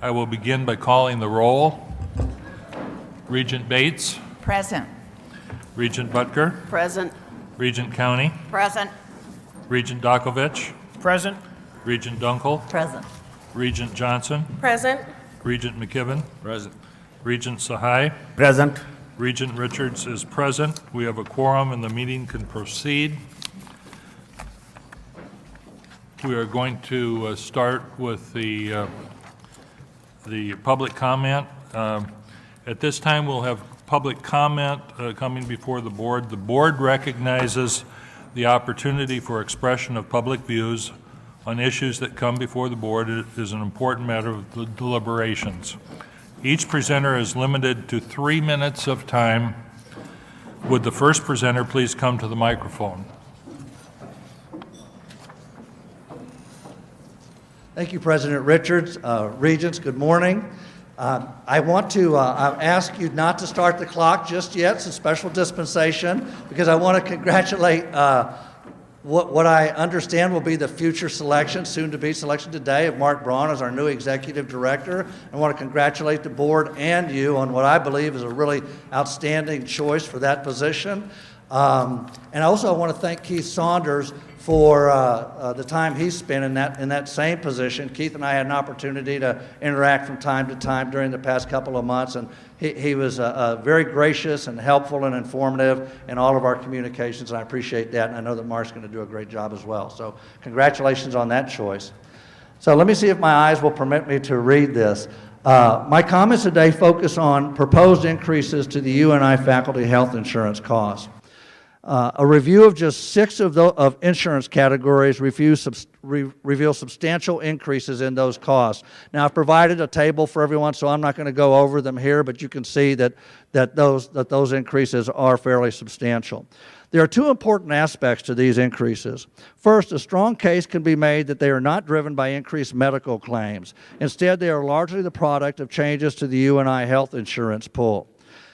I will begin by calling the roll. Regent Bates. Present. Regent Butker. Present. Regent County. Present. Regent Dokovich. Present. Regent Dunkel. Present. Regent Johnson. Present. Regent McKibben. Present. Regent Sahai. Present. Regent Richards is present. We have a quorum and the meeting can proceed. We are going to start with the public comment. At this time, we'll have public comment coming before the board. The board recognizes the opportunity for expression of public views on issues that come before the board. It is an important matter of deliberations. Each presenter is limited to 3 minutes of time. Would the first presenter please come to the microphone? Thank you, President Richards. Regents, good morning. I want to ask you not to start the clock just yet. It's a special dispensation because I want to congratulate what I understand will be the future selection, soon-to-be selection today, of Mark Braun as our new executive director. I want to congratulate the board and you on what I believe is a really outstanding choice for that position. And also I want to thank Keith Saunders for the time he's spent in that same position. Keith and I had an opportunity to interact from time to time during the past couple of months, and he was very gracious and helpful and informative in all of our communications, and I appreciate that, and I know that Mark's going to do a great job as well. So congratulations on that choice. So let me see if my eyes will permit me to read this. My comments today focus on proposed increases to the UNI faculty health insurance costs. A review of just 6 of insurance categories reveals substantial increases in those costs. Now, I've provided a table for everyone, so I'm not going to go over them here, but you can see that those increases are fairly substantial. There are 2 important aspects to these increases. First, a strong case can be made that they are not driven by increased medical claims. Instead, they are largely the product of changes to the UNI health insurance pool.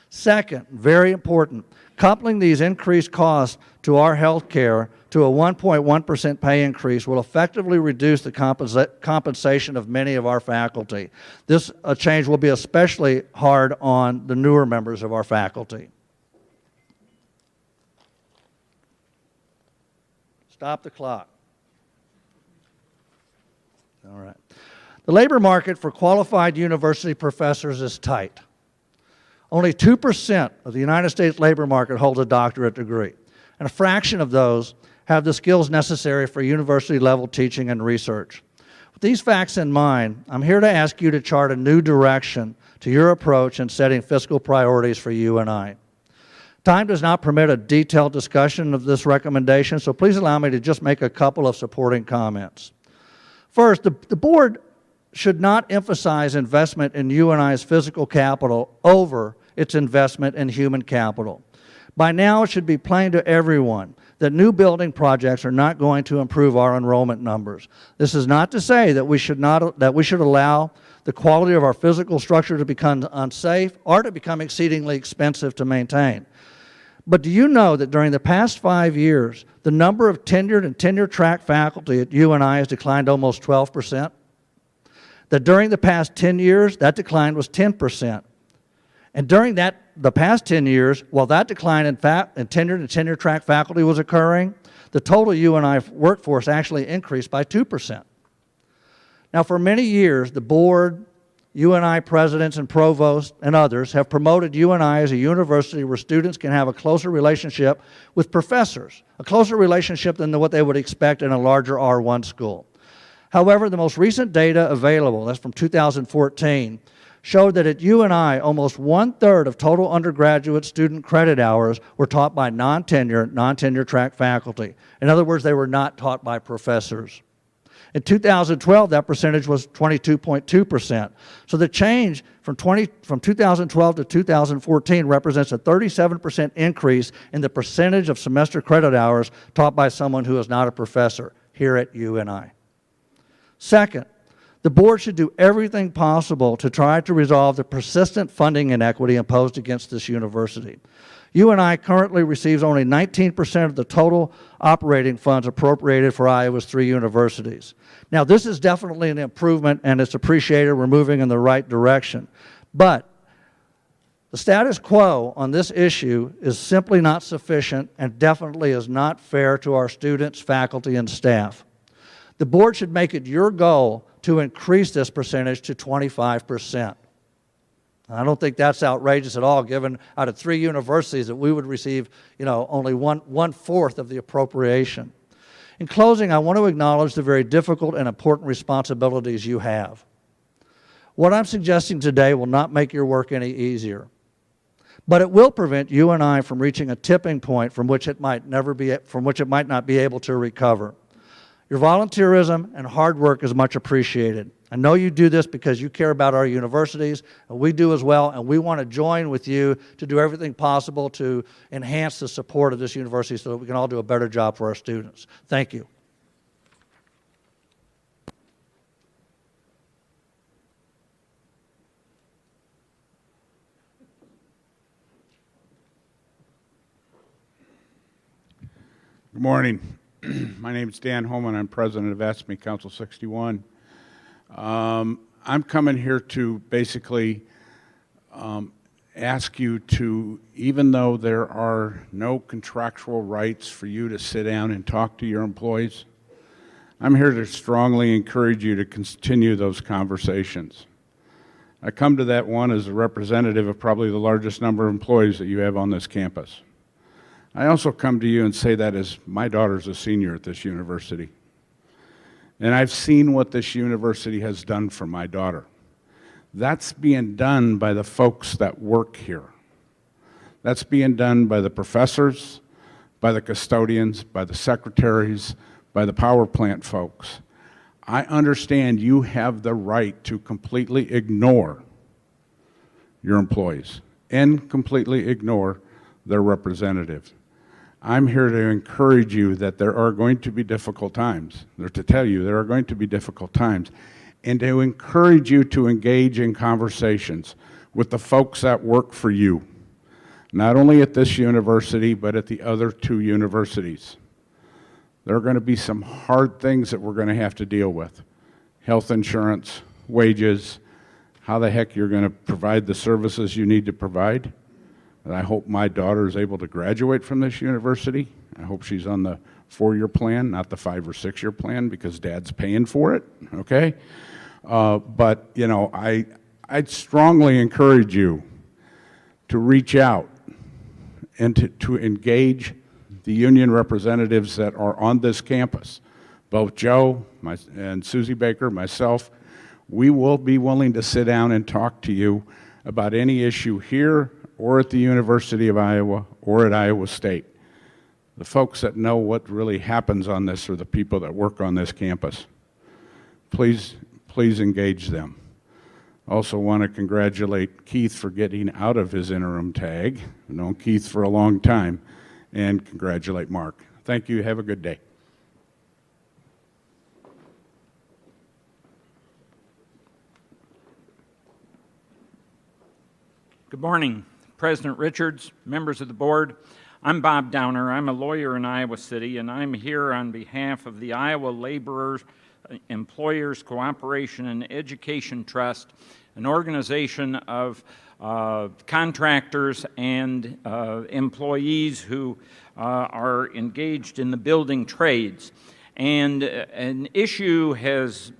Second, very important, coupling these increased costs to our health care to a 1.1% pay increase will effectively reduce the compensation of many of our faculty. This change will be especially hard on the newer members of our faculty. Stop the clock. All right. The labor market for qualified university professors is tight. Only 2% of the United States labor market holds a doctorate degree, and a fraction of those have the skills necessary for university-level teaching and research. With these facts in mind, I'm here to ask you to chart a new direction to your approach in setting fiscal priorities for UNI. Time does not permit a detailed discussion of this recommendation, so please allow me to just make a couple of supporting comments. First, the board should not emphasize investment in UNI's physical capital over its investment in human capital. By now, it should be plain to everyone that new building projects are not going to improve our enrollment numbers. This is not to say that we should allow the quality of our physical structure to become unsafe or to become exceedingly expensive to maintain. But do you know that during the past 5 years, the number of tenured and tenure-track faculty at UNI has declined almost 12%? That during the past 10 years, that decline was 10%. And during the past 10 years, while that decline in tenured and tenure-track faculty was occurring, the total UNI workforce actually increased by 2%. Now, for many years, the board, UNI presidents and provosts and others have promoted UNI as a university where students can have a closer relationship with professors, a closer relationship than what they would expect in a larger R1 school. However, the most recent data available, that's from 2014, showed that at UNI, almost 1/3 of total undergraduate student credit hours were taught by non-tenure track faculty. In other words, they were not taught by professors. In 2012, that percentage was 22.2%. So the change from 2012 to 2014 represents a 37% increase in the percentage of semester credit hours taught by someone who is not a professor here at UNI. Second, the board should do everything possible to try to resolve the persistent funding inequity imposed against this university. UNI currently receives only 19% of the total operating funds appropriated for Iowa's 3 universities. Now, this is definitely an improvement, and it's appreciated. We're moving in the right direction. But the status quo on this issue is simply not sufficient and definitely is not fair to our students, faculty, and staff. The board should make it your goal to increase this percentage to 25%. I don't think that's outrageous at all, given out of 3 universities that we would receive, only one-fourth of the appropriation. In closing, I want to acknowledge the very difficult and important responsibilities you have. What I'm suggesting today will not make your work any easier, but it will prevent you and I from reaching a tipping point from which it might not be able to recover. Your volunteerism and hard work is much appreciated. I know you do this because you care about our universities, and we do as well, and we want to join with you to do everything possible to enhance the support of this university so that we can all do a better job for our students. Thank you. Good morning. My name is Dan Holman. I'm president of ASME Council 61. I'm coming here to basically ask you to, even though there are no contractual rights for you to sit down and talk to your employees, I'm here to strongly encourage you to continue those conversations. I come to that one as a representative of probably the largest number of employees that you have on this campus. I also come to you and say that as my daughter's a senior at this university. And I've seen what this university has done for my daughter. That's being done by the folks that work here. That's being done by the professors, by the custodians, by the secretaries, by the power plant folks. I understand you have the right to completely ignore your employees and completely ignore their representative. I'm here to encourage you that there are going to be difficult times, or to tell you there are going to be difficult times, and to encourage you to engage in conversations with the folks that work for you, not only at this university, but at the other 2 universities. There are going to be some hard things that we're going to have to deal with. Health insurance, wages, how the heck you're going to provide the services you need to provide. And I hope my daughter is able to graduate from this university. I hope she's on the 4-year plan, not the 5- or 6-year plan, because Dad's paying for it, okay? But, I'd strongly encourage you to reach out and to engage the union representatives that are on this campus. Both Joe and Susie Baker, myself, we will be willing to sit down and talk to you about any issue here or at the University of Iowa or at Iowa State. The folks that know what really happens on this are the people that work on this campus. Please engage them. Also want to congratulate Keith for getting out of his interim tag. I've known Keith for a long time, and congratulate Mark. Thank you. Have a good day. Good morning, President Richards, members of the board. I'm Bob Downer. I'm a lawyer in Iowa City, and I'm here on behalf of the Iowa Laborers, Employers Cooperation and Education Trust, an organization of contractors and employees who are engaged in the building trades. And an issue has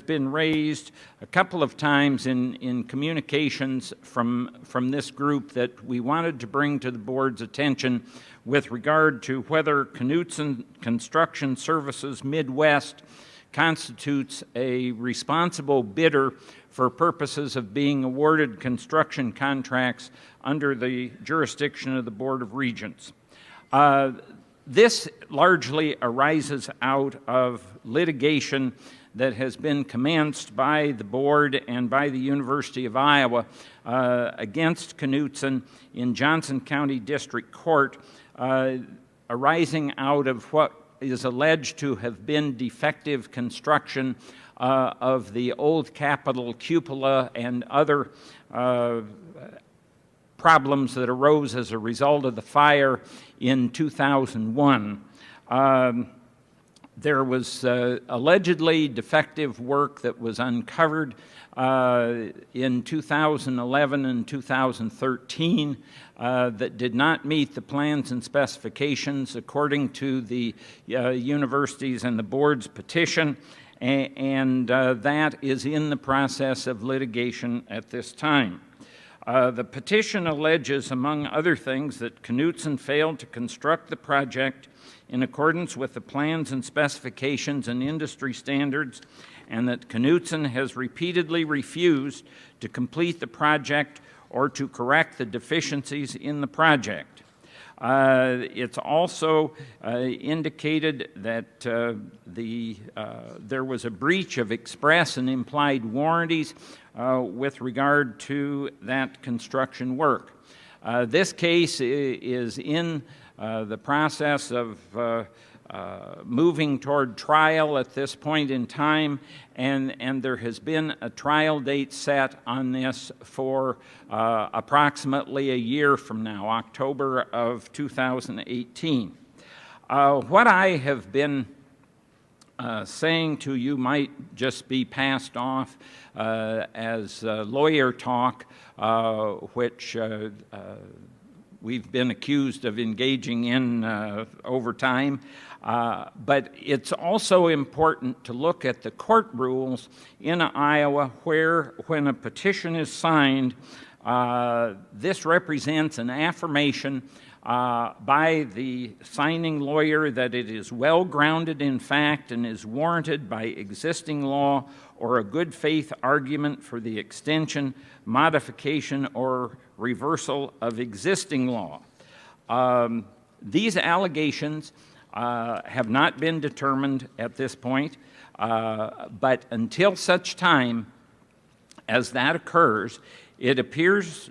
been raised a couple of times in communications from this group that we wanted to bring to the board's attention with regard to whether Knutson Construction Services Midwest constitutes a responsible bidder for purposes of being awarded construction contracts under the jurisdiction of the Board of Regents. This largely arises out of litigation that has been commenced by the board and by the University of Iowa against Knutson in Johnson County District Court, arising out of what is alleged to have been defective construction of the old Capitol cupola and other problems that arose as a result of the fire in 2001. There was allegedly defective work that was uncovered in 2011 and 2013 that did not meet the plans and specifications according to the university's and the board's petition, and that is in the process of litigation at this time. The petition alleges, among other things, that Knutson failed to construct the project in accordance with the plans and specifications and industry standards, and that Knutson has repeatedly refused to complete the project or to correct the deficiencies in the project. It's also indicated that there was a breach of express and implied warranties with regard to that construction work. This case is in the process of moving toward trial at this point in time, and there has been a trial date set on this for approximately a year from now, October of 2018. What I have been saying to you might just be passed off as lawyer talk, which we've been accused of engaging in over time. But it's also important to look at the court rules in Iowa where, when a petition is signed, this represents an affirmation by the signing lawyer that it is well grounded in fact and is warranted by existing law or a good faith argument for the extension, modification, or reversal of existing law. These allegations have not been determined at this point, but until such time as that occurs, it appears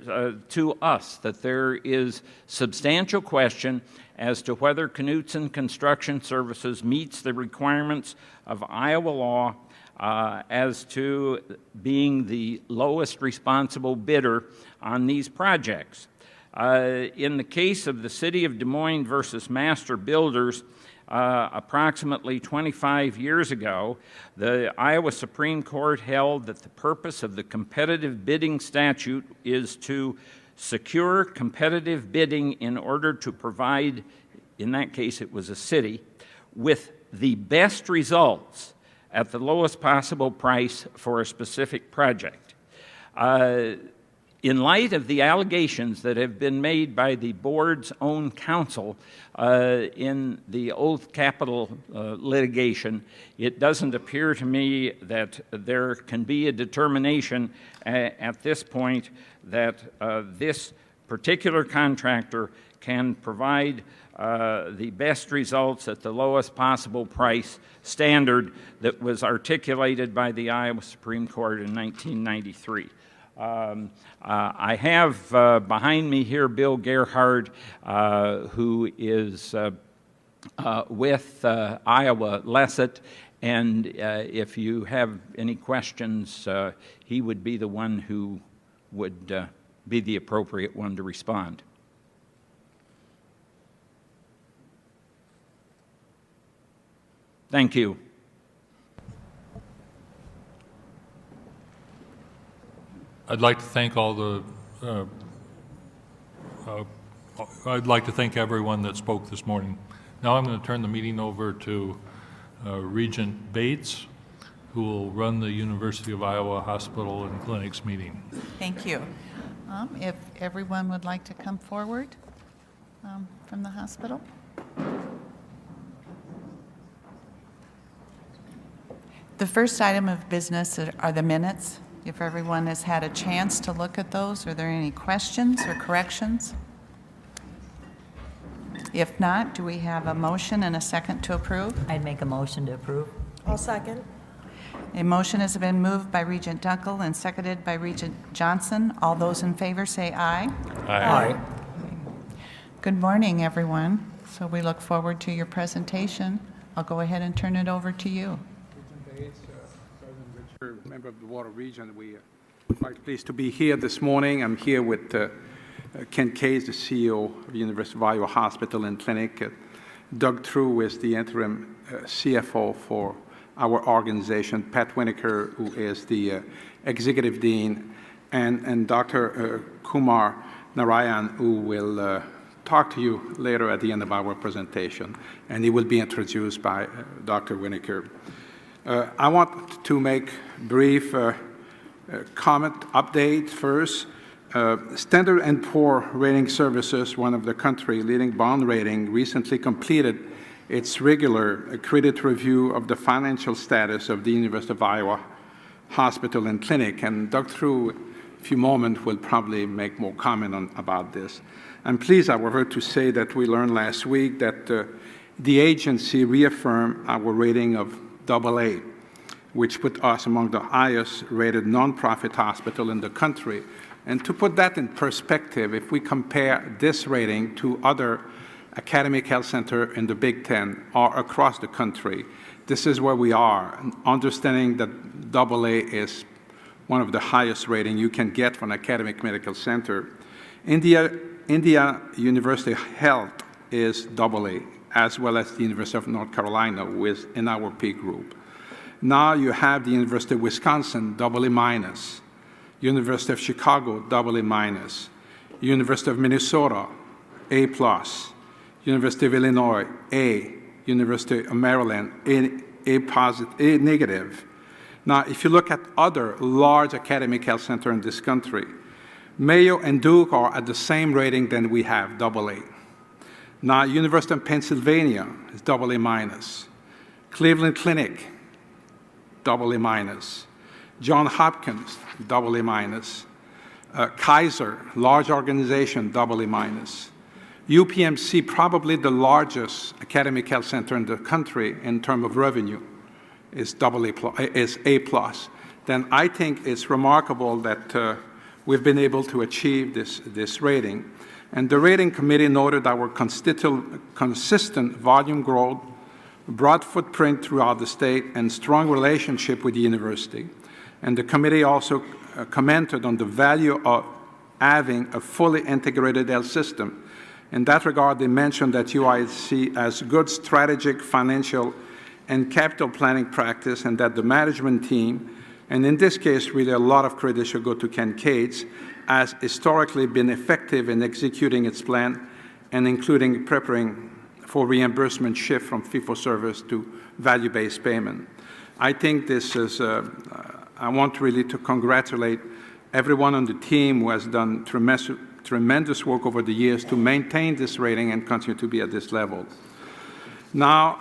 to us that there is substantial question as to whether Knutson Construction Services meets the requirements of Iowa law as to being the lowest responsible bidder on these projects. In the case of the City of Des Moines versus Master Builders, approximately 25 years ago, the Iowa Supreme Court held that the purpose of the competitive bidding statute is to secure competitive bidding in order to provide, in that case it was a city, with the best results at the lowest possible price for a specific project. In light of the allegations that have been made by the board's own counsel in the Oath Capital litigation, it doesn't appear to me that there can be a determination at this point that this particular contractor can provide the best results at the lowest possible price standard that was articulated by the Iowa Supreme Court in 1993. I have behind me here Bill Gerhard, who is with Iowa Lesset, and if you have any questions, he would be the one who would be the appropriate one to respond. Thank you. I'd like to thank I'd like to thank everyone that spoke this morning. Now I'm going to turn the meeting over to Regent Bates, who will run the University of Iowa Hospital and Clinics meeting. Thank you. If everyone would like to come forward from the hospital. The first item of business are the minutes. If everyone has had a chance to look at those, are there any questions or corrections? If not, do we have a motion and a second to approve? I'd make a motion to approve. I'll second. A motion has been moved by Regent Dunkel and seconded by Regent Johnson. All those in favor say aye. Aye. Good morning, everyone. So we look forward to your presentation. I'll go ahead and turn it over to you. Bates, President Richard, member of the Water Region. We are quite pleased to be here this morning. I'm here with Ken Case, the CEO of the University of Iowa Hospital and Clinic. Doug True is the interim CFO for our organization, Pat Winokur, who is the executive dean, and Dr. Kumar Narayan, who will talk to you later at the end of our presentation, and he will be introduced by Dr. Winokur. I want to make brief comment update first. Standard & Poor Rating Services, one of the country's leading bond rating, recently completed its regular credit review of the financial status of the University of Iowa Hospital and Clinic, and Dr. True, in a few moments, will probably make more comment about this. I'm pleased, however, to say that we learned last week that the agency reaffirmed our rating of AA, which put us among the highest rated nonprofit hospital in the country. And to put that in perspective, if we compare this rating to other academic health centers in the Big Ten or across the country, this is where we are, understanding that AA is one of the highest ratings you can get from an academic medical center. Indiana University Health is AA, as well as the University of North Carolina, who is in our P group. Now you have the University of Wisconsin, AA-, University of Chicago, AA-, University of Minnesota, A+, University of Illinois, A, University of Maryland, A negative. Now, if you look at other large academic health centers in this country, Mayo and Duke are at the same rating than we have, AA. Now, University of Pennsylvania is AA-. Cleveland Clinic, AA-. Johns Hopkins, AA-. Kaiser, large organization, AA-. UPMC, probably the largest academic health center in the country in terms of revenue, is A+. Then I think it's remarkable that we've been able to achieve this rating. And the rating committee noted our consistent volume growth, broad footprint throughout the state, and strong relationship with the university. And the committee also commented on the value of having a fully integrated health system. In that regard, they mentioned that UIC has good strategic, financial, and capital planning practice, and that the management team, and in this case, really a lot of credit should go to Ken Cates, has historically been effective in executing its plan and including preparing for reimbursement shift from fee-for-service to value-based payment. I think this is, I want really to congratulate everyone on the team who has done tremendous work over the years to maintain this rating and continue to be at this level. Now,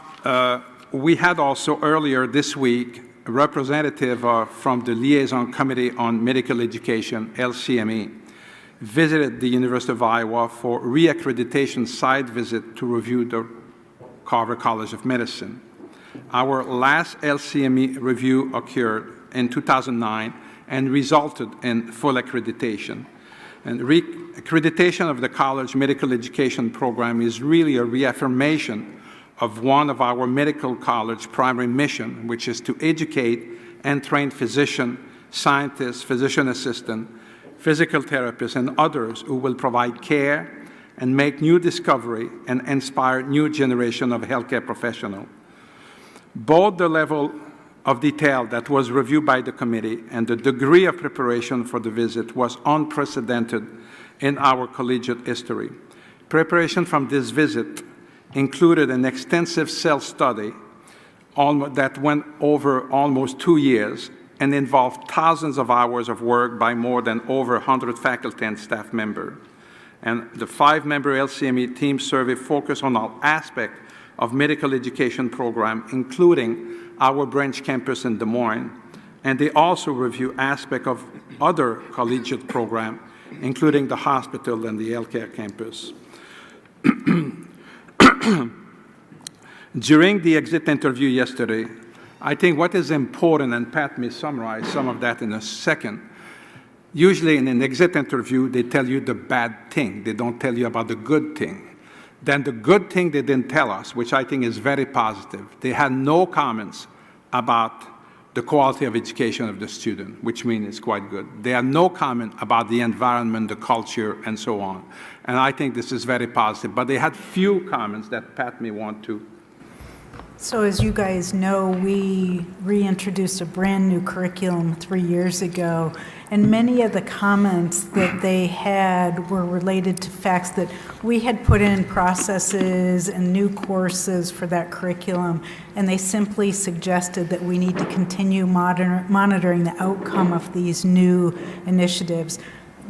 we had also earlier this week a representative from the Liaison Committee on Medical Education, LCME, visited the University of Iowa for reaccreditation site visit to review the Carver College of Medicine. Our last LCME review occurred in 2009 and resulted in full accreditation. And accreditation of the college medical education program is really a reaffirmation of one of our medical college primary mission, which is to educate and train physicians, scientists, physician assistants, physical therapists, and others who will provide care and make new discovery and inspire new generation of healthcare professionals. Both the level of detail that was reviewed by the committee and the degree of preparation for the visit was unprecedented in our collegiate history. Preparation from this visit included an extensive self-study that went over almost 2 years and involved thousands of hours of work by more than over 100 faculty and staff members. And the 5-member LCME team survey focused on all aspects of medical education program, including our branch campus in Des Moines, and they also review aspects of other collegiate programs, including the hospital and the healthcare campus. During the exit interview yesterday, I think what is important, and Pat may summarize some of that in a second, usually in an exit interview, they tell you the bad thing. They don't tell you about the good thing. Then the good thing they didn't tell us, which I think is very positive, they had no comments about the quality of education of the student, which means it's quite good. There are no comment about the environment, the culture, and so on. And I think this is very positive. But they had few comments that Pat may want to. So as you guys know, we reintroduced a brand new curriculum 3 years ago, and many of the comments that they had were related to facts that we had put in processes and new courses for that curriculum, and they simply suggested that we need to continue monitoring the outcome of these new initiatives.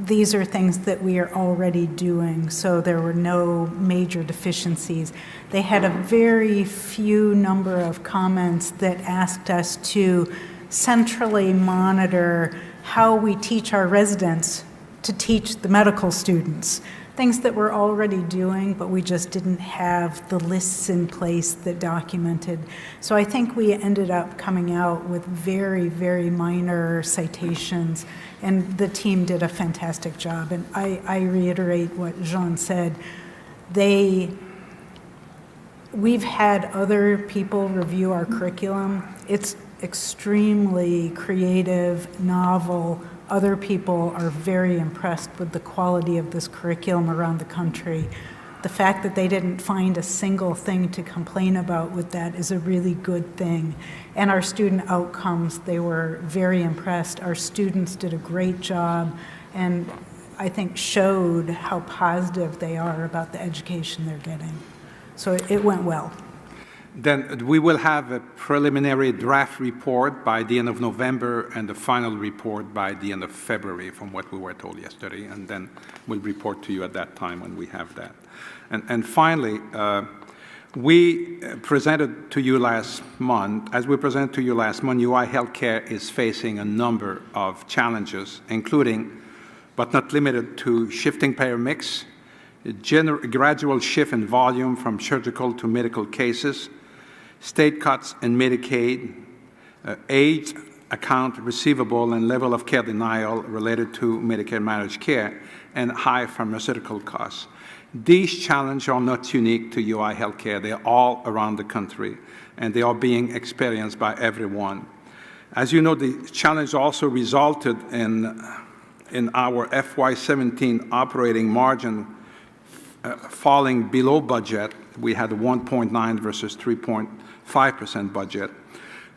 These are things that we are already doing, so there were no major deficiencies. They had a very few number of comments that asked us to centrally monitor how we teach our residents to teach the medical students. Things that we're already doing, but we just didn't have the lists in place that documented. So I think we ended up coming out with very, very minor citations, and the team did a fantastic job. And I reiterate what Jean said. We've had other people review our curriculum. It's extremely creative, novel. Other people are very impressed with the quality of this curriculum around the country. The fact that they didn't find a single thing to complain about with that is a really good thing. And our student outcomes, they were very impressed. Our students did a great job and I think showed how positive they are about the education they're getting. So it went well. Then we will have a preliminary draft report by the end of November and the final report by the end of February, from what we were told yesterday, and then we'll report to you at that time when we have that. And finally, we presented to you last month, as we presented to you last month, UI Healthcare is facing a number of challenges, including, but not limited to, shifting payer mix, a gradual shift in volume from surgical to medical cases, state cuts in Medicaid, age account receivable and level of care denial related to Medicare managed care, and high pharmaceutical costs. These challenges are not unique to UI Healthcare. They're all around the country, and they are being experienced by everyone. As you know, the challenge also resulted in our FY17 operating margin falling below budget. We had a 1.9 versus 3.5% budget.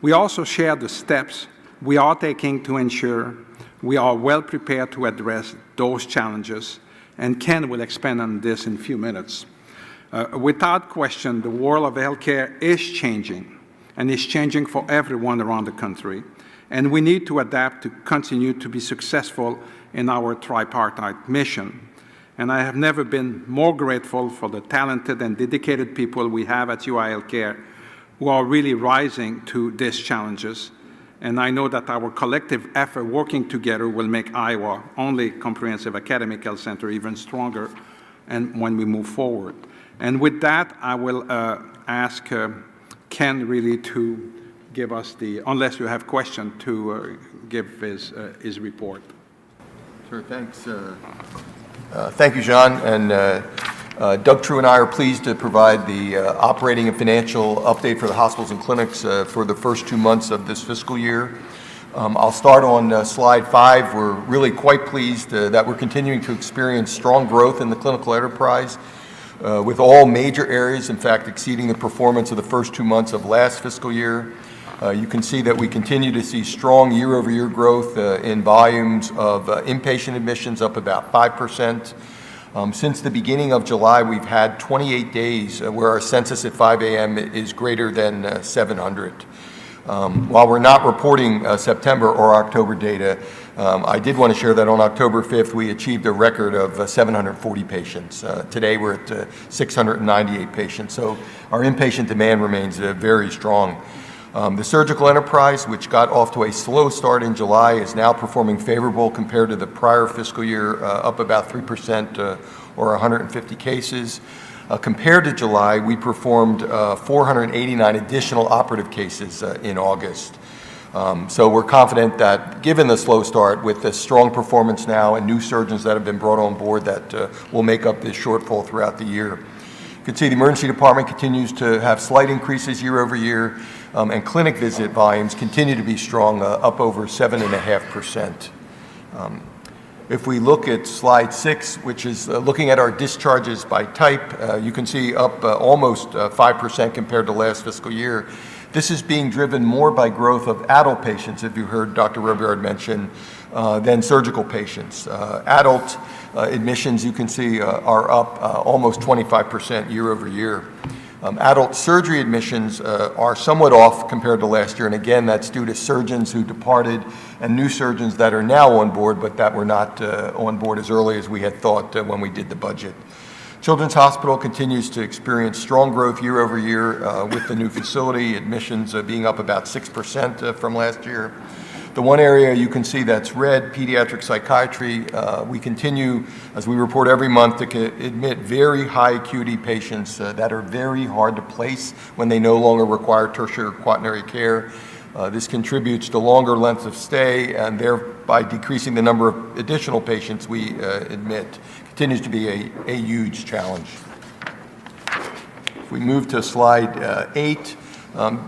We also shared the steps we are taking to ensure we are well prepared to address those challenges, and Ken will expand on this in a few minutes. Without question, the world of healthcare is changing, and is changing for everyone around the country, and we need to adapt to continue to be successful in our tripartite mission. And I have never been more grateful for the talented and dedicated people we have at UI Healthcare who are really rising to these challenges. And I know that our collective effort working together will make Iowa only comprehensive academic health center even stronger and when we move forward. And with that, I will ask Ken really to give us the, unless you have questions, to give his report. Sure, thanks. Thank you, Jean. And Doug True and I are pleased to provide the operating and financial update for the hospitals and clinics for the first 2 months of this fiscal year. I'll start on slide 5. We're really quite pleased that we're continuing to experience strong growth in the clinical enterprise with all major areas, in fact, exceeding the performance of the first 2 months of last fiscal year. You can see that we continue to see strong year-over-year growth in volumes of inpatient admissions, up about 5%. Since the beginning of July, we've had 28 days where our census at 5 a.m. is greater than 700. While we're not reporting September or October data, I did want to share that on October 5th, we achieved a record of 740 patients. Today, we're at 698 patients. So our inpatient demand remains very strong. The surgical enterprise, which got off to a slow start in July, is now performing favorable compared to the prior fiscal year, up about 3% or 150 cases. Compared to July, we performed 489 additional operative cases in August. So we're confident that given the slow start, with the strong performance now and new surgeons that have been brought on board, that will make up this shortfall throughout the year. You can see the emergency department continues to have slight increases year over year. and clinic visit volumes continue to be strong, up over 7.5%. If we look at slide 6, which is looking at our discharges by type, you can see up almost 5% compared to last fiscal year. This is being driven more by growth of adult patients, if you heard Dr. Robillard mention, than surgical patients. Adult admissions, you can see, are up almost 25% year over year. Adult surgery admissions are somewhat off compared to last year, and again, that's due to surgeons who departed and new surgeons that are now on board, but that were not on board as early as we had thought when we did the budget. Children's Hospital continues to experience strong growth year over year with the new facility, admissions being up about 6% from last year. The one area you can see that's red, pediatric psychiatry, we continue, as we report every month, to admit very high acuity patients that are very hard to place when they no longer require tertiary or quaternary care. This contributes to longer lengths of stay and thereby decreasing the number of additional patients we admit. Continues to be a huge challenge. If we move to slide 8,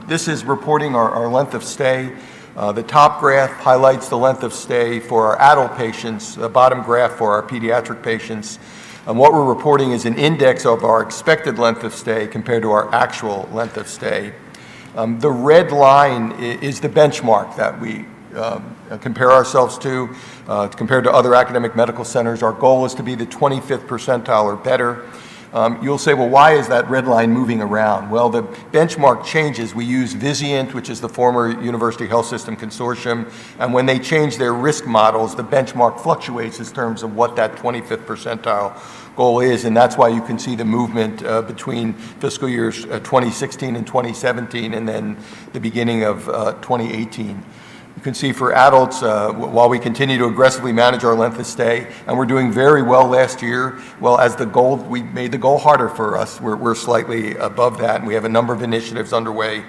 this is reporting our length of stay. The top graph highlights the length of stay for our adult patients, the bottom graph for our pediatric patients. And what we're reporting is an index of our expected length of stay compared to our actual length of stay. The red line is the benchmark that we compare ourselves to, compared to other academic medical centers. Our goal is to be the 25th percentile or better. You'll say, well, why is that red line moving around? Well, the benchmark changes. We use Vizient, which is the former University Health System Consortium, and when they change their risk models, the benchmark fluctuates in terms of what that 25th percentile goal is, and that's why you can see the movement between fiscal years 2016 and 2017, and then the beginning of 2018. You can see for adults, while we continue to aggressively manage our length of stay, and we're doing very well last year, well, as the goal, we made the goal harder for us. We're slightly above that, and we have a number of initiatives underway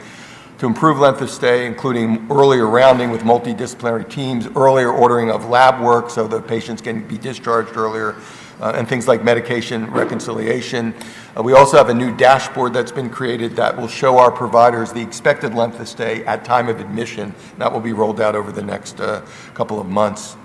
to improve length of stay, including earlier rounding with multidisciplinary teams, earlier ordering of lab work so the patients can be discharged earlier, and things like medication reconciliation. We also have a new dashboard that's been created that will show our providers the expected length of stay at time of admission. That will be rolled out over the next couple of months.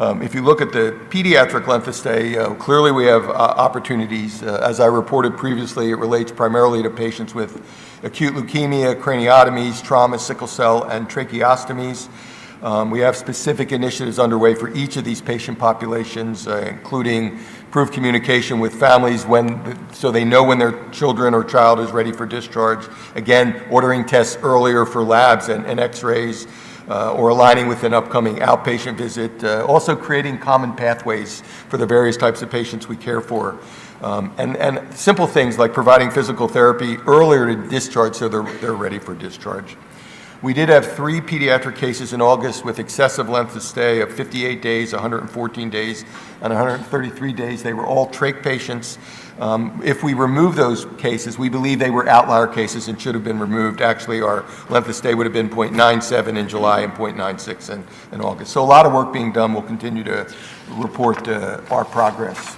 If you look at the pediatric length of stay, clearly we have opportunities. As I reported previously, it relates primarily to patients with acute leukemia, craniotomies, trauma, sickle cell, and tracheostomies. We have specific initiatives underway for each of these patient populations, including improved communication with families so they know when their children or child is ready for discharge. Again, ordering tests earlier for labs and x-rays, or aligning with an upcoming outpatient visit. Also creating common pathways for the various types of patients we care for. And simple things like providing physical therapy earlier to discharge so they're ready for discharge. We did have 3 pediatric cases in August with excessive length of stay of 58 days, 114 days, and 133 days. They were all trach patients. If we remove those cases, we believe they were outlier cases and should have been removed. Actually, our length of stay would have been 0.97 in July and 0.96 in August. So a lot of work being done. We'll continue to report our progress.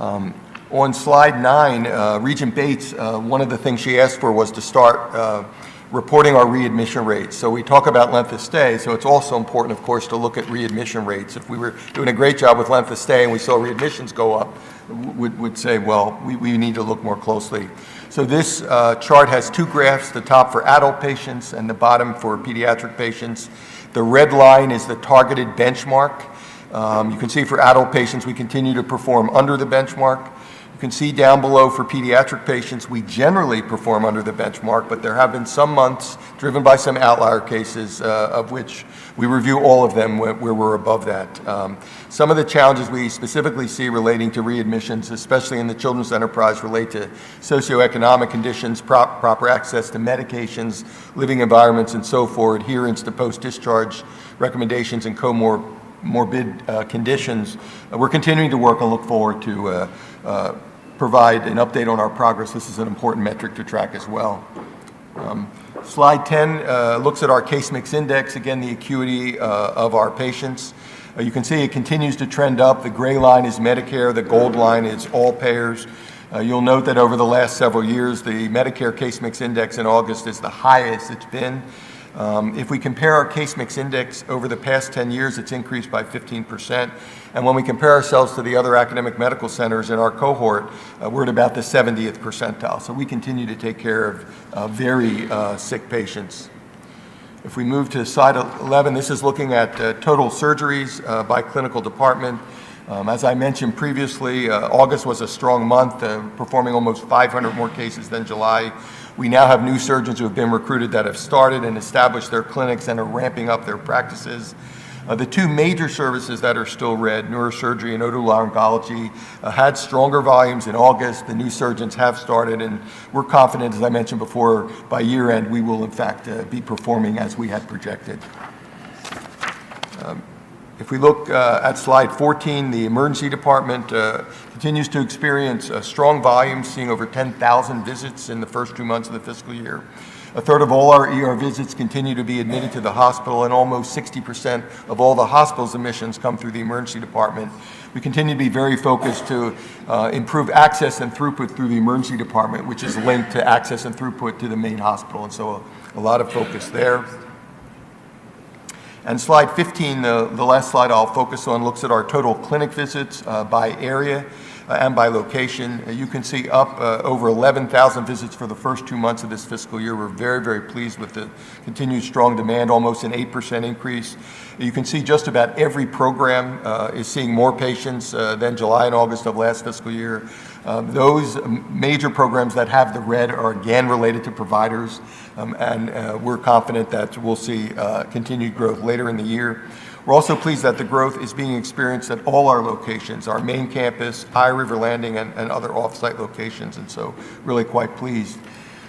On slide 9, Regent Bates, one of the things she asked for was to start reporting our readmission rates. So we talk about length of stay, so it's also important, of course, to look at readmission rates. If we were doing a great job with length of stay and we saw readmissions go up, would say, well, we need to look more closely. So this chart has 2 graphs, the top for adult patients and the bottom for pediatric patients. The red line is the targeted benchmark. You can see for adult patients, we continue to perform under the benchmark. You can see down below for pediatric patients, we generally perform under the benchmark, but there have been some months driven by some outlier cases, of which we review all of them where we're above that. Some of the challenges we specifically see relating to readmissions, especially in the children's enterprise, relate to socioeconomic conditions, proper access to medications, living environments, and so forth, adherence to post-discharge recommendations and comorbid conditions. We're continuing to work and look forward to provide an update on our progress. This is an important metric to track as well. Slide 10 looks at our case mix index, again, the acuity of our patients. You can see it continues to trend up. The gray line is Medicare, the gold line is all payers. You'll note that over the last several years, the Medicare Case Mix Index in August is the highest it's been. If we compare our Case Mix Index over the past 10 years, it's increased by 15%. And when we compare ourselves to the other academic medical centers in our cohort, we're at about the 70th percentile. So we continue to take care of very sick patients. If we move to slide 11, this is looking at total surgeries by clinical department. As I mentioned previously, August was a strong month, performing almost 500 more cases than July. We now have new surgeons who have been recruited that have started and established their clinics and are ramping up their practices. The two major services that are still red, neurosurgery and otolaryngology, had stronger volumes in August. The new surgeons have started, and we're confident, as I mentioned before, by year end we will in fact be performing as we had projected. If we look at slide 14, the emergency department continues to experience strong volumes, seeing over 10,000 visits in the first 2 months of the fiscal year. A third of all our ER visits continue to be admitted to the hospital, and almost 60% of all the hospital's admissions come through the emergency department. We continue to be very focused to improve access and throughput through the emergency department, which is linked to access and throughput to the main hospital, and so a lot of focus there. And slide 15, the last slide I'll focus on, looks at our total clinic visits by area and by location. You can see up over 11,000 visits for the first 2 months of this fiscal year. We're very, very pleased with the continued strong demand, almost an 8% increase. You can see just about every program is seeing more patients than July and August of last fiscal year. Those major programs that have the red are again related to providers, and we're confident that we'll see continued growth later in the year. We're also pleased that the growth is being experienced at all our locations, our main campus, High River Landing, and other off-site locations, and so really quite pleased.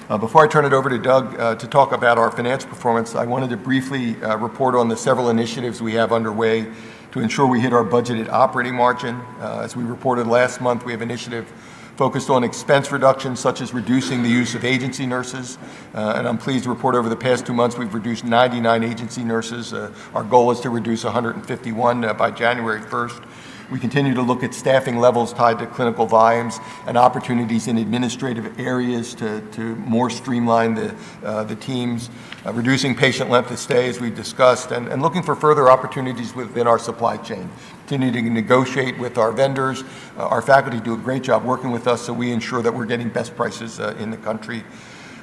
Before I turn it over to Doug to talk about our financial performance, I wanted to briefly report on the several initiatives we have underway to ensure we hit our budgeted operating margin. As we reported last month, we have an initiative focused on expense reduction, such as reducing the use of agency nurses. And I'm pleased to report over the past 2 months, we've reduced 99 agency nurses. Our goal is to reduce 151 by January 1st. We continue to look at staffing levels tied to clinical volumes and opportunities in administrative areas to more streamline the teams, reducing patient length of stay, as we've discussed, and looking for further opportunities within our supply chain. Continue to negotiate with our vendors. Our faculty do a great job working with us, so we ensure that we're getting best prices in the country.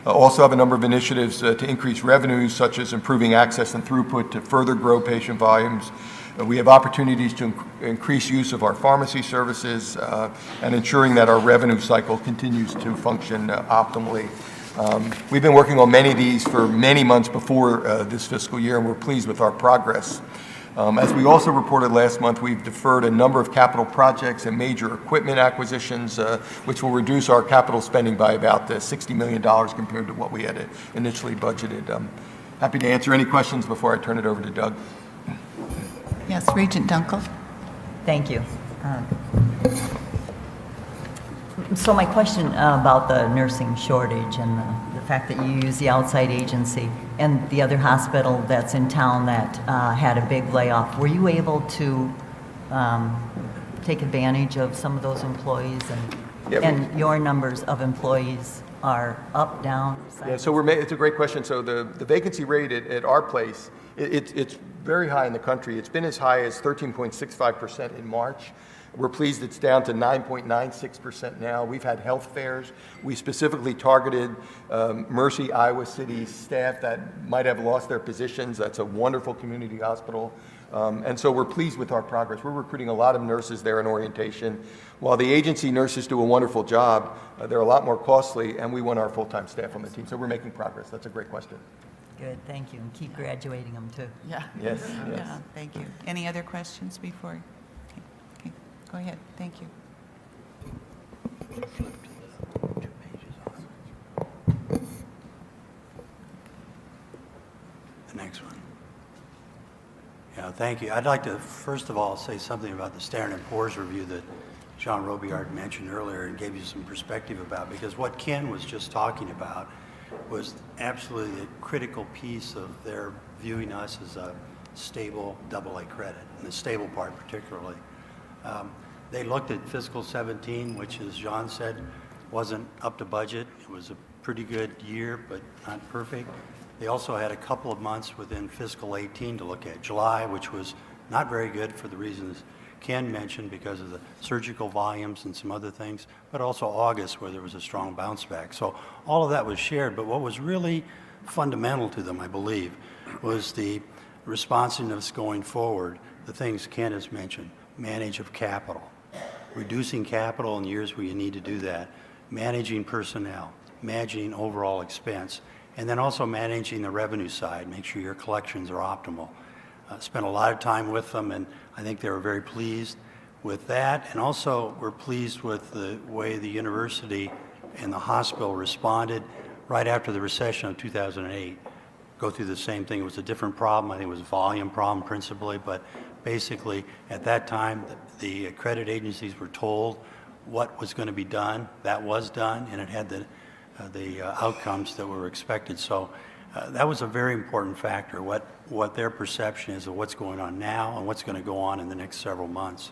Also have a number of initiatives to increase revenues, such as improving access and throughput to further grow patient volumes. We have opportunities to increase use of our pharmacy services and ensuring that our revenue cycle continues to function optimally. We've been working on many of these for many months before this fiscal year, and we're pleased with our progress. As we also reported last month, we've deferred a number of capital projects and major equipment acquisitions, which will reduce our capital spending by about $60 million compared to what we had initially budgeted. Happy to answer any questions before I turn it over to Doug. Yes, Regent Dunkel. Thank you. So my question about the nursing shortage and the fact that you use the outside agency and the other hospital that's in town that had a big layoff, were you able to take advantage of some of those employees and your numbers of employees are up, down? Yeah, so it's a great question. So the vacancy rate at our place, it's very high in the country. It's been as high as 13.65% in March. We're pleased it's down to 9.96% now. We've had health fairs. We specifically targeted Mercy, Iowa City staff that might have lost their positions. That's a wonderful community hospital. And so we're pleased with our progress. We're recruiting a lot of nurses there in orientation. While the agency nurses do a wonderful job, they're a lot more costly, and we want our full-time staff on the team. So we're making progress. That's a great question. Good, thank you, and keep graduating them too. Yeah. Yes, yes. Yeah, thank you. Any other questions before? Okay, go ahead. Thank you. The next one. Yeah, thank you. I'd like to first of all say something about the Standard & Poor's review that Jean Robillard mentioned earlier and gave you some perspective about, because what Ken was just talking about was absolutely a critical piece of their viewing us as a stable AA credit, and the stable part particularly. They looked at fiscal 17, which, as John said, wasn't up to budget. It was a pretty good year, but not perfect. They also had a couple of months within fiscal 18 to look at. July, which was not very good for the reasons Ken mentioned because of the surgical volumes and some other things, but also August where there was a strong bounce back. So all of that was shared, but what was really fundamental to them, I believe, was the responsiveness going forward, the things Ken has mentioned, manage of capital, reducing capital in years where you need to do that, managing personnel, managing overall expense, and then also managing the revenue side, make sure your collections are optimal. Spent a lot of time with them, and I think they were very pleased with that, and also we're pleased with the way the university and the hospital responded right after the recession of 2008. Go through the same thing. It was a different problem. I think it was a volume problem principally, but basically at that time the credit agencies were told what was going to be done. That was done, and it had the outcomes that were expected. So that was a very important factor, what their perception is of what's going on now and what's going to go on in the next several months.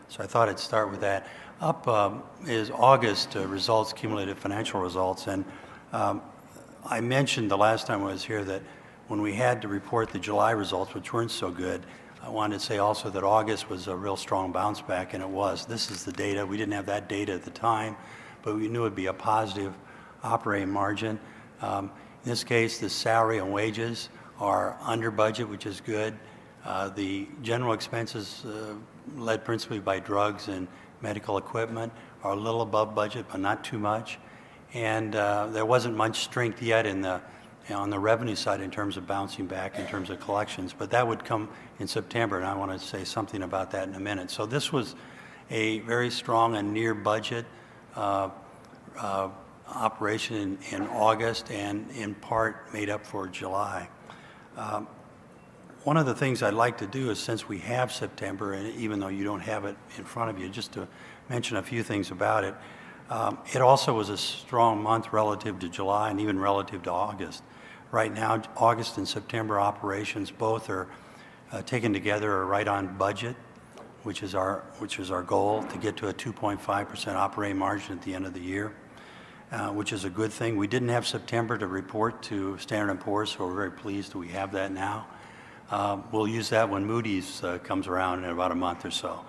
So I thought I'd start with that. Up is August results, cumulative financial results, and I mentioned the last time I was here that when we had to report the July results, which weren't so good, I wanted to say also that August was a real strong bounce back, and it was. This is the data. We didn't have that data at the time, but we knew it'd be a positive operating margin. In this case, the salary and wages are under budget, which is good. The general expenses, led principally by drugs and medical equipment, are a little above budget, but not too much. And there wasn't much strength yet on the revenue side in terms of bouncing back in terms of collections, but that would come in September, and I want to say something about that in a minute. So this was a very strong and near budget operation in August, and in part made up for July. One of the things I'd like to do is, since we have September, and even though you don't have it in front of you, just to mention a few things about it. It also was a strong month relative to July and even relative to August. Right now, August and September operations both are taken together are right on budget, which is our goal, to get to a 2.5% operating margin at the end of the year, which is a good thing. We didn't have September to report to Standard & Poor's, so we're very pleased that we have that now. We'll use that when Moody's comes around in about a month or so.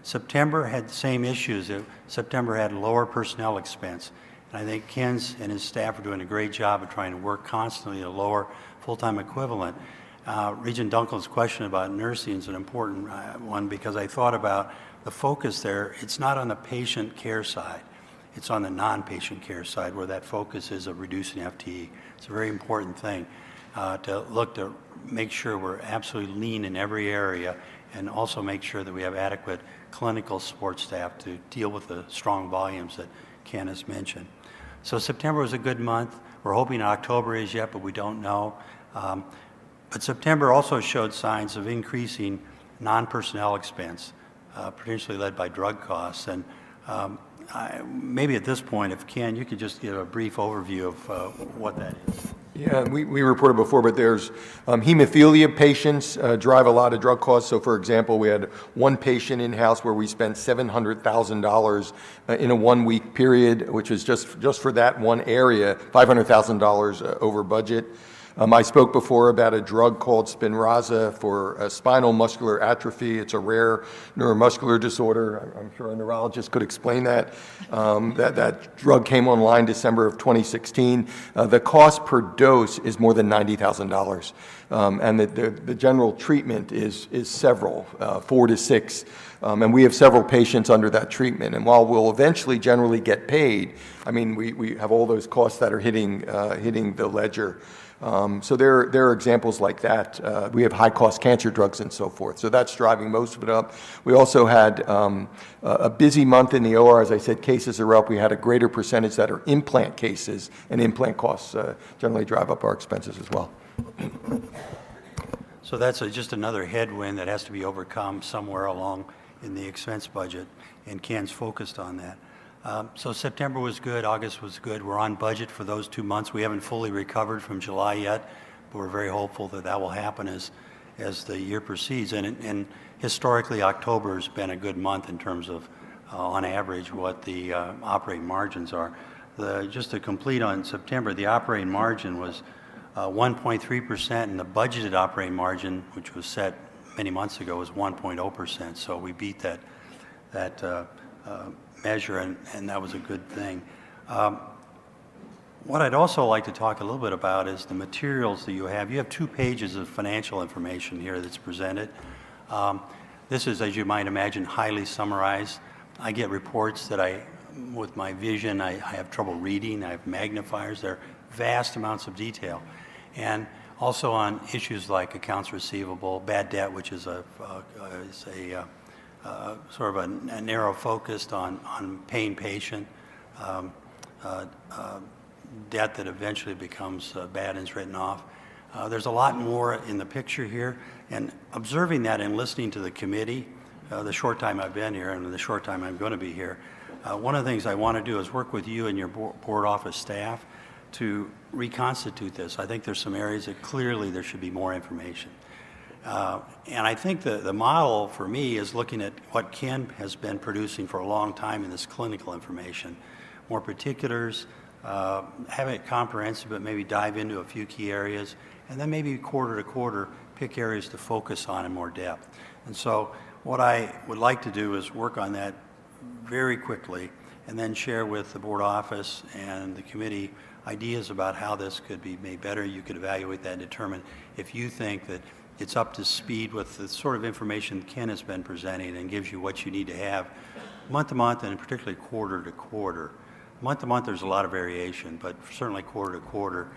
September had the same issues. September had lower personnel expense. And I think Ken's and his staff are doing a great job of trying to work constantly to lower full-time equivalent. Regent Duncan's question about nursing is an important one, because I thought about the focus there. It's not on the patient care side. It's on the non-patient care side where that focus is of reducing FTE. It's a very important thing to look to make sure we're absolutely lean in every area, and also make sure that we have adequate clinical support staff to deal with the strong volumes that Ken has mentioned. So September was a good month. We're hoping October is yet, but we don't know. But September also showed signs of increasing non-personnel expense, potentially led by drug costs. And maybe at this point, if Ken, you could just give a brief overview of what that is. Yeah, we reported before, but there's hemophilia patients drive a lot of drug costs. So, for example, we had one patient in-house where we spent $700,000 in a one-week period, which is just for that one area, $500,000 over budget. I spoke before about a drug called Spinraza for spinal muscular atrophy. It's a rare neuromuscular disorder. I'm sure a neurologist could explain that. That drug came online December of 2016. The cost per dose is more than $90,000. And the general treatment is several, 4 to 6. And we have several patients under that treatment. And while we'll eventually generally get paid, I mean, we have all those costs that are hitting the ledger. So there are examples like that. We have high-cost cancer drugs and so forth. So that's driving most of it up. We also had a busy month in the OR. As I said, cases are up. We had a greater percentage that are implant cases, and implant costs generally drive up our expenses as well. So that's just another headwind that has to be overcome somewhere along in the expense budget, and Ken's focused on that. So September was good, August was good. We're on budget for those 2 months. We haven't fully recovered from July yet, but we're very hopeful that that will happen as the year proceeds. And historically, October has been a good month in terms of on average what the operating margins are. Just to complete on September, the operating margin was 1.3%, and the budgeted operating margin, which was set many months ago, was 1.0%. So we beat that measure, and that was a good thing. What I'd also like to talk a little bit about is the materials that you have. You have 2 pages of financial information here that's presented. This is, as you might imagine, highly summarized. I get reports that with my vision, I have trouble reading. I have magnifiers. There are vast amounts of detail. And also on issues like accounts receivable, bad debt, which is a sort of a narrow focused on paying patient, debt that eventually becomes bad and is written off. There's a lot more in the picture here, and observing that and listening to the committee, the short time I've been here and the short time I'm going to be here, one of the things I want to do is work with you and your board office staff to reconstitute this. I think there's some areas that clearly there should be more information. And I think the model for me is looking at what Ken has been producing for a long time in this clinical information, more particulars, have it comprehensive, but maybe dive into a few key areas, and then maybe quarter to quarter pick areas to focus on in more depth. And so what I would like to do is work on that very quickly and then share with the board office and the committee ideas about how this could be made better. You could evaluate that and determine if you think that it's up to speed with the sort of information Ken has been presenting and gives you what you need to have month to month and particularly quarter to quarter. Month to month, there's a lot of variation, but certainly quarter to quarter,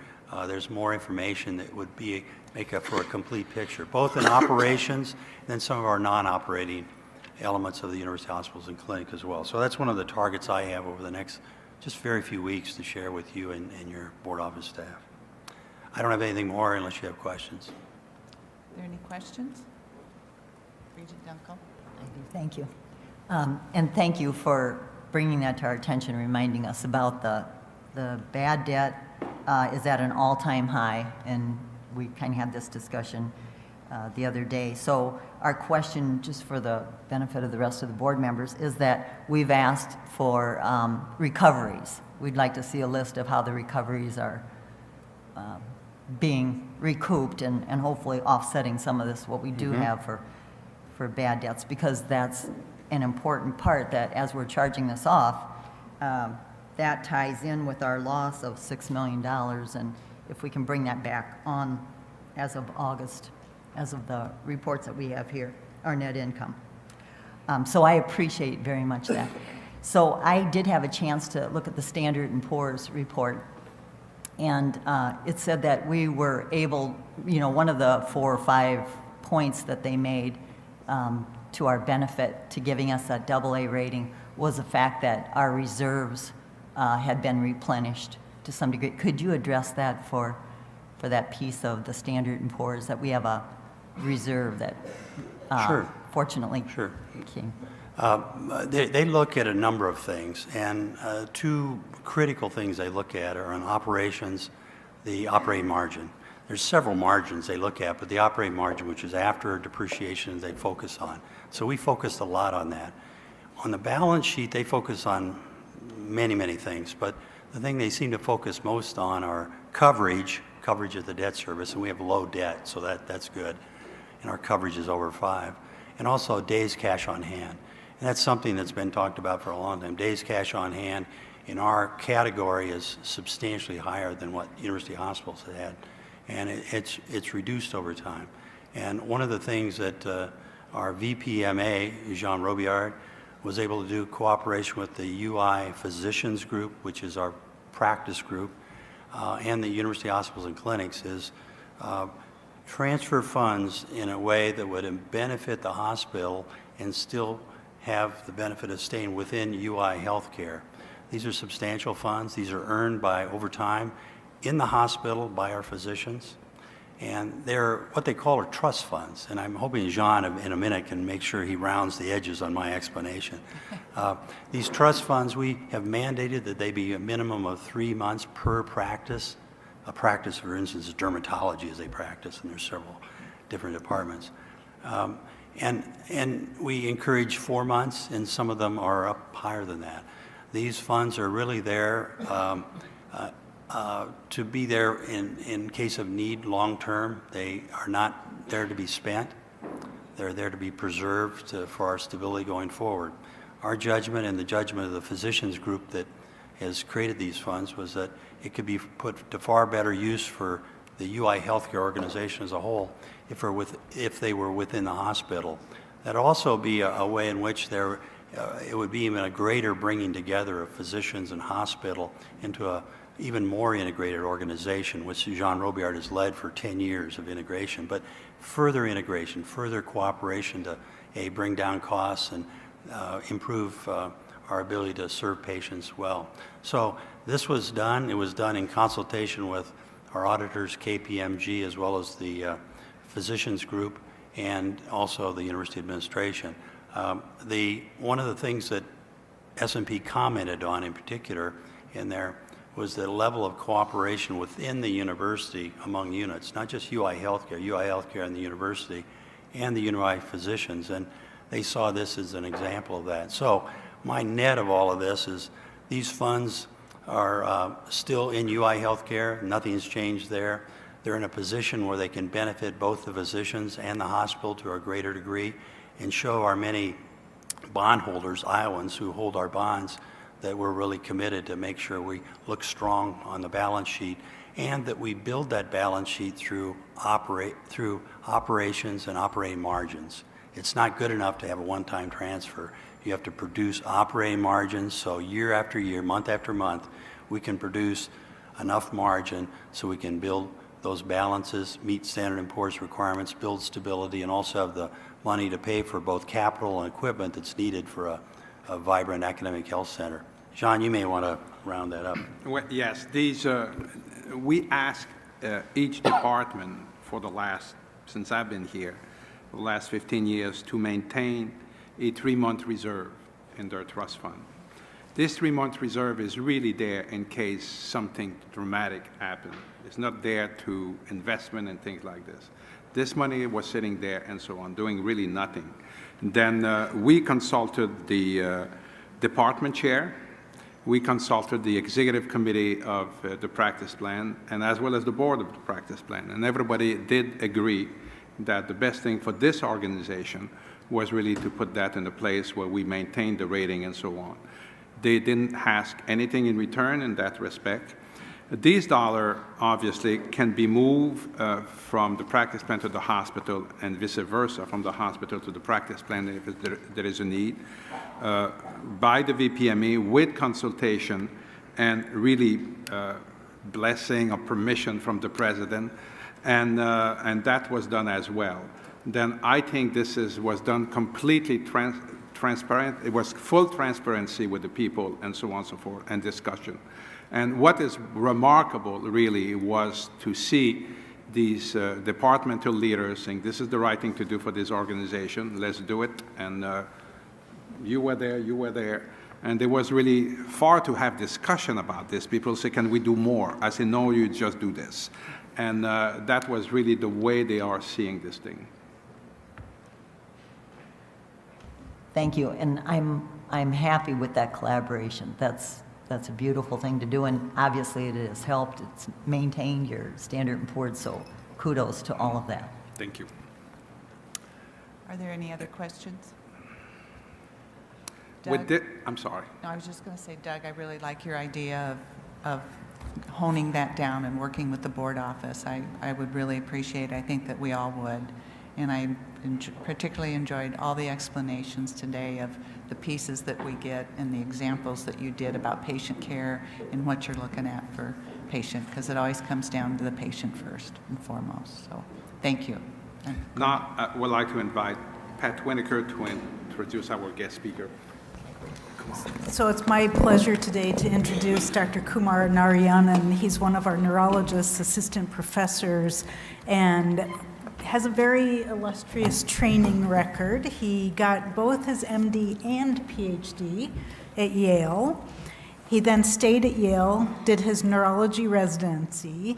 there's more information that would make up for a complete picture, both in operations and then some of our non-operating elements of the university hospitals and clinic as well. So that's one of the targets I have over the next just very few weeks to share with you and your board office staff. I don't have anything more unless you have questions. Are there any questions? Regent Dunkel? I do, thank you. And thank you for bringing that to our attention, reminding us about the bad debt is at an all-time high, and we kind of had this discussion the other day. So our question, just for the benefit of the rest of the board members, is that we've asked for recoveries. We'd like to see a list of how the recoveries are being recouped and hopefully offsetting some of this, what we do have for bad debts, because that's an important part that as we're charging this off, that ties in with our loss of $6 million. And if we can bring that back on as of August, as of the reports that we have here, our net income. So I appreciate very much that. So I did have a chance to look at the Standard & Poor's report, and it said that we were able, one of the 4 or 5 points that they made to our benefit to giving us that AA rating was the fact that our reserves had been replenished to some degree. Could you address that for that piece of the Standard & Poor's, that we have a reserve that Sure. Fortunately Sure. came? They look at a number of things, and 2 critical things they look at are on operations, the operating margin. There's several margins they look at, but the operating margin, which is after depreciation, they focus on. So we focused a lot on that. On the balance sheet, they focus on many, many things, but the thing they seem to focus most on are coverage of the debt service, and we have low debt, so that's good. And our coverage is over 5. And also days cash on hand. And that's something that's been talked about for a long time. Days cash on hand in our category is substantially higher than what university hospitals have had. And it's reduced over time. And one of the things that our VPMA, Jean Robillard, was able to do cooperation with the UI Physicians Group, which is our practice group, and the university hospitals and clinics, is transfer funds in a way that would benefit the hospital and still have the benefit of staying within UI healthcare. These are substantial funds. These are earned by over time in the hospital by our physicians, and they're what they call are trust funds. And I'm hoping Jean in a minute can make sure he rounds the edges on my explanation. These trust funds, we have mandated that they be a minimum of 3 months per practice. A practice, for instance, is dermatology as they practice, and there's several different departments. And we encourage 4 months, and some of them are up higher than that. These funds are really there to be there in case of need long-term. They are not there to be spent. They're there to be preserved for our stability going forward. Our judgment and the judgment of the physicians group that has created these funds was that it could be put to far better use for the UI healthcare organization as a whole if they were within the hospital. That'd also be a way in which it would be even a greater bringing together of physicians and hospital into a even more integrated organization, which Jean Robillard has led for 10 years of integration, but further integration, further cooperation to bring down costs and improve our ability to serve patients well. So this was done. It was done in consultation with our auditors, KPMG, as well as the physicians group and also the university administration. One of the things that S&P commented on in particular in there was the level of cooperation within the university among units, not just UI Healthcare and the university and the UI physicians, and they saw this as an example of that. So my net of all of this is these funds are still in UI Healthcare. Nothing's changed there. They're in a position where they can benefit both the physicians and the hospital to a greater degree and show our many bondholders, Iowans who hold our bonds, that we're really committed to make sure we look strong on the balance sheet and that we build that balance sheet through operations and operating margins. It's not good enough to have a one-time transfer. You have to produce operating margins so year after year, month after month, we can produce enough margin so we can build those balances, meet Standard & Poor's requirements, build stability, and also have the money to pay for both capital and equipment that's needed for a vibrant academic health center. John, you may want to round that up. Well, yes, we ask each department since I've been here, for the last 15 years, to maintain a 3-month reserve in their trust fund. This 3-month reserve is really there in case something dramatic happens. It's not there to investment and things like this. This money was sitting there and so on, doing really nothing. Then we consulted the department chair, we consulted the executive committee of the practice plan, and as well as the board of the practice plan. And everybody did agree that the best thing for this organization was really to put that in a place where we maintain the rating and so on. They didn't ask anything in return in that respect. These dollars, obviously, can be moved from the practice plan to the hospital and vice versa, from the hospital to the practice plan if there is a need, by the VPME with consultation and really blessing or permission from the president, and that was done as well. Then I think this was done completely transparent. It was full transparency with the people and so on and so forth, and discussion. And what is remarkable, really, was to see these departmental leaders saying, this is the right thing to do for this organization, let's do it. And you were there. And there was really far to have discussion about this. People say, can we do more? I say, no, you just do this. And that was really the way they are seeing this thing. Thank you, and I'm happy with that collaboration. That's a beautiful thing to do, and obviously it has helped. It's maintained your Standard & Poor's, so kudos to all of that. Thank you. Are there any other questions? Doug? I'm sorry. No, I was just going to say, Doug, I really like your idea of honing that down and working with the board office. I would really appreciate it. I think that we all would. And I particularly enjoyed all the explanations today of the pieces that we get and the examples that you did about patient care and what you're looking at for patient, because it always comes down to the patient first and foremost. So thank you. Now, I would like to invite Pat Winokur to introduce our guest speaker. So it's my pleasure today to introduce Dr. Kumar Narayanan. He's one of our neurologists, assistant professors, and has a very illustrious training record. He got both his MD and PhD at Yale. He then stayed at Yale, did his neurology residency,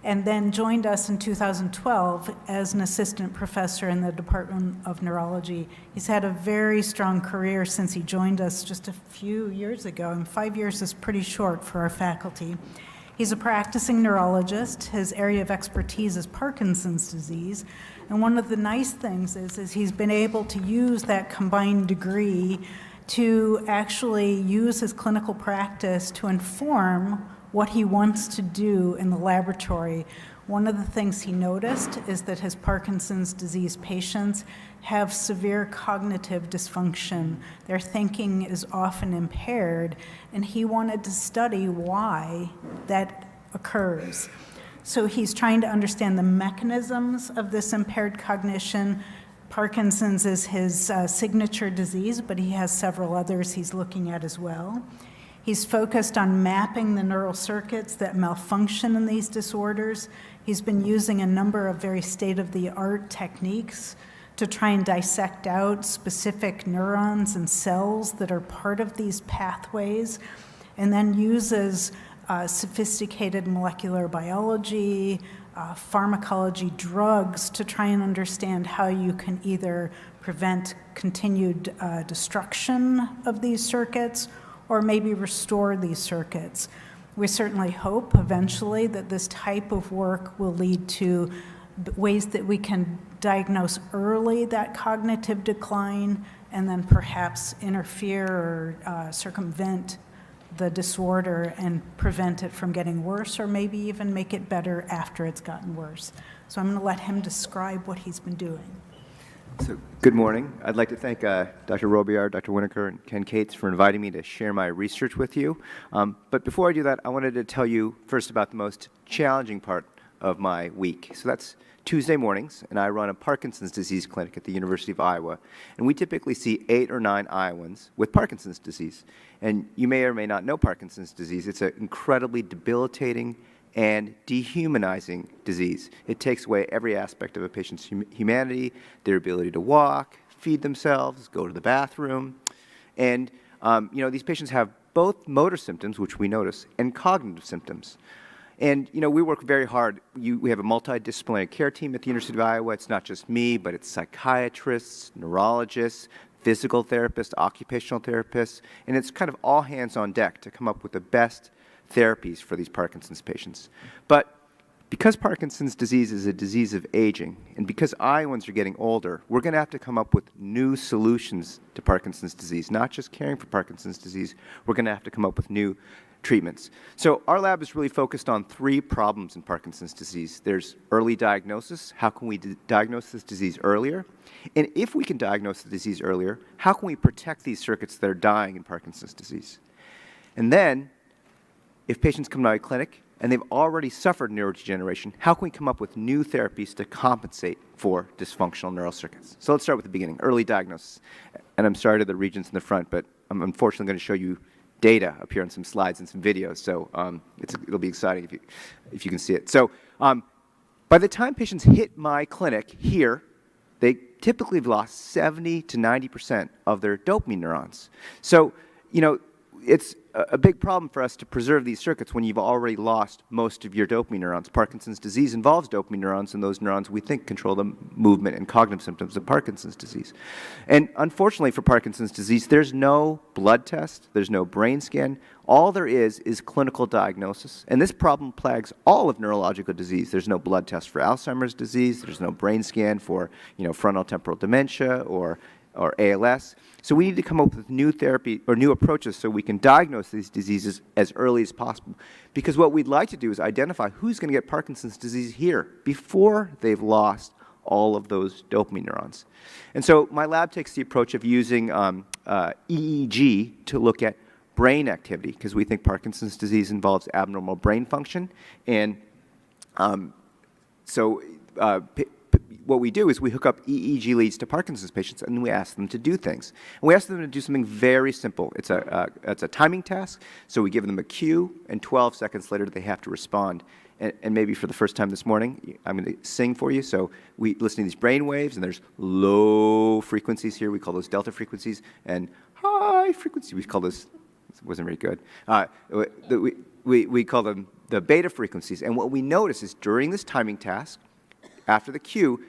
and then joined us in 2012 as an assistant professor in the Department of Neurology. He's had a very strong career since he joined us just a few years ago, and 5 years is pretty short for our faculty. He's a practicing neurologist. His area of expertise is Parkinson's disease. And one of the nice things is he's been able to use that combined degree to actually use his clinical practice to inform what he wants to do in the laboratory. One of the things he noticed is that his Parkinson's disease patients have severe cognitive dysfunction. Their thinking is often impaired, and he wanted to study why that occurs. So he's trying to understand the mechanisms of this impaired cognition. Parkinson's is his signature disease, but he has several others he's looking at as well. He's focused on mapping the neural circuits that malfunction in these disorders. He's been using a number of very state-of-the-art techniques to try and dissect out specific neurons and cells that are part of these pathways, and then uses sophisticated molecular biology, pharmacology, drugs to try and understand how you can either prevent continued destruction of these circuits or maybe restore these circuits. We certainly hope eventually that this type of work will lead to ways that we can diagnose early that cognitive decline and then perhaps interfere or circumvent the disorder and prevent it from getting worse, or maybe even make it better after it's gotten worse. So I'm going to let him describe what he's been doing. So, good morning. I'd like to thank Dr. Robillard, Dr. Winokur, and Ken Cates for inviting me to share my research with you. But before I do that, I wanted to tell you first about the most challenging part of my week. So that's Tuesday mornings, and I run a Parkinson's disease clinic at the University of Iowa. And we typically see 8 or 9 Iowans with Parkinson's disease. And you may or may not know Parkinson's disease. It's an incredibly debilitating and dehumanizing disease. It takes away every aspect of a patient's humanity, their ability to walk, feed themselves, go to the bathroom. And these patients have both motor symptoms, which we notice, and cognitive symptoms. And we work very hard. We have a multidisciplinary care team at the University of Iowa. It's not just me, but it's psychiatrists, neurologists, physical therapists, occupational therapists, and it's kind of all hands on deck to come up with the best therapies for these Parkinson's patients. But because Parkinson's disease is a disease of aging, and because Iowans are getting older, we're going to have to come up with new solutions to Parkinson's disease, not just caring for Parkinson's disease. We're going to have to come up with new treatments. So our lab is really focused on 3 problems in Parkinson's disease. There's early diagnosis. How can we diagnose this disease earlier? And if we can diagnose the disease earlier, how can we protect these circuits that are dying in Parkinson's disease? And then, if patients come to my clinic and they've already suffered neurodegeneration, how can we come up with new therapies to compensate for dysfunctional neural circuits? So let's start with the beginning, early diagnosis. And I'm sorry to the Regents in the front, but I'm unfortunately going to show you data up here on some slides and some videos, so it'll be exciting if you can see it. So by the time patients hit my clinic here, they typically have lost 70 to 90% of their dopamine neurons. So, it's a big problem for us to preserve these circuits when you've already lost most of your dopamine neurons. Parkinson's disease involves dopamine neurons, and those neurons we think control the movement and cognitive symptoms of Parkinson's disease. And unfortunately for Parkinson's disease, there's no blood test, there's no brain scan. All there is clinical diagnosis, and this problem plagues all of neurological disease. There's no blood test for Alzheimer's disease, there's no brain scan for frontal temporal dementia or ALS. So we need to come up with new therapy or new approaches so we can diagnose these diseases as early as possible. Because what we'd like to do is identify who's going to get Parkinson's disease here before they've lost all of those dopamine neurons. And so my lab takes the approach of using EEG to look at brain activity, because we think Parkinson's disease involves abnormal brain function. And what we do is we hook up EEG leads to Parkinson's patients, and we ask them to do things. And we ask them to do something very simple. It's a timing task, so we give them a cue, and 12 seconds later they have to respond. And maybe for the first time this morning, I'm going to sing for you. So we listen to these brain waves, and there's low frequencies here. We call those delta frequencies, and high frequencies. We call those, it wasn't very good. we call them the beta frequencies. And what we notice is during this timing task, after the cue,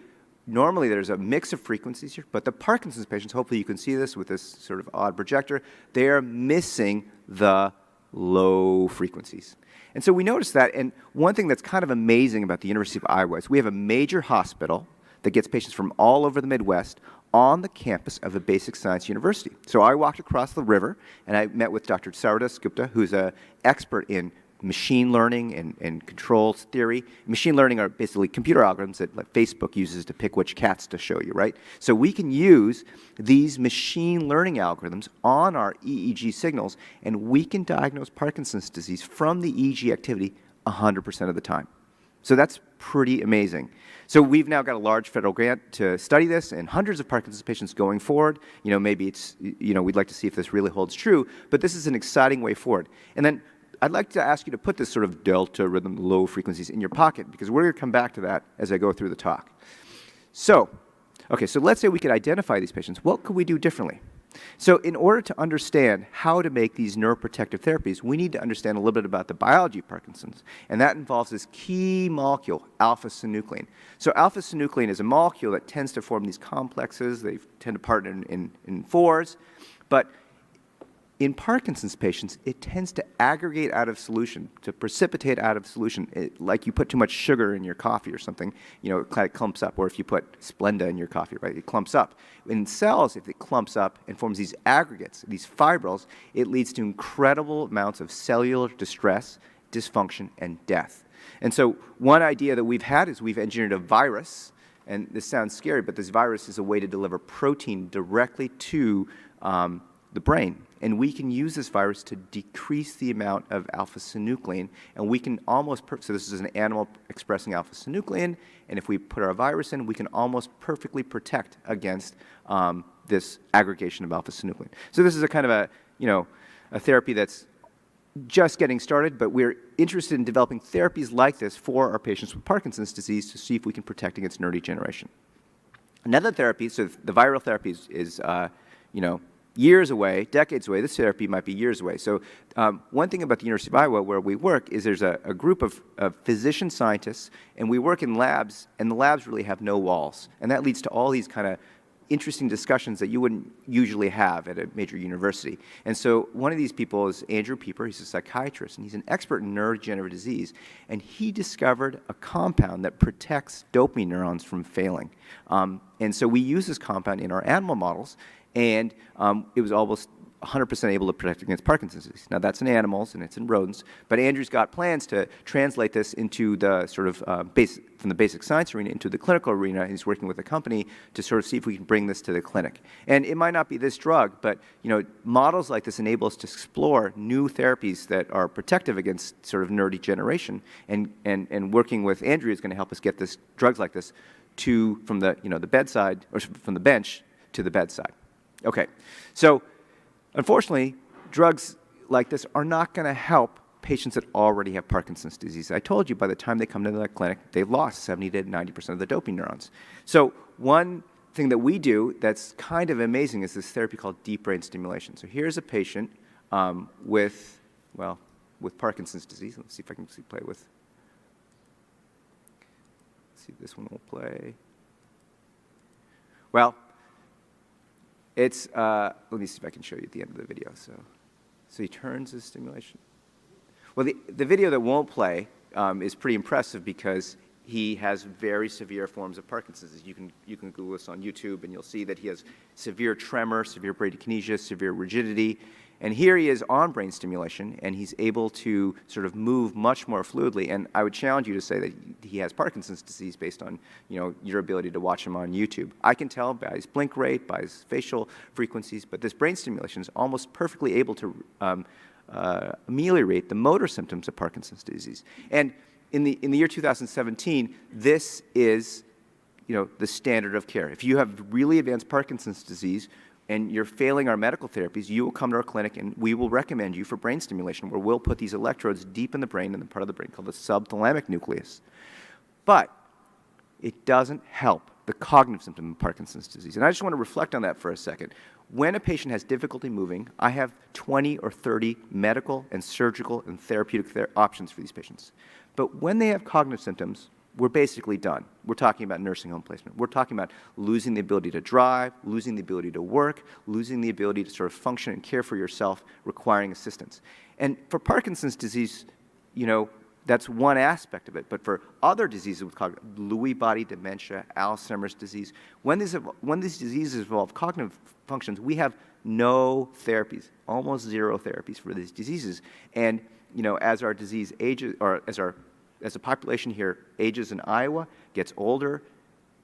normally there's a mix of frequencies here, but the Parkinson's patients, hopefully you can see this with this sort of odd projector, they are missing the low frequencies. And so we noticed that, and one thing that's kind of amazing about the University of Iowa is we have a major hospital that gets patients from all over the Midwest on the campus of a basic science university. So I walked across the river, and I met with Dr. Sardas Gupta, who's an expert in machine learning and controls theory. Machine learning are basically computer algorithms that like Facebook uses to pick which cats to show you, right? So we can use these machine learning algorithms on our EEG signals, and we can diagnose Parkinson's disease from the EEG activity 100% of the time. So that's pretty amazing. So we've now got a large federal grant to study this, and hundreds of Parkinson's patients going forward. You know, maybe it's, you know, we'd like to see if this really holds true, but this is an exciting way forward. And then I'd like to ask you to put this sort of delta rhythm, low frequencies in your pocket, because we're going to come back to that as I go through the talk. So, okay, so let's say we could identify these patients. What could we do differently? So in order to understand how to make these neuroprotective therapies, we need to understand a little bit about the biology of Parkinson's, and that involves this key molecule, alpha-synuclein. So alpha-synuclein is a molecule that tends to form these complexes. They tend to partner in fours, but in Parkinson's patients, it tends to aggregate out of solution, to precipitate out of solution. Like you put too much sugar in your coffee or something, you know, it kind of clumps up. Or if you put Splenda in your coffee, right, it clumps up. In cells, if it clumps up and forms these aggregates, these fibrils, it leads to incredible amounts of cellular distress, dysfunction, and death. And so one idea that we've had is we've engineered a virus, and this sounds scary, but this virus is a way to deliver protein directly to the brain. And we can use this virus to decrease the amount of alpha-synuclein, and we can almost, so this is an animal expressing alpha-synuclein, and if we put our virus in, we can almost perfectly protect against this aggregation of alpha-synuclein. So this is a kind of a, you know, a therapy that's just getting started, but we're interested in developing therapies like this for our patients with Parkinson's disease to see if we can protect against neurodegeneration. Another therapy, so the viral therapy is you know, years away, decades away. This therapy might be years away. So one thing about the University of Iowa where we work is there's a group of physician scientists, and we work in labs, and the labs really have no walls. And that leads to all these kind of interesting discussions that you wouldn't usually have at a major university. And so one of these people is Andrew Pieper. He's a psychiatrist, and he's an expert in neurodegenerative disease. And he discovered a compound that protects dopamine neurons from failing. And so we use this compound in our animal models, and it was almost 100% able to protect against Parkinson's disease. Now, that's in animals and it's in rodents, but Andrew's got plans to translate this into the sort of from the basic science arena into the clinical arena, and he's working with a company to sort of see if we can bring this to the clinic. And it might not be this drug, but you know, models like this enable us to explore new therapies that are protective against sort of neurodegeneration, and working with Andrew is going to help us get this drugs like this from the, you know, the bedside, or from the bench to the bedside. Okay, so unfortunately, drugs like this are not going to help patients that already have Parkinson's disease. I told you by the time they come to the clinic, they've lost 70 to 90% of the dopamine neurons. So one thing that we do that's kind of amazing is this therapy called deep brain stimulation. So here's a patient with Parkinson's disease. Let's see if I can play with. Let's see if this one will play. Well, it's, let me see if I can show you at the end of the video. So he turns his stimulation. Well, the video that won't play is pretty impressive because he has very severe forms of Parkinson's disease. You can Google this on YouTube, and you'll see that he has severe tremor, severe bradykinesia, severe rigidity. And here he is on brain stimulation, and he's able to sort of move much more fluidly. And I would challenge you to say that he has Parkinson's disease based on, you know, your ability to watch him on YouTube. I can tell by his blink rate, by his facial frequencies, but this brain stimulation is almost perfectly able to ameliorate the motor symptoms of Parkinson's disease. And in the year 2017, this is, you know, the standard of care. If you have really advanced Parkinson's disease and you're failing our medical therapies, you will come to our clinic and we will recommend you for brain stimulation, where we'll put these electrodes deep in the brain, in the part of the brain called the subthalamic nucleus. But it doesn't help the cognitive symptom of Parkinson's disease. And I just want to reflect on that for a second. When a patient has difficulty moving, I have 20 or 30 medical and surgical and therapeutic options for these patients. But when they have cognitive symptoms, we're basically done. We're talking about nursing home placement. We're talking about losing the ability to drive, losing the ability to work, losing the ability to sort of function and care for yourself, requiring assistance. And for Parkinson's disease, you know, that's one aspect of it. But for other diseases with Lewy body dementia, Alzheimer's disease, when these diseases involve cognitive functions, we have no therapies, almost zero therapies for these diseases. And you know, as our disease ages, or as the population here ages in Iowa, gets older,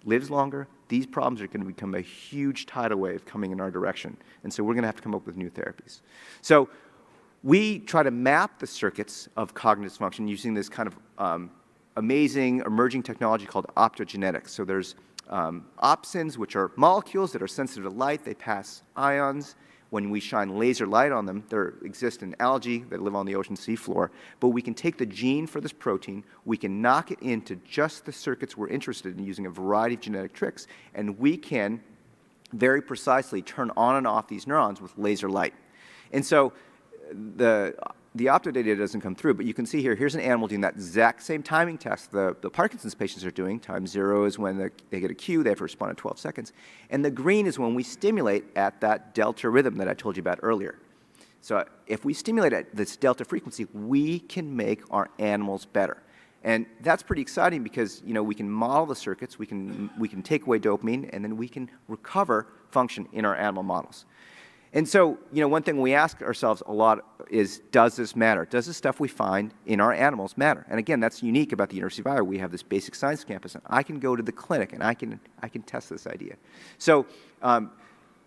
lives longer, these problems are going to become a huge tidal wave coming in our direction. And so we're going to have to come up with new therapies. So we try to map the circuits of cognitive function using this kind of amazing emerging technology called optogenetics. So there's opsins, which are molecules that are sensitive to light. They pass ions. When we shine laser light on them, they exist in algae that live on the ocean seafloor. But we can take the gene for this protein, we can knock it into just the circuits we're interested in using a variety of genetic tricks, and we can very precisely turn on and off these neurons with laser light. And so the opto data doesn't come through, but you can see here, here's an animal doing that exact same timing task the Parkinson's patients are doing. Time 0 is when they get a cue, they have to respond in 12 seconds. And the green is when we stimulate at that delta rhythm that I told you about earlier. So if we stimulate at this delta frequency, we can make our animals better. And that's pretty exciting because, you know, we can model the circuits, we can take away dopamine, and then we can recover function in our animal models. And so, you know, one thing we ask ourselves a lot is, does this matter? Does the stuff we find in our animals matter? And again, that's unique about the University of Iowa. We have this basic science campus, and I can go to the clinic and I can test this idea. So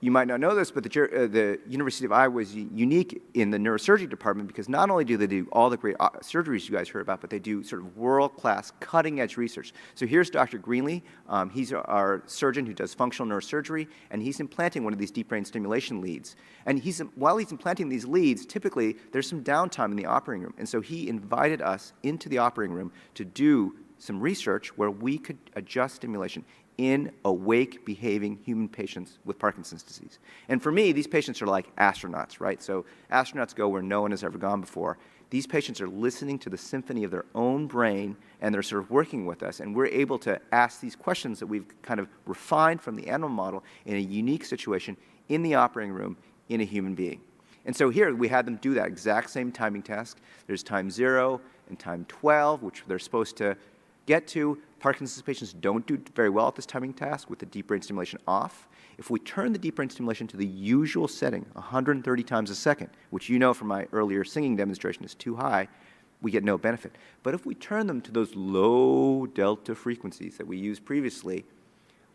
you might not know this, but the University of Iowa is unique in the neurosurgery department because not only do they do all the great surgeries you guys heard about, but they do sort of world-class, cutting-edge research. So here's Dr. Greenlee. He's our surgeon who does functional neurosurgery, and he's implanting one of these deep brain stimulation leads. And while he's implanting these leads, typically there's some downtime in the operating room. And so he invited us into the operating room to do some research where we could adjust stimulation in awake, behaving human patients with Parkinson's disease. And for me, these patients are like astronauts, right? So astronauts go where no one has ever gone before. These patients are listening to the symphony of their own brain, and they're sort of working with us, and we're able to ask these questions that we've kind of refined from the animal model in a unique situation in the operating room in a human being. And so here, we had them do that exact same timing task. There's time 0 and time 12, which they're supposed to get to. Parkinson's patients don't do very well at this timing task with the deep brain stimulation off. If we turn the deep brain stimulation to the usual setting, 130 times a second, which you know from my earlier singing demonstration is too high, we get no benefit. But if we turn them to those low delta frequencies that we used previously,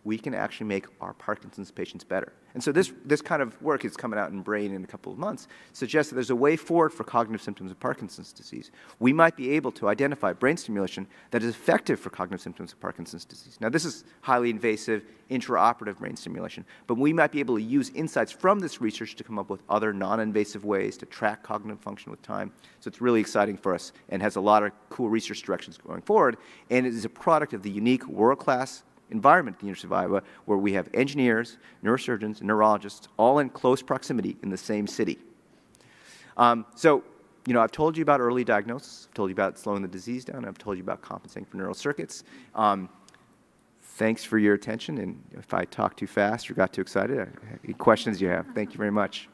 we can actually make our Parkinson's patients better. And so this kind of work is coming out in Brain in a couple of months, suggests that there's a way forward for cognitive symptoms of Parkinson's disease. We might be able to identify brain stimulation that is effective for cognitive symptoms of Parkinson's disease. Now, this is highly invasive, intraoperative brain stimulation, but we might be able to use insights from this research to come up with other non-invasive ways to track cognitive function with time. So it's really exciting for us and has a lot of cool research directions going forward, and it is a product of the unique world-class environment at the University of Iowa where we have engineers, neurosurgeons, and neurologists all in close proximity in the same city. So, you know, I've told you about early diagnosis, I've told you about slowing the disease down, I've told you about compensating for neural circuits. Thanks for your attention, and if I talked too fast or got too excited, any questions you have, thank you very much.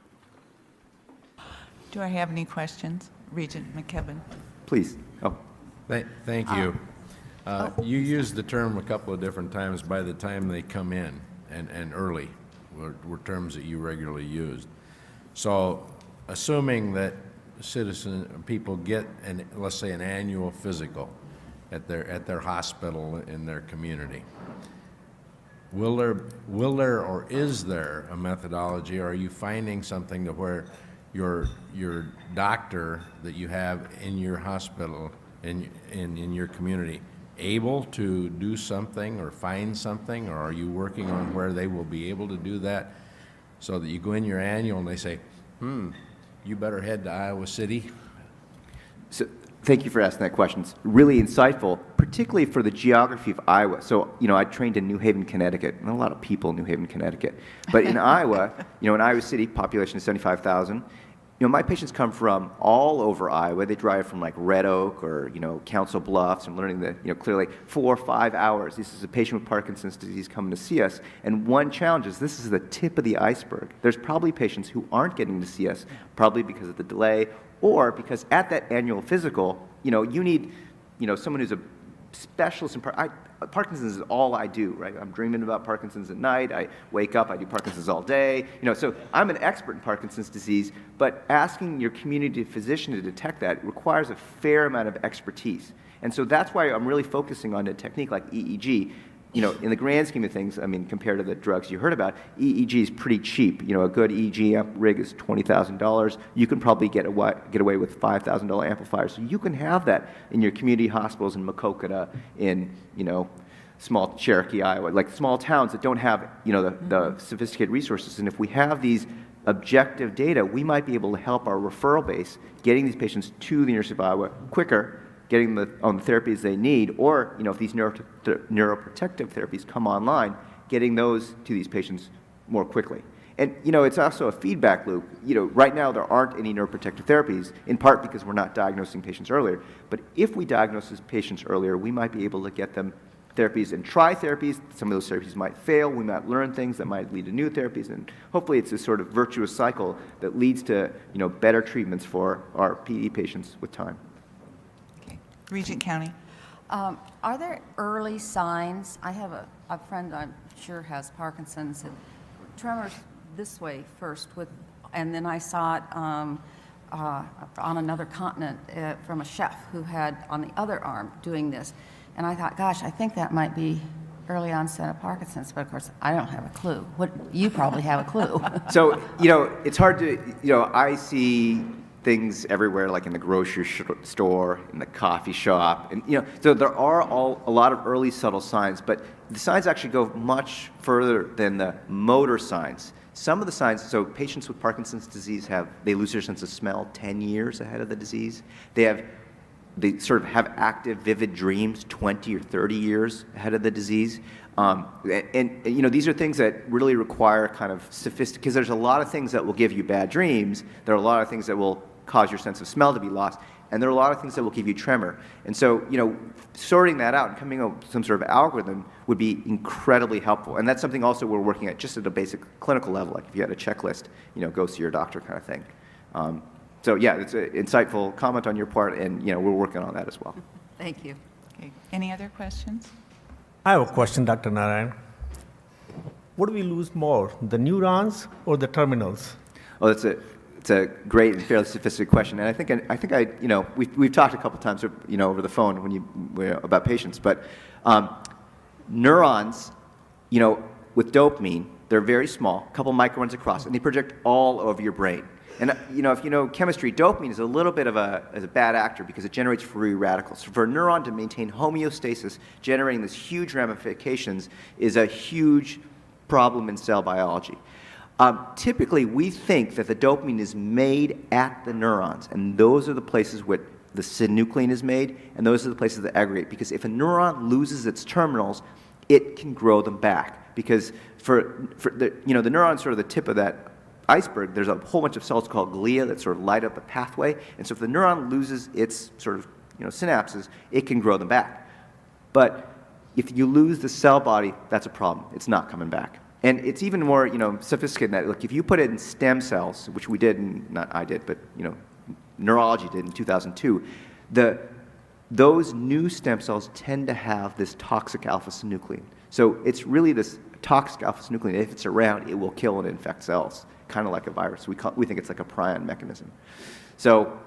Do I have any questions? Regent McKibben. Please. Oh. Thank you. You used the term a couple of different times, by the time they come in, and early were terms that you regularly used. So assuming that people get, let's say, an annual physical at their hospital in their community, will there or is there a methodology, or are you finding something to where your doctor that you have in your hospital, in your community, able to do something or find something, or are you working on where they will be able to do that so that you go in your annual and they say, you better head to Iowa City? So Thank you for asking that question. It's really insightful, particularly for the geography of Iowa. So, I trained in New Haven, Connecticut, and a lot of people in New Haven, Connecticut. But in Iowa, in Iowa City, population is 75,000. My patients come from all over Iowa. They drive from like Red Oak or, Council Bluffs. I'm learning that, clearly 4 or 5 hours. This is a patient with Parkinson's disease coming to see us. And one challenge is this is the tip of the iceberg. There's probably patients who aren't getting to see us, probably because of the delay or because at that annual physical, you need, someone who's a specialist in Parkinson's is all I do, right? I'm dreaming about Parkinson's at night. I wake up, I do Parkinson's all day. So I'm an expert in Parkinson's disease, but asking your community physician to detect that requires a fair amount of expertise. And so that's why I'm really focusing on a technique like EEG. In the grand scheme of things, compared to the drugs you heard about, EEG is pretty cheap. A good EEG rig is $20,000. You can probably get away with $5,000 amplifiers. So you can have that in your community hospitals in Maquoketa, in, small Cherokee, Iowa, like small towns that don't have, the sophisticated resources. And if we have these objective data, we might be able to help our referral base, getting these patients to the University of Iowa quicker, getting them on the therapies they need, or if these neuroprotective therapies come online, getting those to these patients more quickly. And it's also a feedback loop. Right now there aren't any neuroprotective therapies, in part because we're not diagnosing patients earlier. But if we diagnose these patients earlier, we might be able to get them therapies and try therapies. Some of those therapies might fail. We might learn things that might lead to new therapies, and hopefully it's this sort of virtuous cycle that leads to better treatments for our PD patients with time. Regent County. Are there early signs? I have a friend I'm sure has Parkinson's, and tremors this way first, and then I saw it on another continent from a chef who had on the other arm doing this. And I thought, gosh, I think that might be early onset of Parkinson's, but of course I don't have a clue. You probably have a clue. So, it's hard to, I see things everywhere, like in the grocery store, in the coffee shop, and so there are a lot of early subtle signs, but the signs actually go much further than the motor signs. Some of the signs, so patients with Parkinson's disease they lose their sense of smell 10 years ahead of the disease. They sort of have active, vivid dreams 20 or 30 years ahead of the disease. And these are things that really require kind of sophisticated, because there's a lot of things that will give you bad dreams. There are a lot of things that will cause your sense of smell to be lost. And there are a lot of things that will give you tremor. And so, sorting that out and coming up with some sort of algorithm would be incredibly helpful. And that's something also we're working at just at a basic clinical level. Like if you had a checklist, go see your doctor kind of thing. So yeah, it's an insightful comment on your part, and we're working on that as well. Thank you. Okay. Any other questions? I have a question, Dr. Narayan. What do we lose more, the neurons or the terminals? Oh, it's a great and fairly sophisticated question, and I think we've talked a couple times, over the phone about patients, but neurons, with dopamine, they're very small, a couple microns across, and they project all over your brain. And if you know chemistry, dopamine is a little bit of a bad actor because it generates free radicals. So for a neuron to maintain homeostasis, generating these huge ramifications is a huge problem in cell biology. Typically, we think that the dopamine is made at the neurons, and those are the places where the synuclein is made, and those are the places that aggregate. Because if a neuron loses its terminals, it can grow them back. Because for the neuron's sort of the tip of that iceberg, there's a whole bunch of cells called glia that sort of light up the pathway, and so if the neuron loses its sort of synapses, it can grow them back. But if you lose the cell body, that's a problem. It's not coming back. And it's even more sophisticated than that. Look, if you put it in stem cells, which we did, not I did, but neurology did in 2002, those new stem cells tend to have this toxic alpha-synuclein. So it's really this toxic alpha-synuclein. If it's around, it will kill and infect cells, kind of like a virus. We think it's like a prion mechanism. So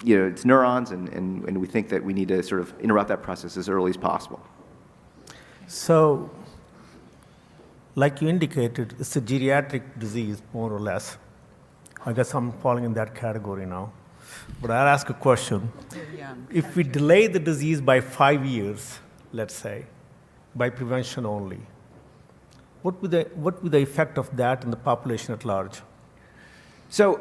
it's neurons, and we think that we need to sort of interrupt that process as early as possible. So, like you indicated, it's a geriatric disease, more or less. I guess I'm falling in that category now. But I'll ask a question. If we delay the disease by 5 years, let's say, by prevention only, what would the effect of that in the population at large? So,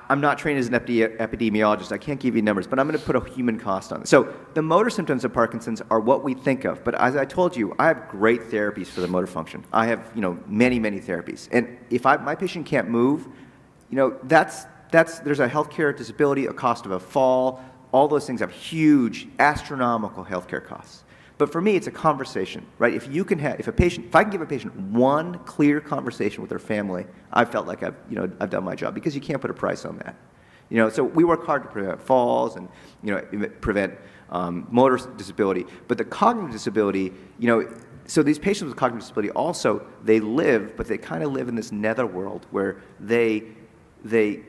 I'm not trained as an epidemiologist. I can't give you numbers, but I'm going to put a human cost on it. So the motor symptoms of Parkinson's are what we think of. But as I told you, I have great therapies for the motor function. I have, many, many therapies. And if my patient can't move, there's a healthcare disability, a cost of a fall. All those things have huge, astronomical healthcare costs. But for me, it's a conversation, right? If I can give a patient one clear conversation with their family, I felt like I've done my job, because you can't put a price on that. So we work hard to prevent falls and, prevent motor disability. But the cognitive disability, so these patients with cognitive disability also, they live, but they kind of live in this netherworld where they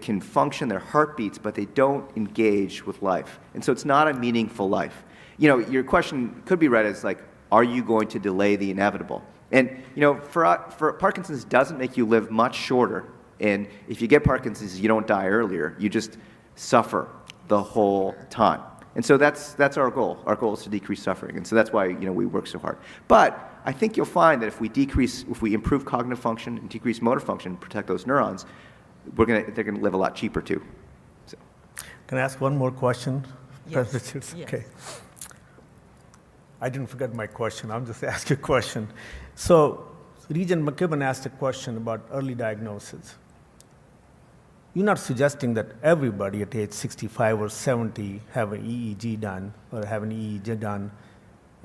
can function, their heart beats, but they don't engage with life. And so it's not a meaningful life. Your question could be read as like, are you going to delay the inevitable? And, for Parkinson's doesn't make you live much shorter. And if you get Parkinson's, you don't die earlier. You just suffer the whole time. And so that's our goal. Our goal is to decrease suffering. And so that's why, we work so hard. But I think you'll find that if we improve cognitive function and decrease motor function, protect those neurons, they're going to live a lot cheaper too. So. Can I ask one more question? Yes. Yes. Yes. Okay. I didn't forget my question. I'll just ask you a question. So, Regent McKibben asked a question about early diagnosis. You're not suggesting that everybody at age 65 or 70 have an EEG done or have an EEG done.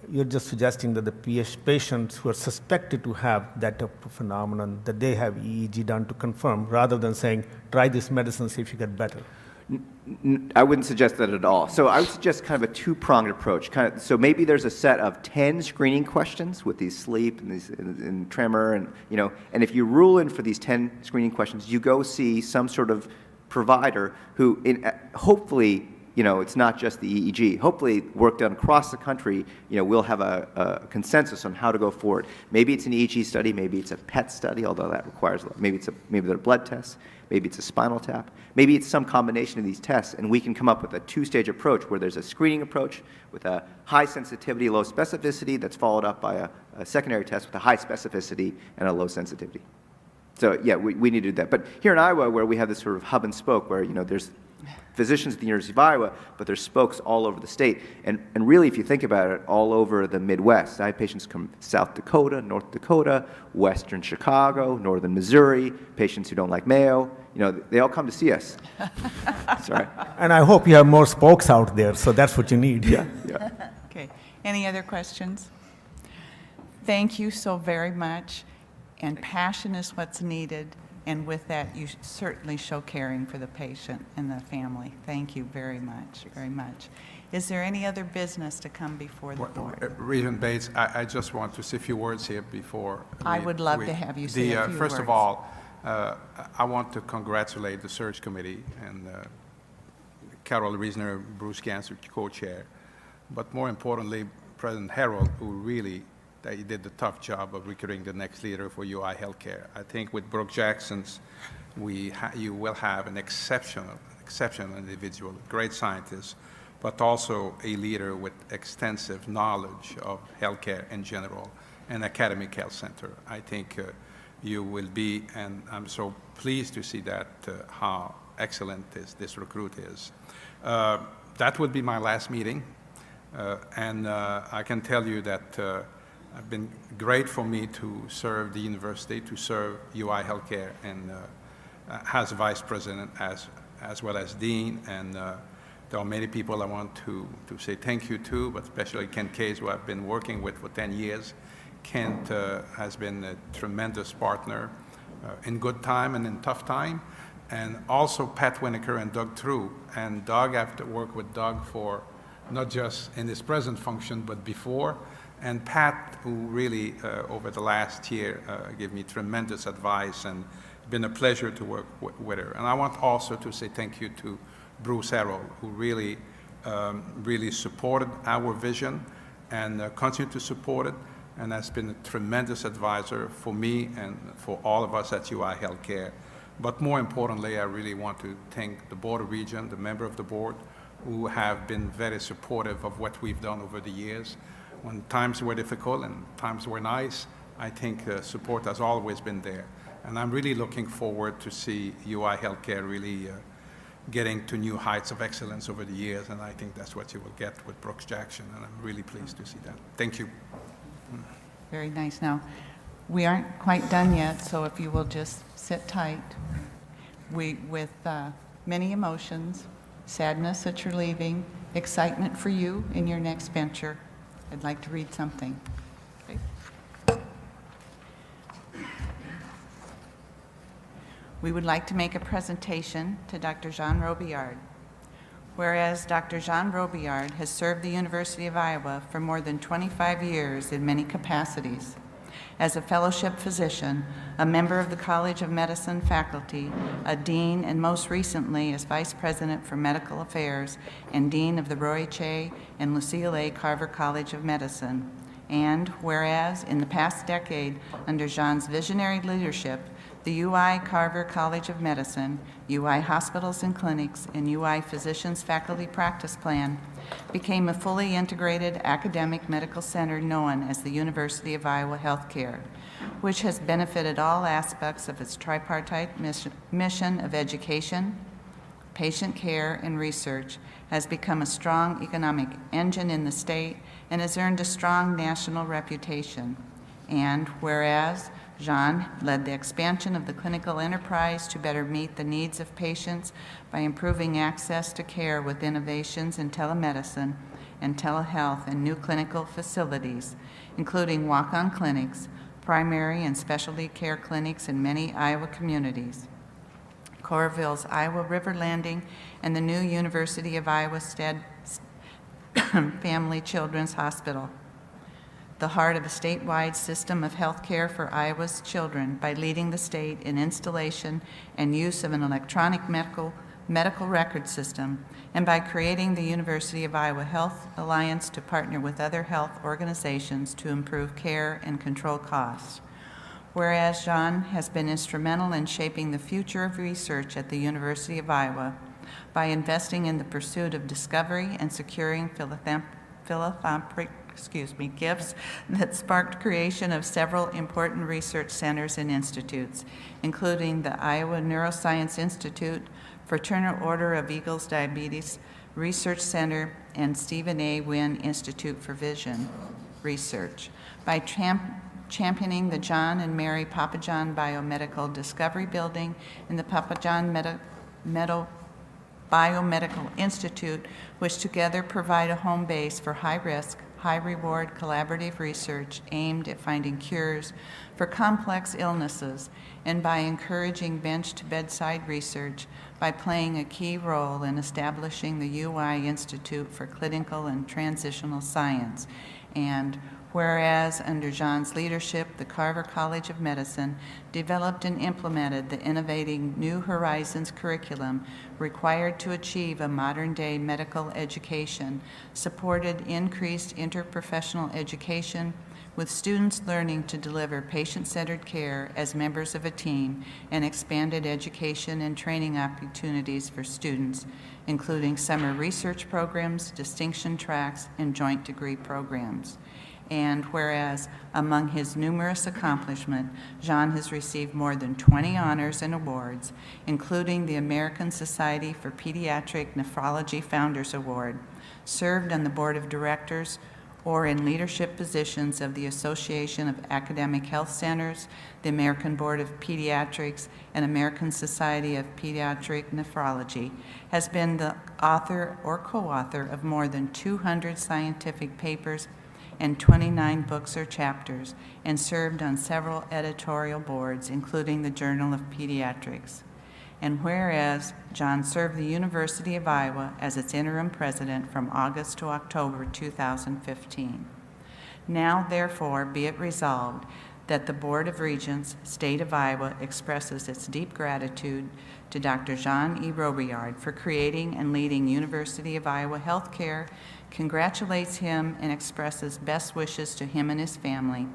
You're just suggesting that the patients who are suspected to have that type of phenomenon, that they have EEG done to confirm, rather than saying, try this medicine, see if you get better. I wouldn't suggest that at all. So I would suggest kind of a two-pronged approach. So maybe there's a set of 10 screening questions with these sleep and these and tremor, and and if you rule in for these 10 screening questions, you go see some sort of provider who, hopefully, it's not just the EEG. Hopefully, work done across the country, we'll have a consensus on how to go forward. Maybe it's an EEG study, maybe it's a PET study, although that requires a lot. Maybe they're blood tests. Maybe it's a spinal tap. Maybe it's some combination of these tests, and we can come up with a two-stage approach where there's a screening approach with a high sensitivity, low specificity that's followed up by a secondary test with a high specificity and a low sensitivity. So yeah, we need to do that. But here in Iowa, where we have this sort of hub and spoke, where there's physicians at the University of Iowa, but there's spokes all over the state. And really, if you think about it, all over the Midwest. I have patients from South Dakota, North Dakota, Western Chicago, Northern Missouri, patients who don't like mayo. They all come to see us. Sorry. And I hope you have more spokes out there, so that's what you need. Yeah. Okay. Any other questions? Thank you so very much. And passion is what's needed. And with that, you certainly show caring for the patient and the family. Thank you very much, very much. Is there any other business to come before the board? Regent Bates, I just want to say a few words here before. I would love to have you say a few First words. of all, I want to congratulate the search committee and Carol Reisner, Bruce Ganser, co-chair, but more importantly, President Harold, who really he did the tough job of recruiting the next leader for UI Healthcare. I think with Brooke Jackson's, you will have an exceptional individual, great scientist, but also a leader with extensive knowledge of healthcare in general and academic health center. I think you will be, and I'm so pleased to see that how excellent this recruit is. That would be my last meeting, and I can tell you that it's been great for me to serve the university, to serve UI Healthcare, and as vice president, as well as dean. And there are many people I want to say thank you to, but especially Kent Case, who I've been working with for 10 years. Kent has been a tremendous partner in good time and in tough time. And also Pat Winokur and Doug True. And Doug, I've worked with Doug for not just in his present function, but before. And Pat, who really, over the last year, gave me tremendous advice, and it's been a pleasure to work with her. And I want also to say thank you to Bruce Harold, who really, really supported our vision and continue to support it, and has been a tremendous advisor for me and for all of us at UI Healthcare. But more importantly, I really want to thank the Board of Regents, the member of the board, who have been very supportive of what we've done over the years. When times were difficult and times were nice, I think support has always been there. And I'm really looking forward to see UI Healthcare really getting to new heights of excellence over the years, and I think that's what you will get with Brooks Jackson, and I'm really pleased to see that. Thank you. Very nice. Now, we aren't quite done yet, so if you will just sit tight. With many emotions, sadness that you're leaving, excitement for you in your next venture, I'd like to read something. Okay. We would like to make a presentation to Dr. Jean Robillard. Whereas Dr. Jean Robillard has served the University of Iowa for more than 25 years in many capacities. As a fellowship physician, a member of the College of Medicine faculty, a dean, and most recently as vice president for medical affairs and dean of the Roy H. A. and Lucille A. Carver College of Medicine. And whereas in the past decade, under Jean's visionary leadership, the UI Carver College of Medicine, UI Hospitals and Clinics, and UI Physicians Faculty Practice Plan became a fully integrated academic medical center known as the University of Iowa Healthcare, which has benefited all aspects of its tripartite mission of education, patient care, and research, has become a strong economic engine in the state, and has earned a strong national reputation. And whereas Jean led the expansion of the clinical enterprise to better meet the needs of patients by improving access to care with innovations in telemedicine and telehealth and new clinical facilities, including walk-on clinics, primary and specialty care clinics in many Iowa communities. Coralville's Iowa River Landing and the new University of Iowa Stead Family Children's Hospital, the heart of a statewide system of health care for Iowa's children by leading the state in installation and use of an electronic medical record system, and by creating the University of Iowa Health Alliance to partner with other health organizations to improve care and control costs. Whereas Jean has been instrumental in shaping the future of research at the University of Iowa by investing in the pursuit of discovery and securing philanthropic gifts that sparked creation of several important research centers and institutes, including the Iowa Neuroscience Institute, Fraternal Order of Eagles Diabetes Research Center, and Stephen A. Wynn Institute for Vision Research. By championing the John and Mary Papajohn Biomedical Discovery Building and the Papajohn Biomedical Institute, which together provide a home base for high-risk, high-reward collaborative research aimed at finding cures for complex illnesses, and by encouraging bench-to-bedside research by playing a key role in establishing the UI Institute for Clinical and Transitional Science. And whereas under Jean's leadership, the Carver College of Medicine developed and implemented the innovating New Horizons curriculum required to achieve a modern-day medical education, supported increased interprofessional education, with students learning to deliver patient-centered care as members of a team, and expanded education and training opportunities for students, including summer research programs, distinction tracks, and joint degree programs. And whereas among his numerous accomplishments, Jean has received more than 20 honors and awards, including the American Society for Pediatric Nephrology Founders Award, served on the board of directors or in leadership positions of the Association of Academic Health Centers, the American Board of Pediatrics, and American Society of Pediatric Nephrology, has been the author or co-author of more than 200 scientific papers and 29 books or chapters, and served on several editorial boards, including the Journal of Pediatrics. And whereas John served the University of Iowa as its interim president from August to October 2015. Now, therefore, be it resolved that the Board of Regents, State of Iowa, expresses its deep gratitude to Dr. Jean E. Robillard for creating and leading University of Iowa Healthcare, congratulates him and expresses best wishes to him and his family,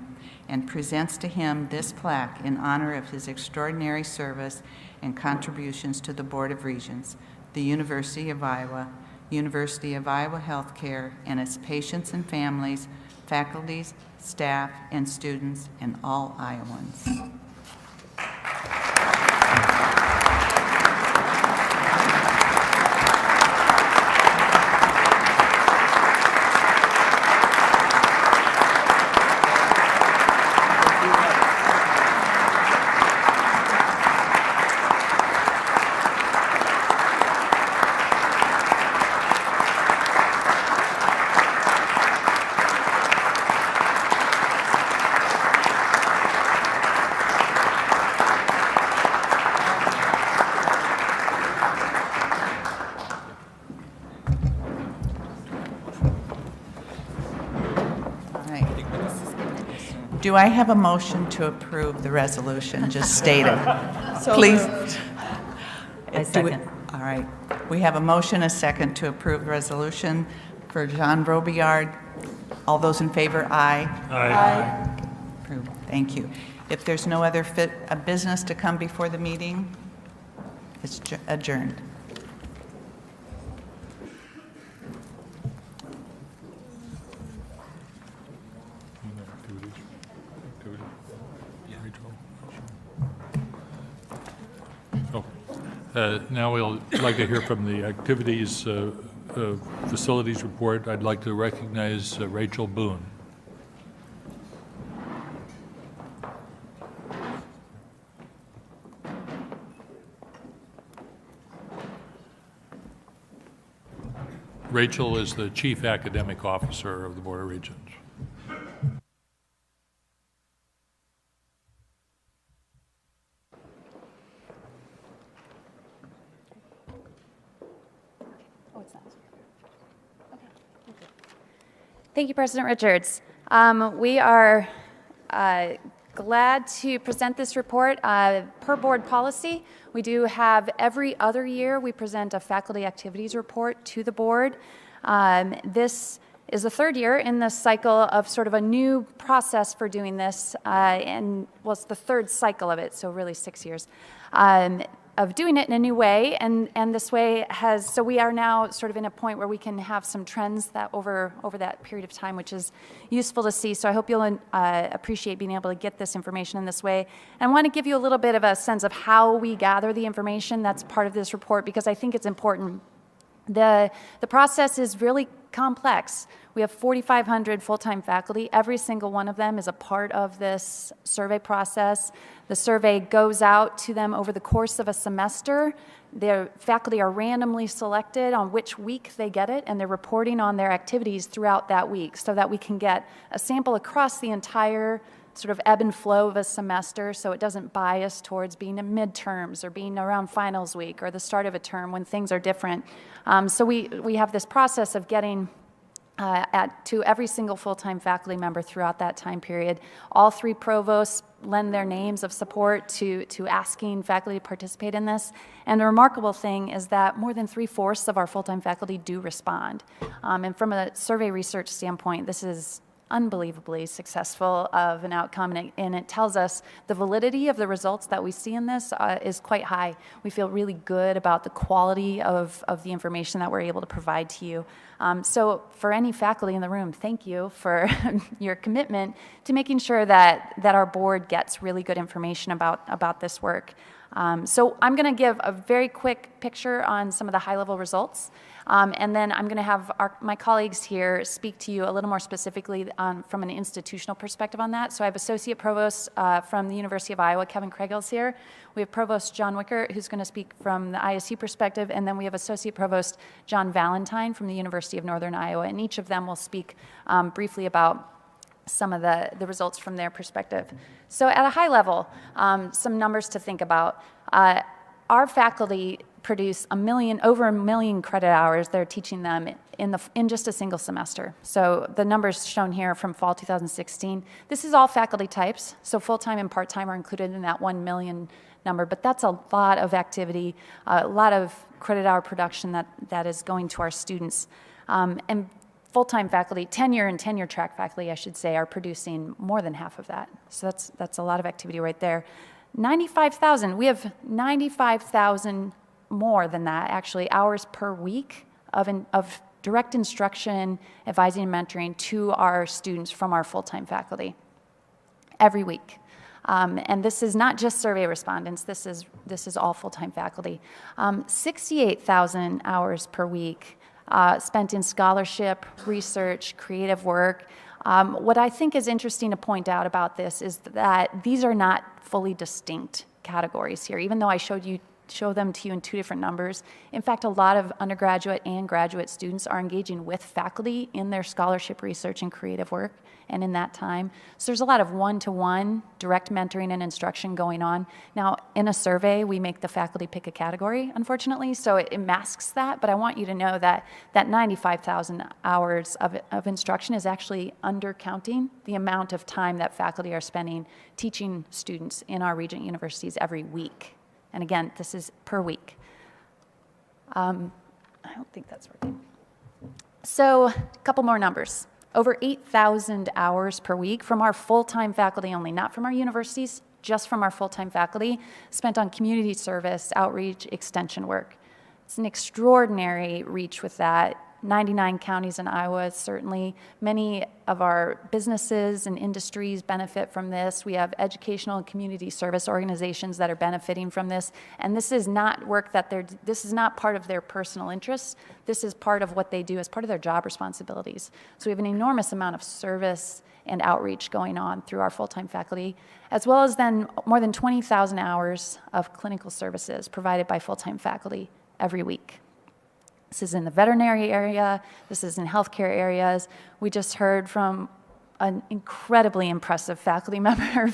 and presents to him this plaque in honor of his extraordinary service and contributions to the Board of Regents, the University of Iowa Healthcare, and its patients and families, faculties, staff, and students, and all Iowans. Do I have a motion to approve the resolution just stated? Please. I second. All right. We have a motion, a second to approve the resolution for Jean Robillard. All those in favor, aye. Aye. Approved. Thank you. If there's no other business to come before the meeting, it's adjourned. Now we'll like to hear from the activities facilities report. I'd like to recognize Rachel Boone. Rachel is the Chief Academic Officer of the Board of Regents. Thank you, President Richards. We are glad to present this report. Per board policy, we do have every other year we present a faculty activities report to the board. This is the third year in this cycle of sort of a new process for doing this, and well, it's the third cycle of it, so really 6 years. Of doing it in a new way, and this way has, so we are now sort of in a point where we can have some trends that over that period of time, which is useful to see. So I hope you'll appreciate being able to get this information in this way. And I want to give you a little bit of a sense of how we gather the information that's part of this report, because I think it's important. The process is really complex. We have 4,500 full-time faculty. Every single one of them is a part of this survey process. The survey goes out to them over the course of a semester. Their faculty are randomly selected on which week they get it, and they're reporting on their activities throughout that week so that we can get a sample across the entire sort of ebb and flow of a semester, so it doesn't bias towards being in midterms or being around finals week or the start of a term when things are different. So we have this process of getting to every single full-time faculty member throughout that time period. All three provosts lend their names of support to asking faculty to participate in this. And the remarkable thing is that more than 3/4 of our full-time faculty do respond. And from a survey research standpoint, this is unbelievably successful of an outcome, and it tells us the validity of the results that we see in this is quite high. We feel really good about the quality of the information that we're able to provide to you. So for any faculty in the room, thank you for your commitment to making sure that our board gets really good information about this work. So I'm going to give a very quick picture on some of the high-level results, and then I'm going to have my colleagues here speak to you a little more specifically from an institutional perspective on that. So I have Associate Provost from the University of Iowa, Kevin Kragel's here. We have Provost John Wicker, who's going to speak from the ISU perspective, and then we have Associate Provost John Valentine from the University of Northern Iowa, and each of them will speak briefly about some of the results from their perspective. So at a high level, some numbers to think about. Our faculty produce over a million credit hours they're teaching them in just a single semester. So the numbers shown here from fall 2016, this is all faculty types, so full-time and part-time are included in that 1 million number, but that's a lot of activity, a lot of credit hour production that is going to our students. And full-time faculty, tenure and tenure track faculty, I should say, are producing more than half of that. So that's a lot of activity right there. 95,000, we have 95,000 more than that, actually, hours per week of direct instruction, advising, and mentoring to our students from our full-time faculty every week. And this is not just survey respondents, this is all full-time faculty. 68,000 hours per week spent in scholarship, research, creative work. What I think is interesting to point out about this is that these are not fully distinct categories here. Even though I showed you show them to you in two different numbers. In fact, a lot of undergraduate and graduate students are engaging with faculty in their scholarship research and creative work and in that time. So there's a lot of one-to-one direct mentoring and instruction going on. Now, in a survey, we make the faculty pick a category, unfortunately, so it masks that, but I want you to know that that 95,000 hours of instruction is actually undercounting the amount of time that faculty are spending teaching students in our Regent universities every week. And again, this is per week. I don't think that's working. So a couple more numbers. Over 8,000 hours per week from our full-time faculty only, not from our universities, just from our full-time faculty, spent on community service, outreach, extension work. It's an extraordinary reach with that. 99 counties in Iowa, certainly. Many of our businesses and industries benefit from this. We have educational and community service organizations that are benefiting from this. And this is not work that this is not part of their personal interests. This is part of what they do as part of their job responsibilities. So we have an enormous amount of service and outreach going on through our full-time faculty, as well as then more than 20,000 hours of clinical services provided by full-time faculty every week. This is in the veterinary area. This is in healthcare areas. We just heard from an incredibly impressive faculty member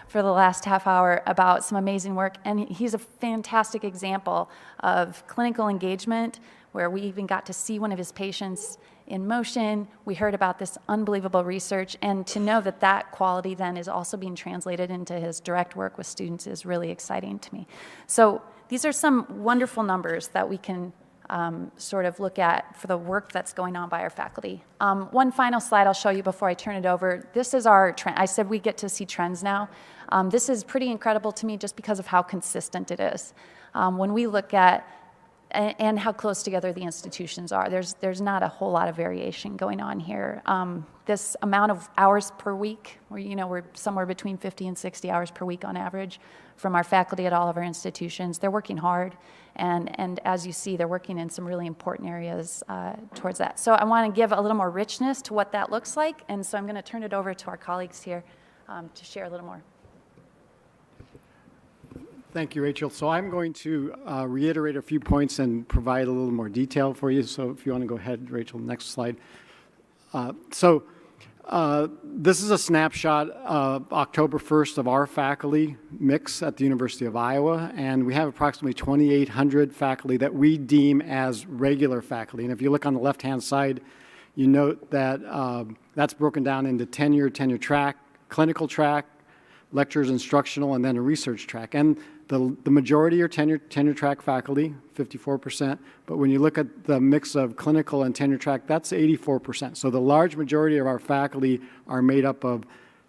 for the last half hour about some amazing work, and he's a fantastic example of clinical engagement where we even got to see one of his patients in motion. We heard about this unbelievable research, and to know that that quality then is also being translated into his direct work with students is really exciting to me. So these are some wonderful numbers that we can sort of look at for the work that's going on by our faculty. One final slide I'll show you before I turn it over. This is our trend. I said we get to see trends now. This is pretty incredible to me just because of how consistent it is. When we look at and how close together the institutions are. There's not a whole lot of variation going on here. This amount of hours per week, we're somewhere between 50 and 60 hours per week on average from our faculty at all of our institutions. They're working hard, and as you see, they're working in some really important areas towards that. So I want to give a little more richness to what that looks like, and so I'm going to turn it over to our colleagues here to share a little more. Thank you, Rachel. So I'm going to reiterate a few points and provide a little more detail for you. So if you want to go ahead, Rachel, next slide. This is a snapshot of October 1st of our faculty mix at the University of Iowa, and we have approximately 2,800 faculty that we deem as regular faculty. And if you look on the left-hand side, you note that that's broken down into tenure track, clinical track, lectures, instructional, and then a research track. And the majority are tenure track faculty, 54%, but when you look at the mix of clinical and tenure track, that's 84%. So the large majority of our faculty are made up of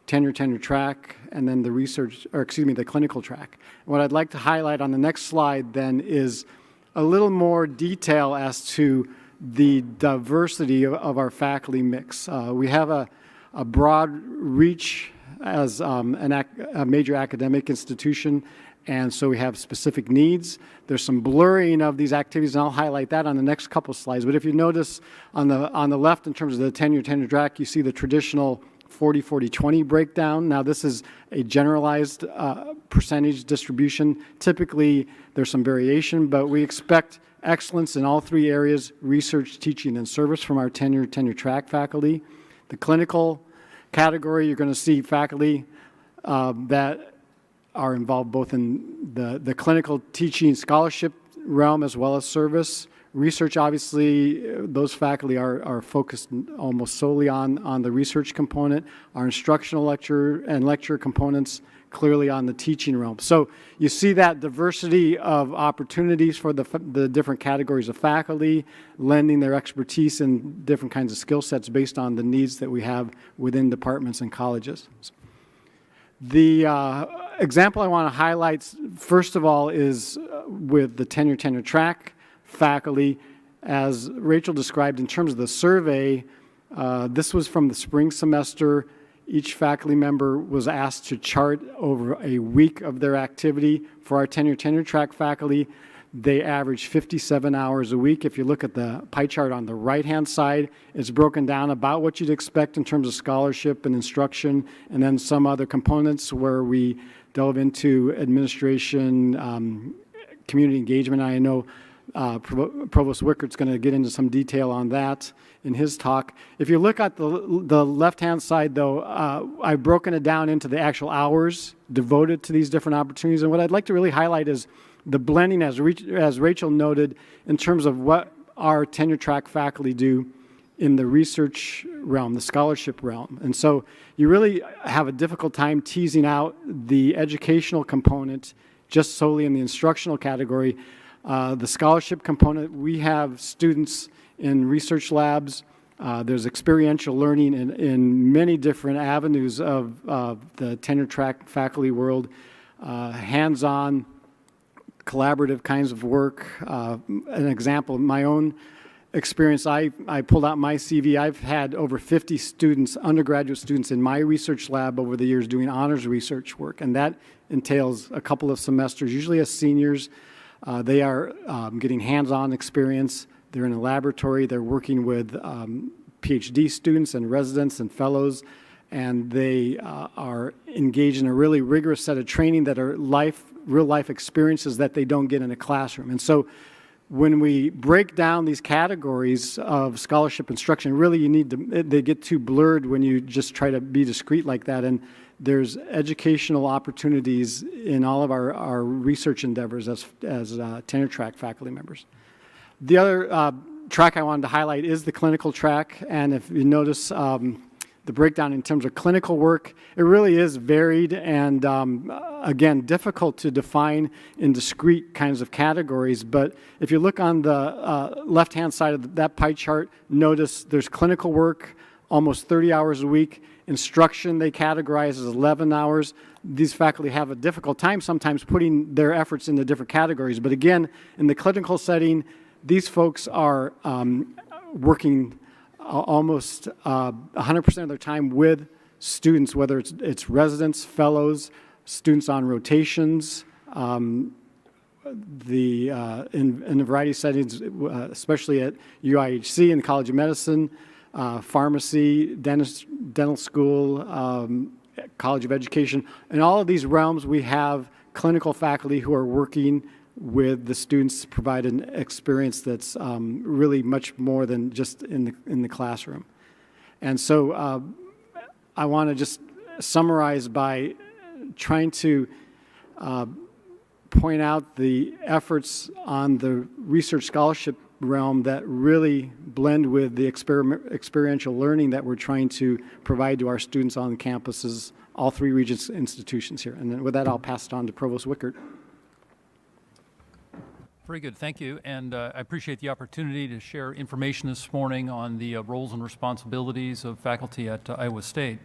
tenure track, and then the clinical track. What I'd like to highlight on the next slide then is a little more detail as to the diversity of our faculty mix. We have a broad reach as a major academic institution, and so we have specific needs. There's some blurring of these activities, and I'll highlight that on the next couple slides. But if you notice on the left, in terms of the tenure track, you see the traditional 40-40-20 breakdown. Now this is a generalized percentage distribution. Typically, there's some variation, but we expect excellence in all three areas: research, teaching, and service from our tenure track faculty. The clinical category, you're going to see faculty that are involved both in the clinical teaching scholarship realm as well as service. Research, obviously, those faculty are focused almost solely on the research component. Our instructional lecture components clearly on the teaching realm. So you see that diversity of opportunities for the different categories of faculty, lending their expertise in different kinds of skill sets based on the needs that we have within departments and colleges. The example I want to highlight, first of all, is with the tenure track faculty. As Rachel described in terms of the survey, this was from the spring semester. Each faculty member was asked to chart over a week of their activity. For our tenure track faculty, they average 57 hours a week. If you look at the pie chart on the right-hand side, it's broken down about what you'd expect in terms of scholarship and instruction, and then some other components where we delve into administration, community engagement. I know Provost Wickert's going to get into some detail on that in his talk. If you look at the left-hand side, though, I've broken it down into the actual hours devoted to these different opportunities. And what I'd like to really highlight is the blending, as Rachel noted, in terms of what our tenure-track faculty do in the research realm, the scholarship realm. And so you really have a difficult time teasing out the educational component just solely in the instructional category. The scholarship component, we have students in research labs. There's experiential learning in many different avenues of the tenure-track faculty world, hands-on, collaborative kinds of work. An example, my own experience, I pulled out my CV. I've had over 50 students, undergraduate students in my research lab over the years doing honors research work, and that entails a couple of semesters, usually as seniors. They are getting hands-on experience. They're in a laboratory. They're working with PhD students and residents and fellows, and they are engaged in a really rigorous set of training that are real-life experiences that they don't get in a classroom. And so when we break down these categories of scholarship instruction, really you need to, they get too blurred when you just try to be discrete like that. And there's educational opportunities in all of our research endeavors as tenure-track faculty members. The other track I wanted to highlight is the clinical track. And if you notice the breakdown in terms of clinical work, it really is varied and, again, difficult to define in discrete kinds of categories. But if you look on the left-hand side of that pie chart, notice there's clinical work, almost 30 hours a week. Instruction they categorize as 11 hours. These faculty have a difficult time sometimes putting their efforts into different categories. But again, in the clinical setting, these folks are working almost 100% of their time with students, whether it's residents, fellows, students on rotations, in a variety of settings, especially at UIHC and the College of Medicine, pharmacy, dental school, College of Education. In all of these realms, we have clinical faculty who are working with the students to provide an experience that's really much more than just in the classroom. And so I want to just summarize by trying to point out the efforts on the research scholarship realm that really blend with the experiential learning that we're trying to provide to our students on campuses, all three Regents institutions here. And then with that, I'll pass it on to Provost Wickert. Very good, thank you. And I appreciate the opportunity to share information this morning on the roles and responsibilities of faculty at Iowa State.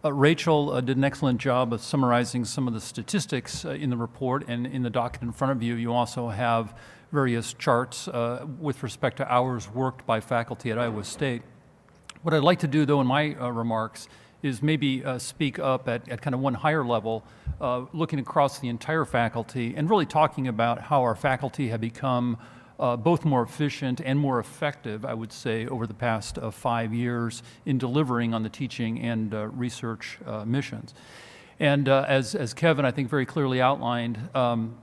Rachel did an excellent job of summarizing some of the statistics in the report, and in the docket in front of you, you also have various charts with respect to hours worked by faculty at Iowa State. What I'd like to do, though, in my remarks is maybe speak up at kind of one higher level, looking across the entire faculty and really talking about how our faculty have become both more efficient and more effective, I would say, over the past 5 years in delivering on the teaching and research missions. And as Kevin, I think, very clearly outlined,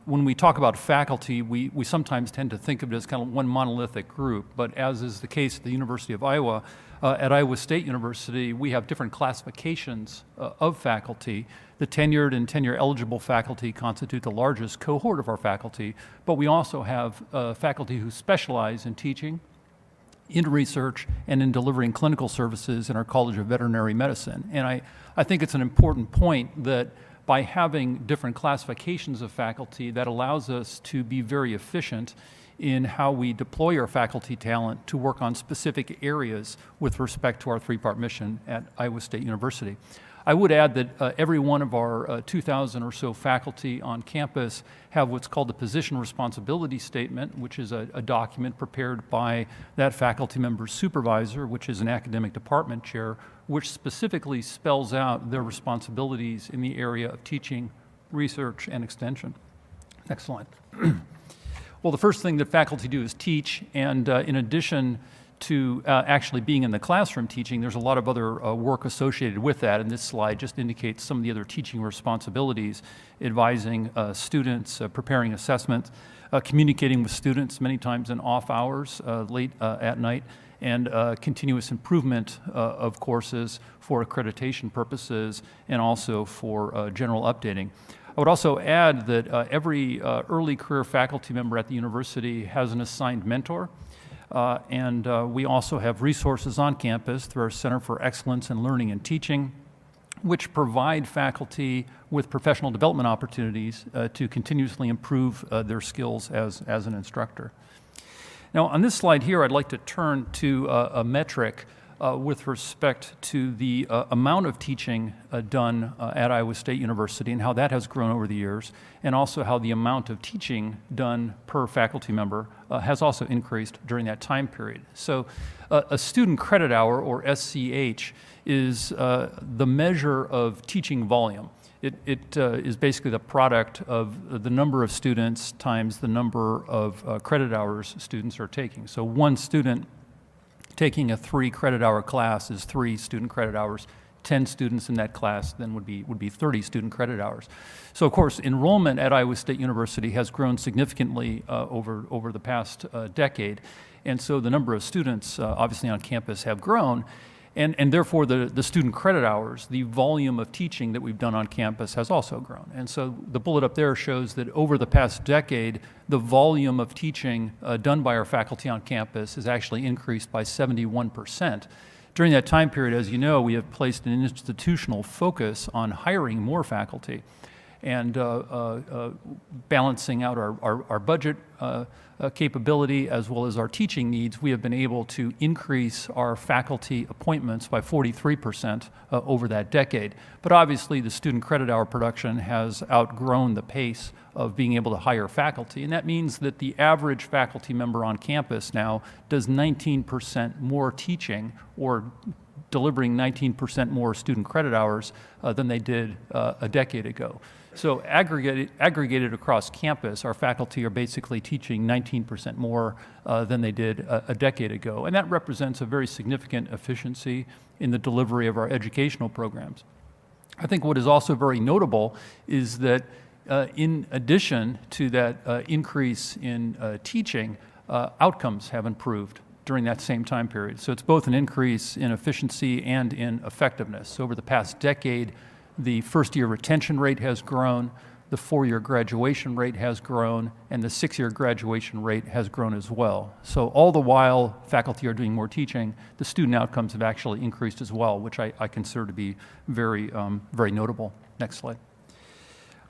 when we talk about faculty, we sometimes tend to think of it as kind of one monolithic group. But as is the case at the University of Iowa, at Iowa State University, we have different classifications of faculty. The tenured and tenure-eligible faculty constitute the largest cohort of our faculty, but we also have faculty who specialize in teaching, in research, and in delivering clinical services in our College of Veterinary Medicine. And I think it's an important point that by having different classifications of faculty, that allows us to be very efficient in how we deploy our faculty talent to work on specific areas with respect to our three-part mission at Iowa State University. I would add that every one of our 2,000 or so faculty on campus have what's called the Position Responsibility Statement, which is a document prepared by that faculty member's supervisor, which is an academic department chair, which specifically spells out their responsibilities in the area of teaching, research, and extension. Next slide. Well, the first thing that faculty do is teach, and in addition to actually being in the classroom teaching, there's a lot of other work associated with that, and this slide just indicates some of the other teaching responsibilities: advising students, preparing assessments, communicating with students many times in off hours, late at night, and continuous improvement of courses for accreditation purposes and also for general updating. I would also add that every early career faculty member at the university has an assigned mentor. And we also have resources on campus through our Center for Excellence in Learning and Teaching, which provide faculty with professional development opportunities to continuously improve their skills as an instructor. Now, on this slide here, I'd like to turn to a metric with respect to the amount of teaching done at Iowa State University and how that has grown over the years, and also how the amount of teaching done per faculty member has also increased during that time period. So a student credit hour, or SCH, is the measure of teaching volume. It is basically the product of the number of students times the number of credit hours students are taking. So one student taking a 3 credit hour class is 3 student credit hours. 10 students in that class then would be 30 student credit hours. So of course, enrollment at Iowa State University has grown significantly over the past decade. And so the number of students obviously on campus have grown. And therefore, the student credit hours, the volume of teaching that we've done on campus has also grown. And so the bullet up there shows that over the past decade, the volume of teaching done by our faculty on campus has actually increased by 71%. During that time period, as you know, we have placed an institutional focus on hiring more faculty and balancing out our budget capability as well as our teaching needs. We have been able to increase our faculty appointments by 43% over that decade. But obviously, the student credit hour production has outgrown the pace of being able to hire faculty, and that means that the average faculty member on campus now does 19% more teaching, or delivering 19% more student credit hours than they did a decade ago. So aggregated across campus, our faculty are basically teaching 19% more than they did a decade ago. And that represents a very significant efficiency in the delivery of our educational programs. I think what is also very notable is that in addition to that increase in teaching, outcomes have improved during that same time period. So it's both an increase in efficiency and in effectiveness. So over the past decade, the first-year retention rate has grown, the 4-year graduation rate has grown, and the 6-year graduation rate has grown as well. So all the while faculty are doing more teaching, the student outcomes have actually increased as well, which I consider to be very, very notable. Next slide.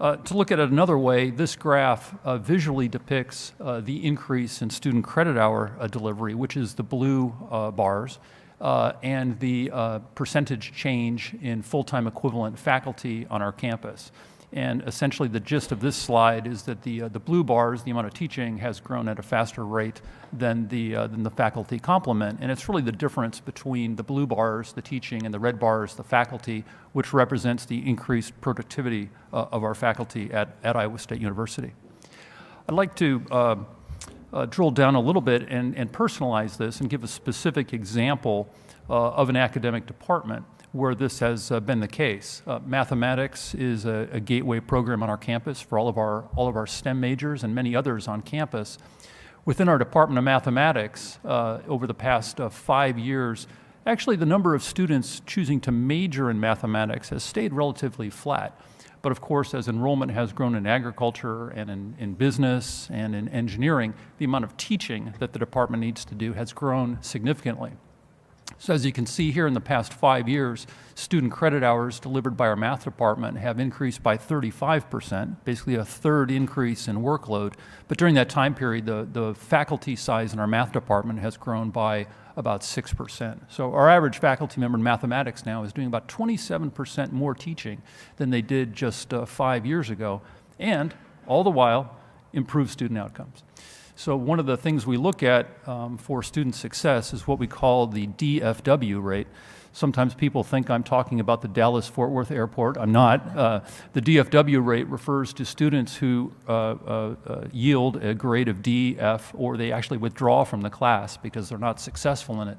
To look at it another way, this graph visually depicts the increase in student credit hour delivery, which is the blue bars, and the percentage change in full-time equivalent faculty on our campus. And essentially the gist of this slide is that the blue bars, the amount of teaching, has grown at a faster rate than the faculty complement. And it's really the difference between the blue bars, the teaching, and the red bars, the faculty, which represents the increased productivity of our faculty at Iowa State University. I'd like to drill down a little bit and personalize this and give a specific example of an academic department where this has been the case. Mathematics is a gateway program on our campus for all of our STEM majors and many others on campus. Within our Department of Mathematics, over the past 5 years, actually the number of students choosing to major in mathematics has stayed relatively flat. But of course, as enrollment has grown in agriculture and in business and in engineering, the amount of teaching that the department needs to do has grown significantly. So as you can see here, in the past 5 years, student credit hours delivered by our math department have increased by 35%, basically a third increase in workload. But during that time period, the faculty size in our math department has grown by about 6%. So our average faculty member in mathematics now is doing about 27% more teaching than they did just 5 years ago, and all the while, improve student outcomes. So one of the things we look at for student success is what we call the DFW rate. Sometimes people think I'm talking about the Dallas-Fort Worth Airport. I'm not. The DFW rate refers to students who yield a grade of D, F, or they actually withdraw from the class because they're not successful in it.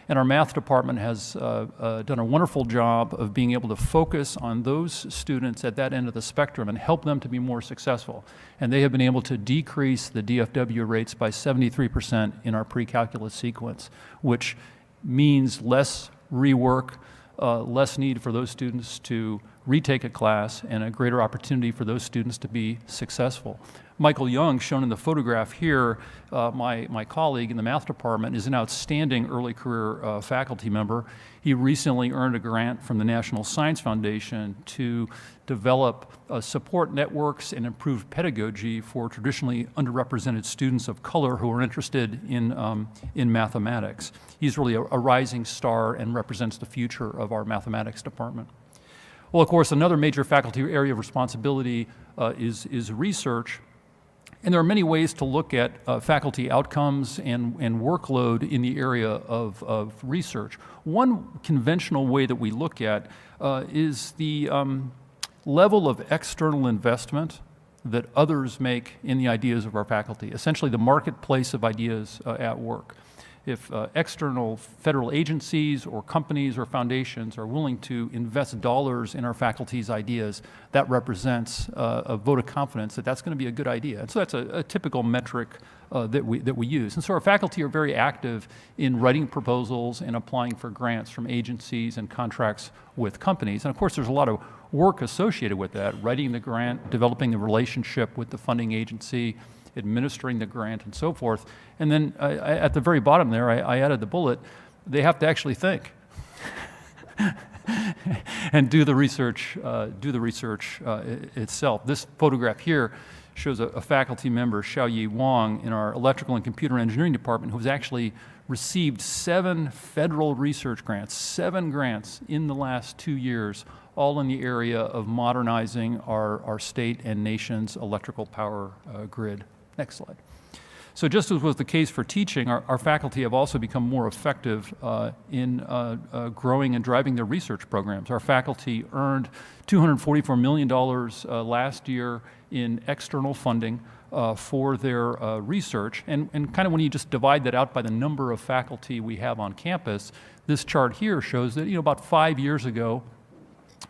And our math department has done a wonderful job of being able to focus on those students at that end of the spectrum and help them to be more successful. And they have been able to decrease the DFW rates by 73% in our pre-calculus sequence, which means less rework, less need for those students to retake a class, and a greater opportunity for those students to be successful. Michael Young, shown in the photograph here, my colleague in the math department, is an outstanding early career faculty member. He recently earned a grant from the National Science Foundation to develop support networks and improve pedagogy for traditionally underrepresented students of color who are interested in mathematics. He's really a rising star and represents the future of our mathematics department. Well, of course, another major faculty area of responsibility is research. And there are many ways to look at faculty outcomes and workload in the area of research. One conventional way that we look at is the level of external investment that others make in the ideas of our faculty, essentially the marketplace of ideas at work. If external federal agencies or companies or foundations are willing to invest dollars in our faculty's ideas, that represents a vote of confidence that that's going to be a good idea. And so that's a typical metric that we use. And so our faculty are very active in writing proposals and applying for grants from agencies and contracts with companies. And of course, there's a lot of work associated with that, writing the grant, developing the relationship with the funding agency, administering the grant, and so forth. And then at the very bottom there, I added the bullet, they have to actually think and do the research itself. This photograph here shows a faculty member, Xiaoyi Wang, in our electrical and computer engineering department, who's actually received 7 federal research grants, 7 grants in the last 2 years, all in the area of modernizing our state and nation's electrical power grid. Next slide. So just as was the case for teaching, our faculty have also become more effective in growing and driving their research programs. Our faculty earned $244 million last year in external funding for their research. And kind of when you just divide that out by the number of faculty we have on campus, this chart here shows that about 5 years ago,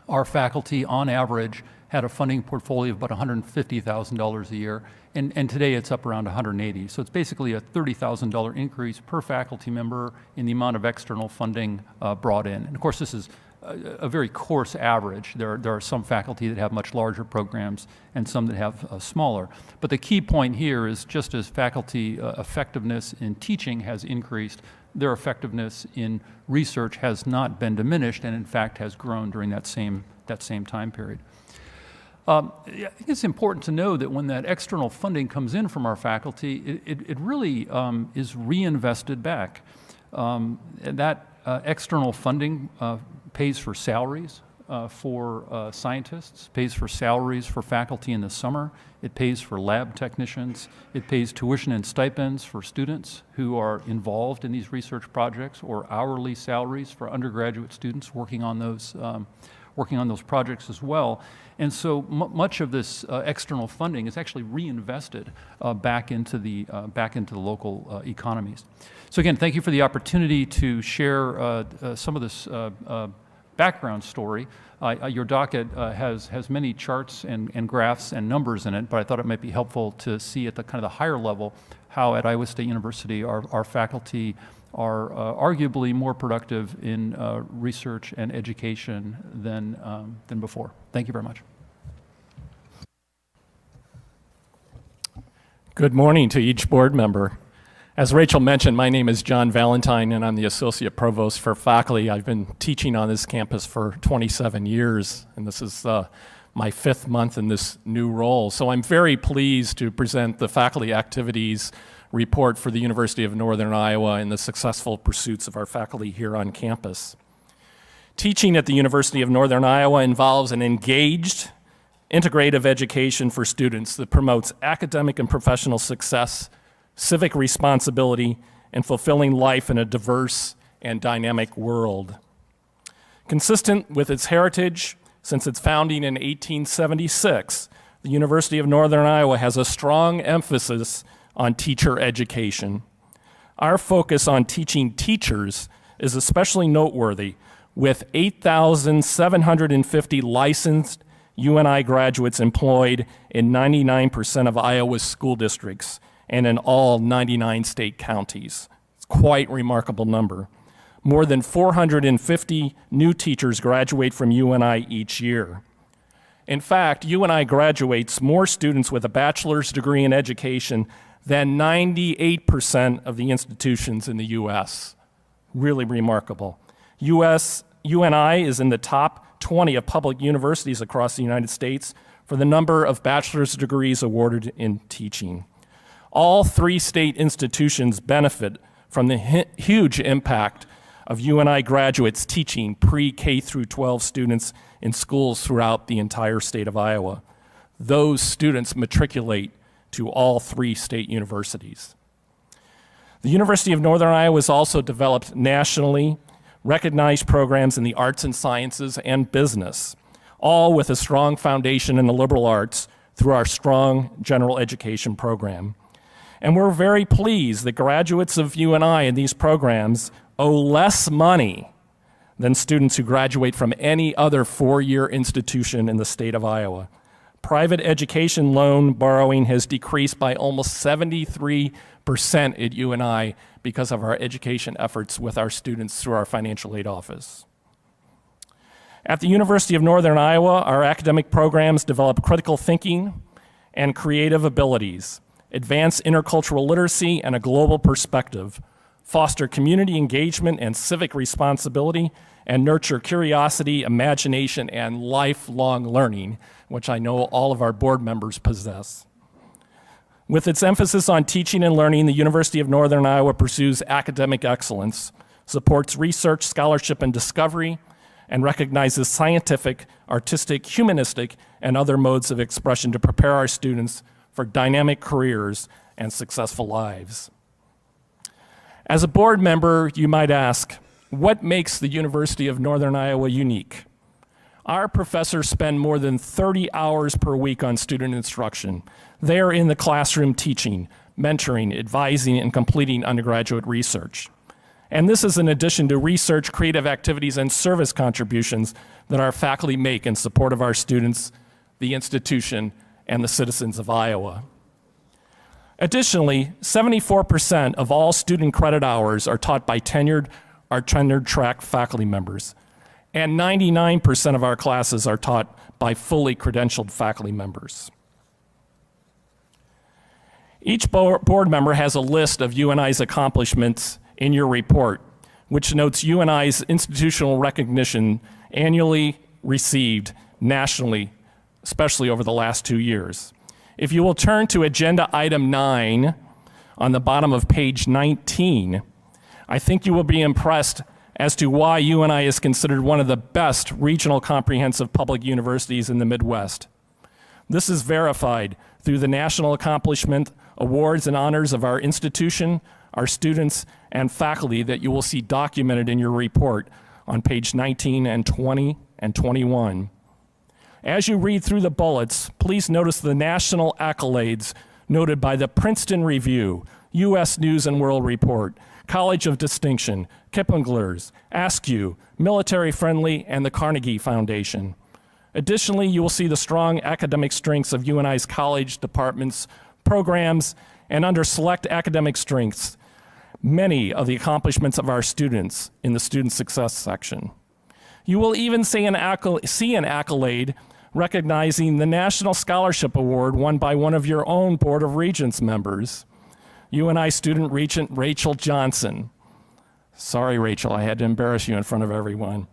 our faculty on average had a funding portfolio of about $150,000 a year, and today it's up around $180,000. So it's basically a $30,000 increase per faculty member in the amount of external funding brought in. And of course, this is a very coarse average. There are some faculty that have much larger programs and some that have smaller. But the key point here is just as faculty effectiveness in teaching has increased, their effectiveness in research has not been diminished and in fact has grown during that same time period. I think it's important to know that when that external funding comes in from our faculty, it really is reinvested back. And that external funding pays for salaries for scientists, pays for salaries for faculty in the summer, it pays for lab technicians, it pays tuition and stipends for students who are involved in these research projects, or hourly salaries for undergraduate students working on those projects as well. And so much of this external funding is actually reinvested back into the local economies. So again, thank you for the opportunity to share some of this background story. Your docket has many charts and graphs and numbers in it, but I thought it might be helpful to see at the kind of the higher level how at Iowa State University our faculty are arguably more productive in research and education than before. Thank you very much. Good morning to each board member. As Rachel mentioned, my name is John Valentine, and I'm the Associate Provost for faculty. I've been teaching on this campus for 27 years, and this is my 5th month in this new role. So I'm very pleased to present the faculty activities report for the University of Northern Iowa and the successful pursuits of our faculty here on campus. Teaching at the University of Northern Iowa involves an engaged, integrative education for students that promotes academic and professional success, civic responsibility, and fulfilling life in a diverse and dynamic world. Consistent with its heritage, since its founding in 1876, the University of Northern Iowa has a strong emphasis on teacher education. Our focus on teaching teachers is especially noteworthy, with 8,750 licensed UNI graduates employed in 99% of Iowa's school districts and in all 99 state counties. It's quite a remarkable number. More than 450 new teachers graduate from UNI each year. In fact, UNI graduates more students with a bachelor's degree in education than 98% of the institutions in the U.S. Really remarkable. UNI is in the top 20 of public universities across the United States for the number of bachelor's degrees awarded in teaching. All 3 state institutions benefit from the huge impact of UNI graduates teaching pre-K through 12 students in schools throughout the entire state of Iowa. Those students matriculate to all 3 state universities. The University of Northern Iowa has also developed nationally recognized programs in the arts and sciences and business, all with a strong foundation in the liberal arts through our strong general education program. And we're very pleased that graduates of UNI in these programs owe less money than students who graduate from any other 4-year institution in the state of Iowa. Private education loan borrowing has decreased by almost 73% at UNI because of our education efforts with our students through our financial aid office. At the University of Northern Iowa, our academic programs develop critical thinking and creative abilities, advance intercultural literacy and a global perspective, foster community engagement and civic responsibility, and nurture curiosity, imagination, and lifelong learning, which I know all of our board members possess. With its emphasis on teaching and learning, the University of Northern Iowa pursues academic excellence, supports research, scholarship, and discovery, and recognizes scientific, artistic, humanistic, and other modes of expression to prepare our students for dynamic careers and successful lives. As a board member, you might ask, what makes the University of Northern Iowa unique? Our professors spend more than 30 hours per week on student instruction. They are in the classroom teaching, mentoring, advising, and completing undergraduate research. And this is in addition to research, creative activities, and service contributions that our faculty make in support of our students, the institution, and the citizens of Iowa. Additionally, 74% of all student credit hours are taught by tenured or tenure-track faculty members, and 99% of our classes are taught by fully credentialed faculty members. Each board member has a list of UNI's accomplishments in your report, which notes UNI's institutional recognition annually received nationally, especially over the last 2 years. If you will turn to agenda item 9 on the bottom of page 19, I think you will be impressed as to why UNI is considered one of the best regional comprehensive public universities in the Midwest. This is verified through the national accomplishment, awards, and honors of our institution, our students, and faculty that you will see documented in your report on page 19 and 20 and 21. As you read through the bullets, please notice the national accolades noted by the Princeton Review, U.S. News and World Report, College of Distinction, Kippingler's, Askew, Military Friendly, and the Carnegie Foundation. Additionally, you will see the strong academic strengths of UNI's college departments, programs, and under select academic strengths, many of the accomplishments of our students in the Student Success section. You will even see an accolade recognizing the National Scholarship Award won by one of your own Board of Regents members, UNI student Regent Rachel Johnson. Sorry, Rachel, I had to embarrass you in front of everyone.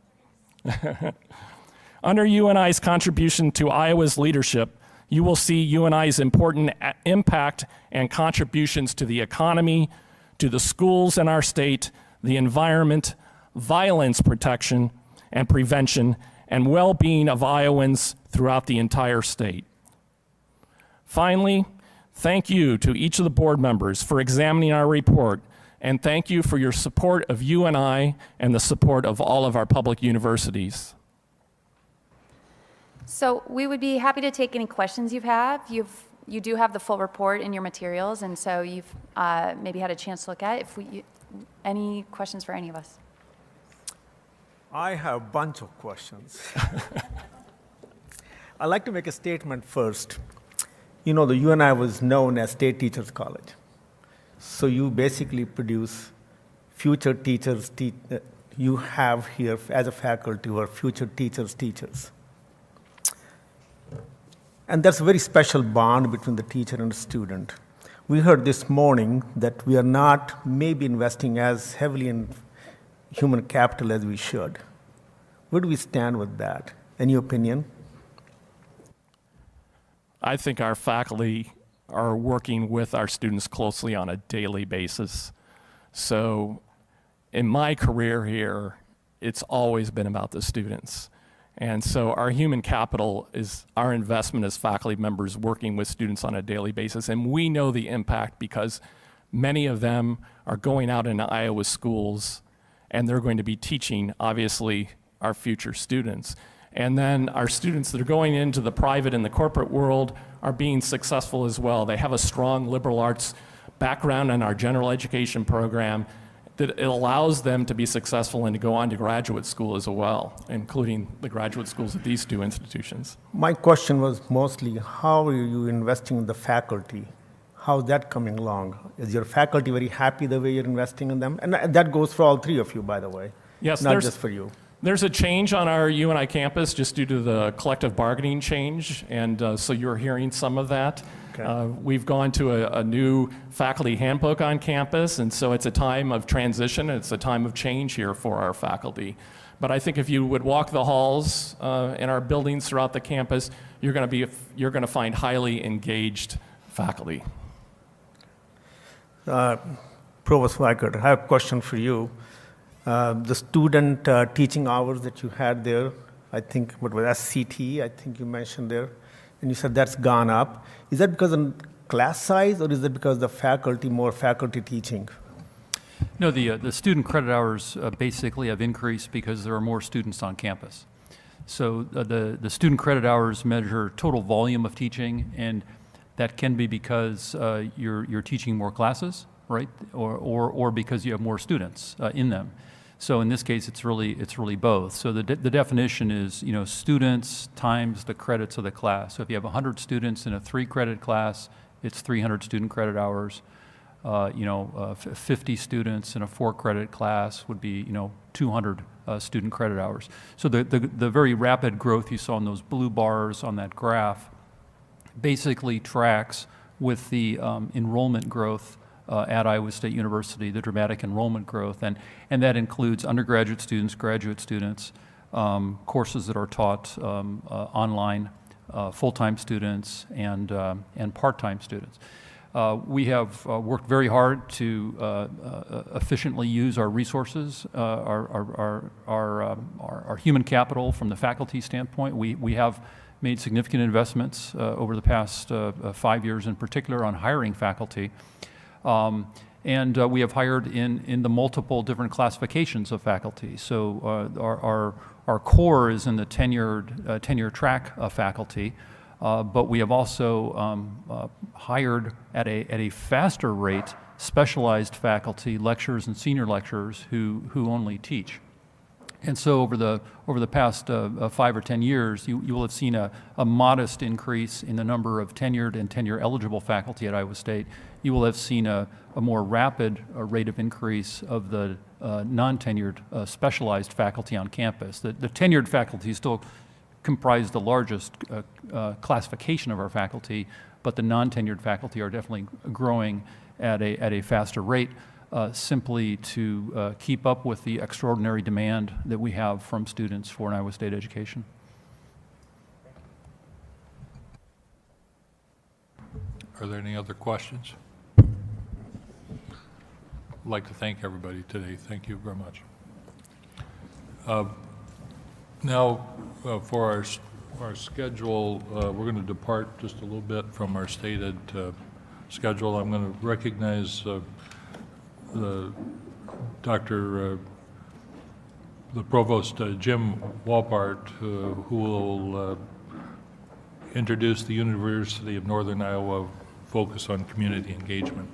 Under UNI's contribution to Iowa's leadership, you will see UNI's important impact and contributions to the economy, to the schools in our state, the environment, violence protection and prevention, and well-being of Iowans throughout the entire state. Finally, thank you to each of the board members for examining our report And thank you for your support of UNI and the support of all of our public universities. So we would be happy to take any questions you have. You do have the full report in your materials, and so you've maybe had a chance to look at it. Any questions for any of us? I have a bunch of questions. I'd like to make a statement first. You know, the UNI was known as State Teachers College. So you basically produce future teachers. You have here as a faculty who are future teachers. And that's a very special bond between the teacher and the student. We heard this morning that we are not maybe investing as heavily in human capital as we should. Where do we stand with that? Any opinion? I think our faculty are working with our students closely on a daily basis. So in my career here, it's always been about the students. And so our human capital is our investment as faculty members working with students on a daily basis. And we know the impact because many of them are going out into Iowa schools and they're going to be teaching, obviously, our future students. And then our students that are going into the private and the corporate world are being successful as well. They have a strong liberal arts background in our general education program that it allows them to be successful and to go on to graduate school as well, including the graduate schools at these two institutions. My question was mostly, how are you investing in the faculty? How's that coming along? Is your faculty very happy the way you're investing in them? And that goes for all three of you, by the way, Yes, not just for you. There's a change on our UNI campus just due to the collective bargaining change, and so you're hearing some of that. Okay. We've gone to a new faculty handbook on campus, and so it's a time of transition, it's a time of change here for our faculty. But I think if you would walk the halls in our buildings throughout the campus, you're going to find highly engaged faculty. Provost Weikert, I have a question for you. The student teaching hours that you had there, I think, what was SCT, I think you mentioned there, and you said that's gone up. Is that because of class size, or is it because more faculty teaching? No, the student credit hours basically have increased because there are more students on campus. So the student credit hours measure total volume of teaching, and that can be because you're teaching more classes, right, or because you have more students in them. So in this case, it's really both. So the definition is, students times the credits of the class. So if you have 100 students in a 3-credit class, it's 300 student credit hours. 50 students in a 4-credit class would be, 200 student credit hours. So the very rapid growth you saw in those blue bars on that graph basically tracks with the enrollment growth at Iowa State University, the dramatic enrollment growth, and that includes undergraduate students, graduate students, courses that are taught online, full-time students, and part-time students. We have worked very hard to efficiently use our resources, our human capital from the faculty standpoint. We have made significant investments over the past 5 years in particular on hiring faculty. And we have hired in the multiple different classifications of faculty. So our core is in the tenure track faculty, but we have also hired at a faster rate specialized faculty, lecturers and senior lecturers who only teach. And so over the past 5 or 10 years, you will have seen a modest increase in the number of tenured and tenure-eligible faculty at Iowa State. You will have seen a more rapid rate of increase of the non-tenured specialized faculty on campus. The tenured faculty still comprise the largest classification of our faculty, but the non-tenured faculty are definitely growing at a faster rate. Simply to keep up with the extraordinary demand that we have from students for an Iowa State education. Are there any other questions? I'd like to thank everybody today. Thank you very much. Now, for our schedule, we're going to depart just a little bit from our stated schedule. I'm going to recognize the Provost, Jim Walpart, who will introduce the University of Northern Iowa focus on community engagement.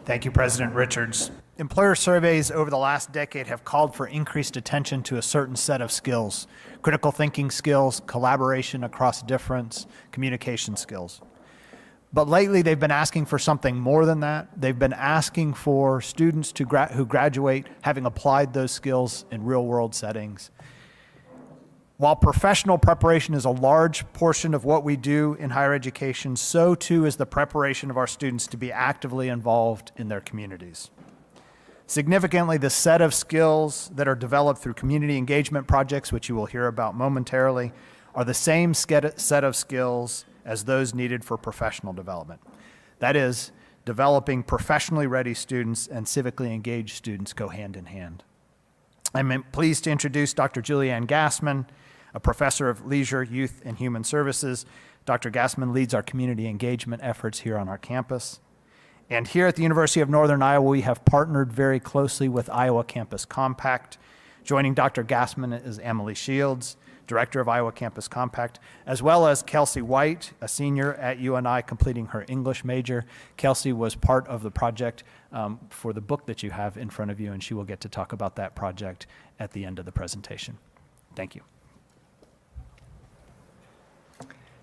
Thank you, President Richards. Employer surveys over the last decade have called for increased attention to a certain set of skills: critical thinking skills, collaboration across difference, communication skills. But lately, they've been asking for something more than that. They've been asking for students who graduate having applied those skills in real-world settings. While professional preparation is a large portion of what we do in higher education, so too is the preparation of our students to be actively involved in their communities. Significantly, the set of skills that are developed through community engagement projects, which you will hear about momentarily, are the same set of skills as those needed for professional development. That is, developing professionally ready students and civically engaged students go hand in hand. I'm pleased to introduce Dr. Julianne Gassman, a professor of leisure, youth, and human services. Dr. Gassman leads our community engagement efforts here on our campus. And here at the University of Northern Iowa, we have partnered very closely with Iowa Campus Compact. Joining Dr. Gassman is Emily Shields, Director of Iowa Campus Compact, as well as Kelsey White, a senior at UNI completing her English major. Kelsey was part of the project for the book that you have in front of you, and she will get to talk about that project at the end of the presentation. Thank you.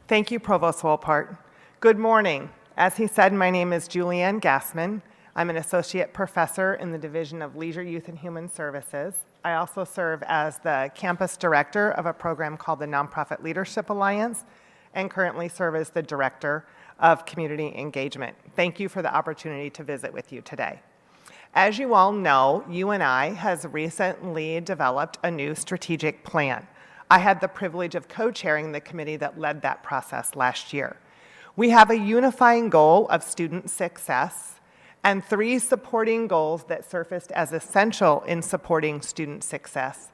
Thank you, Provost Wolpart. Good morning. As he said, my name is Julianne Gassman. I'm an associate professor in the Division of Leisure, Youth, and Human Services. I also serve as the campus director of a program called the Nonprofit Leadership Alliance, and currently serve as the director of community engagement. Thank you for the opportunity to visit with you today. As you all know, UNI has recently developed a new strategic plan. I had the privilege of co-chairing the committee that led that process last year. We have a unifying goal of student success and 3 supporting goals that surfaced as essential in supporting student success.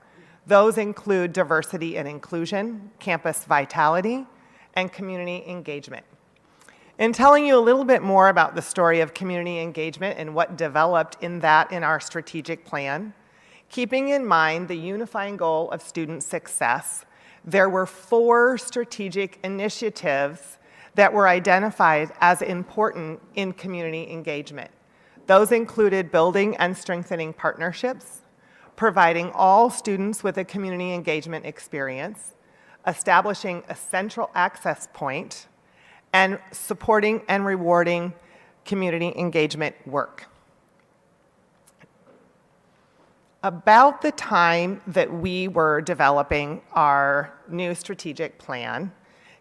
Those include diversity and inclusion, campus vitality, and community engagement. In telling you a little bit more about the story of community engagement and what developed in our strategic plan, keeping in mind the unifying goal of student success, there were 4 strategic initiatives that were identified as important in community engagement. Those included building and strengthening partnerships, providing all students with a community engagement experience, establishing a central access point, and supporting and rewarding community engagement work. About the time that we were developing our new strategic plan,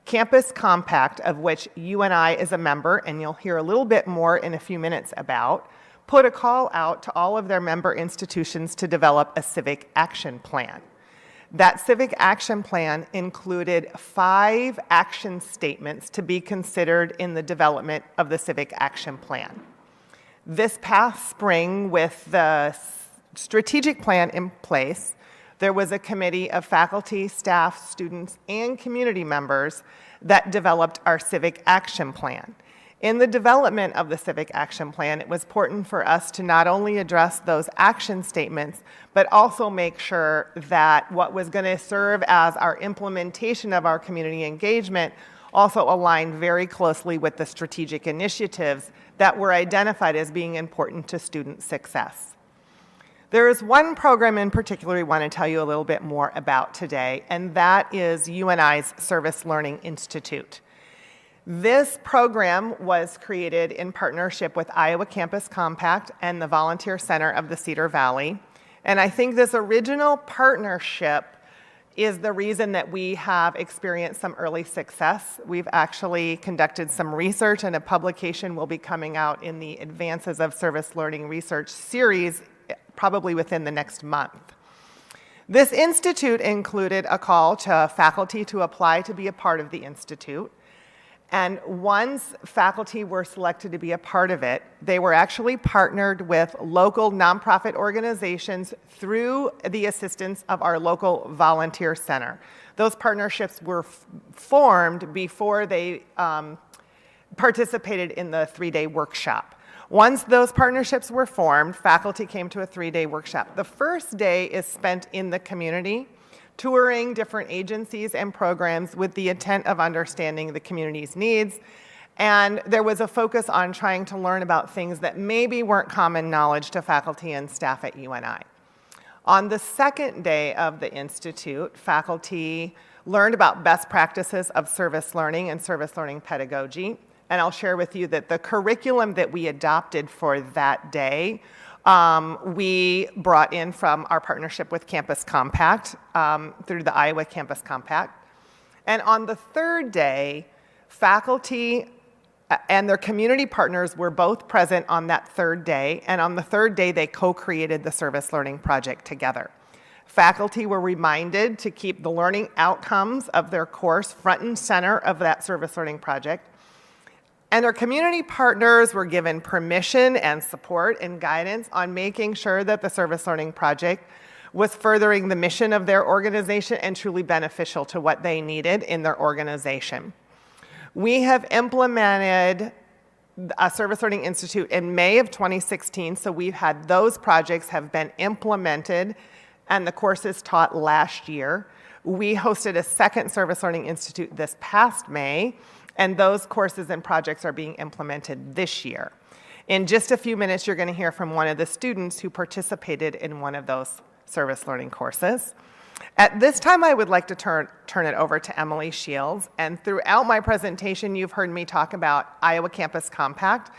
Campus Compact, of which UNI is a member, and you'll hear a little bit more in a few minutes about, put a call out to all of their member institutions to develop a civic action plan. That civic action plan included 5 action statements to be considered in the development of the civic action plan. This past spring, with the strategic plan in place, there was a committee of faculty, staff, students, and community members that developed our civic action plan. In the development of the civic action plan, it was important for us to not only address those action statements, but also make sure that what was going to serve as our implementation of our community engagement also aligned very closely with the strategic initiatives that were identified as being important to student success. There is one program in particular we want to tell you a little bit more about today, and that is UNI's Service Learning Institute. This program was created in partnership with Iowa Campus Compact and the Volunteer Center of the Cedar Valley. And I think this original partnership is the reason that we have experienced some early success. We've actually conducted some research, and a publication will be coming out in the Advances of Service Learning Research series probably within the next month. This institute included a call to faculty to apply to be a part of the institute. And once faculty were selected to be a part of it, they were actually partnered with local nonprofit organizations through the assistance of our local volunteer center. Those partnerships were formed before they participated in the 3-day workshop. Once those partnerships were formed, faculty came to a 3-day workshop. The first day is spent in the community, touring different agencies and programs with the intent of understanding the community's needs. And there was a focus on trying to learn about things that maybe weren't common knowledge to faculty and staff at UNI. On the second day of the Institute, faculty learned about best practices of service learning and service learning pedagogy. And I'll share with you that the curriculum that we adopted for that day, we brought in from our partnership with Campus Compact through the Iowa Campus Compact. And on the third day, faculty and their community partners were both present on that third day. And on the third day, they co-created the service learning project together. Faculty were reminded to keep the learning outcomes of their course front and center of that service learning project. And our community partners were given permission and support and guidance on making sure that the service learning project was furthering the mission of their organization and truly beneficial to what they needed in their organization. We have implemented a Service Learning Institute in May of 2016, so we've had those projects have been implemented and the courses taught last year. We hosted a second Service Learning Institute this past May, and those courses and projects are being implemented this year. In just a few minutes, you're going to hear from one of the students who participated in one of those service learning courses. At this time, I would like to turn it over to Emily Shields. And throughout my presentation, you've heard me talk about Iowa Campus Compact.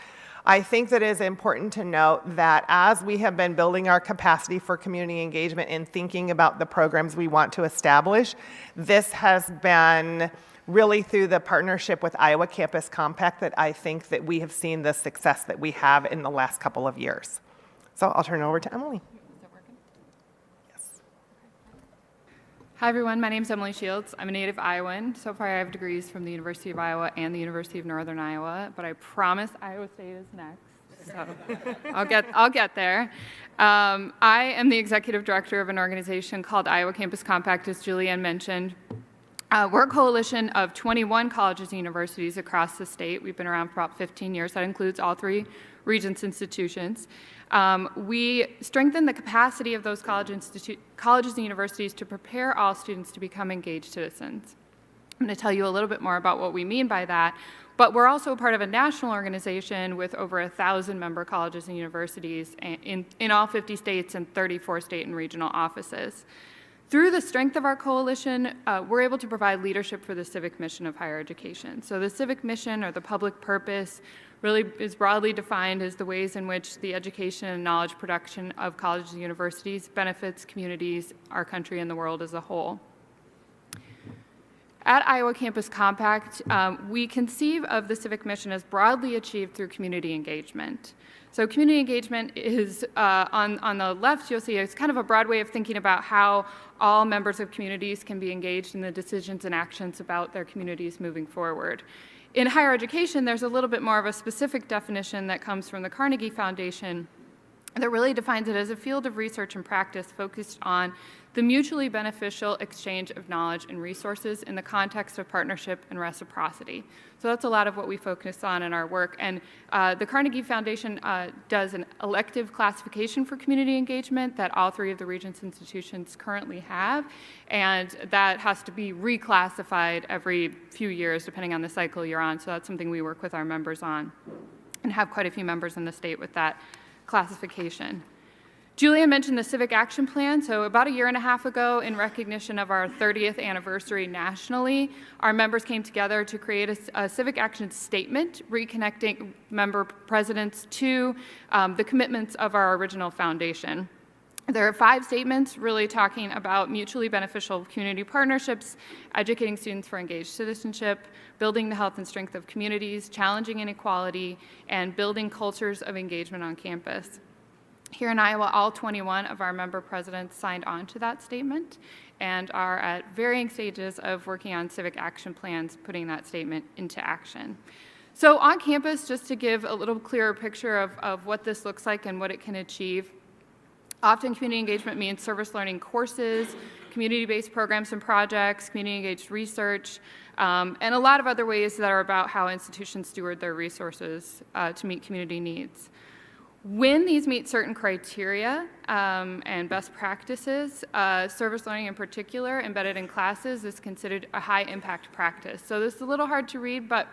I think that it is important to note that as we have been building our capacity for community engagement and thinking about the programs we want to establish, this has been really through the partnership with Iowa Campus Compact that I think that we have seen the success that we have in the last couple of years. So I'll turn it over to Emily. Hi everyone, my name is Emily Shields. I'm a native Iowan. So far I have degrees from the University of Iowa and the University of Northern Iowa, but I promise Iowa State is next. So I'll get there. I am the executive director of an organization called Iowa Campus Compact, as Julianne mentioned. We're a coalition of 21 colleges and universities across the state. We've been around for about 15 years. That includes all 3 Regents institutions. We strengthen the capacity of those colleges and universities to prepare all students to become engaged citizens. I'm going to tell you a little bit more about what we mean by that, but we're also part of a national organization with over 1,000 member colleges and universities in all 50 states and 34 state and regional offices. Through the strength of our coalition, we're able to provide leadership for the civic mission of higher education. So the civic mission, or the public purpose, really is broadly defined as the ways in which the education and knowledge production of colleges and universities benefits communities, our country, and the world as a whole. At Iowa Campus Compact, we conceive of the civic mission as broadly achieved through community engagement. So community engagement is, on the left, you'll see it's kind of a broad way of thinking about how all members of communities can be engaged in the decisions and actions about their communities moving forward. In higher education, there's a little bit more of a specific definition that comes from the Carnegie Foundation that really defines it as a field of research and practice focused on the mutually beneficial exchange of knowledge and resources in the context of partnership and reciprocity. So that's a lot of what we focus on in our work. And the Carnegie Foundation does an elective classification for community engagement that all 3 of the Regents institutions currently have, and that has to be reclassified every few years depending on the cycle you're on. So that's something we work with our members on and have quite a few members in the state with that classification. Julianne mentioned the Civic Action Plan. So about 1.5 years ago, in recognition of our 30th anniversary nationally, our members came together to create a Civic Action Statement, reconnecting member presidents to the commitments of our original foundation. There are 5 statements really talking about mutually beneficial community partnerships, educating students for engaged citizenship, building the health and strength of communities, challenging inequality, and building cultures of engagement on campus. Here in Iowa, all 21 of our member presidents signed on to that statement and are at varying stages of working on civic action plans, putting that statement into action. So on campus, just to give a little clearer picture of what this looks like and what it can achieve, often community engagement means service learning courses, community-based programs and projects, community-engaged research, and a lot of other ways that are about how institutions steward their resources to meet community needs. When these meet certain criteria and best practices, service learning in particular, embedded in classes, is considered a high impact practice. So this is a little hard to read, but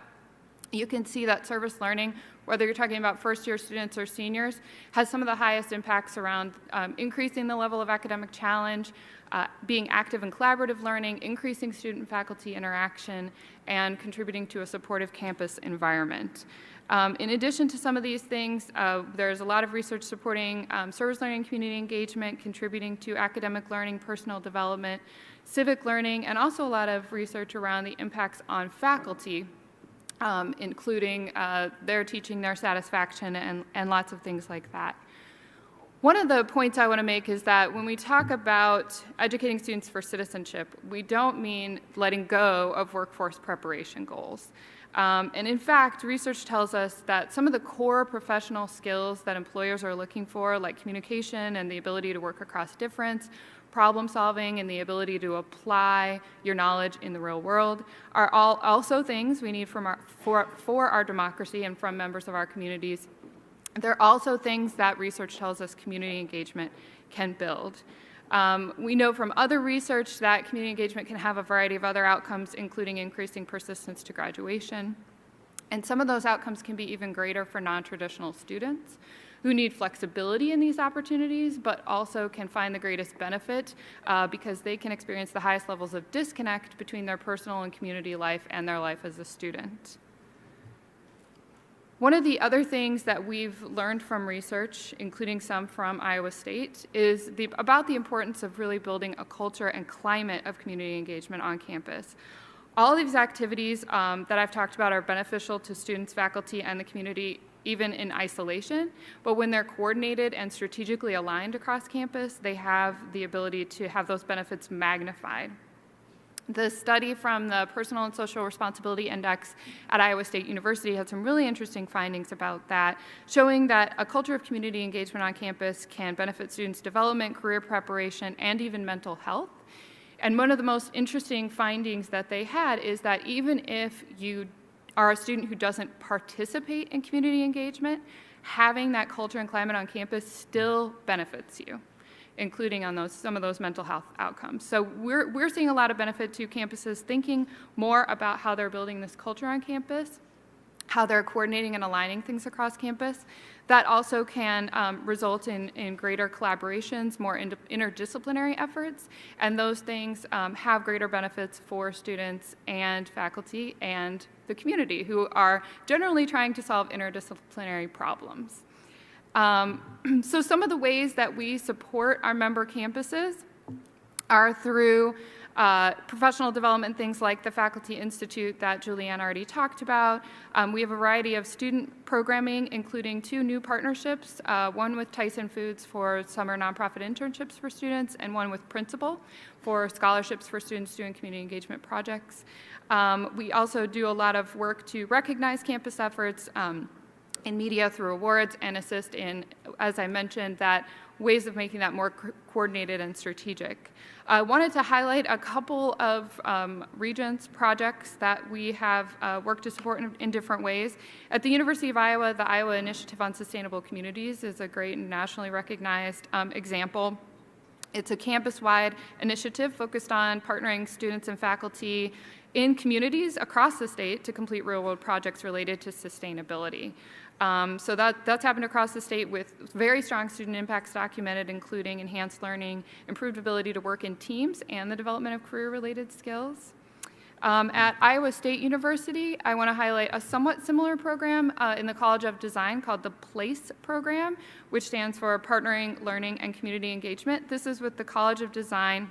you can see that service learning, whether you're talking about first-year students or seniors, has some of the highest impacts around increasing the level of academic challenge, being active in collaborative learning, increasing student-faculty interaction, and contributing to a supportive campus environment. In addition to some of these things, there's a lot of research supporting service learning, community engagement, contributing to academic learning, personal development, civic learning, and also a lot of research around the impacts on faculty, including their teaching, their satisfaction, and lots of things like that. One of the points I want to make is that when we talk about educating students for citizenship, we don't mean letting go of workforce preparation goals. And in fact, research tells us that some of the core professional skills that employers are looking for, like communication and the ability to work across difference, problem solving, and the ability to apply your knowledge in the real world, are all also things we need from for our democracy and from members of our communities. They're also things that research tells us community engagement can build. We know from other research that community engagement can have a variety of other outcomes, including increasing persistence to graduation. And some of those outcomes can be even greater for non-traditional students who need flexibility in these opportunities, but also can find the greatest benefit because they can experience the highest levels of disconnect between their personal and community life and their life as a student. One of the other things that we've learned from research, including some from Iowa State, is about the importance of really building a culture and climate of community engagement on campus. All of these activities that I've talked about are beneficial to students, faculty, and the community, even in isolation, but when they're coordinated and strategically aligned across campus, they have the ability to have those benefits magnified. The study from the Personal and Social Responsibility Index at Iowa State University had some really interesting findings about that, showing that a culture of community engagement on campus can benefit students' development, career preparation, and even mental health. And one of the most interesting findings that they had is that even if you are a student who doesn't participate in community engagement, having that culture and climate on campus still benefits you, including on some of those mental health outcomes. So we're seeing a lot of benefit to campuses thinking more about how they're building this culture on campus, how they're coordinating and aligning things across campus. That also can result in greater collaborations, more interdisciplinary efforts, and those things have greater benefits for students and faculty and the community who are generally trying to solve interdisciplinary problems. So some of the ways that we support our member campuses are through professional development, things like the Faculty Institute that Julianne already talked about. We have a variety of student programming, including 2 new partnerships, one with Tyson Foods for summer nonprofit internships for students, and one with Principal for scholarships for students doing community engagement projects. We also do a lot of work to recognize campus efforts in media through awards and assist in, as I mentioned, that ways of making that more coordinated and strategic. I wanted to highlight a couple of Regents projects that we have worked to support in different ways. At the University of Iowa, the Iowa Initiative on Sustainable Communities is a great and nationally recognized example. It's a campus-wide initiative focused on partnering students and faculty in communities across the state to complete real-world projects related to sustainability. So that's happened across the state with very strong student impacts documented, including enhanced learning, improved ability to work in teams, and the development of career-related skills. At Iowa State University, I want to highlight a somewhat similar program in the College of Design called the PLACE program, which stands for Partnering, Learning, and Community Engagement. This is with the College of Design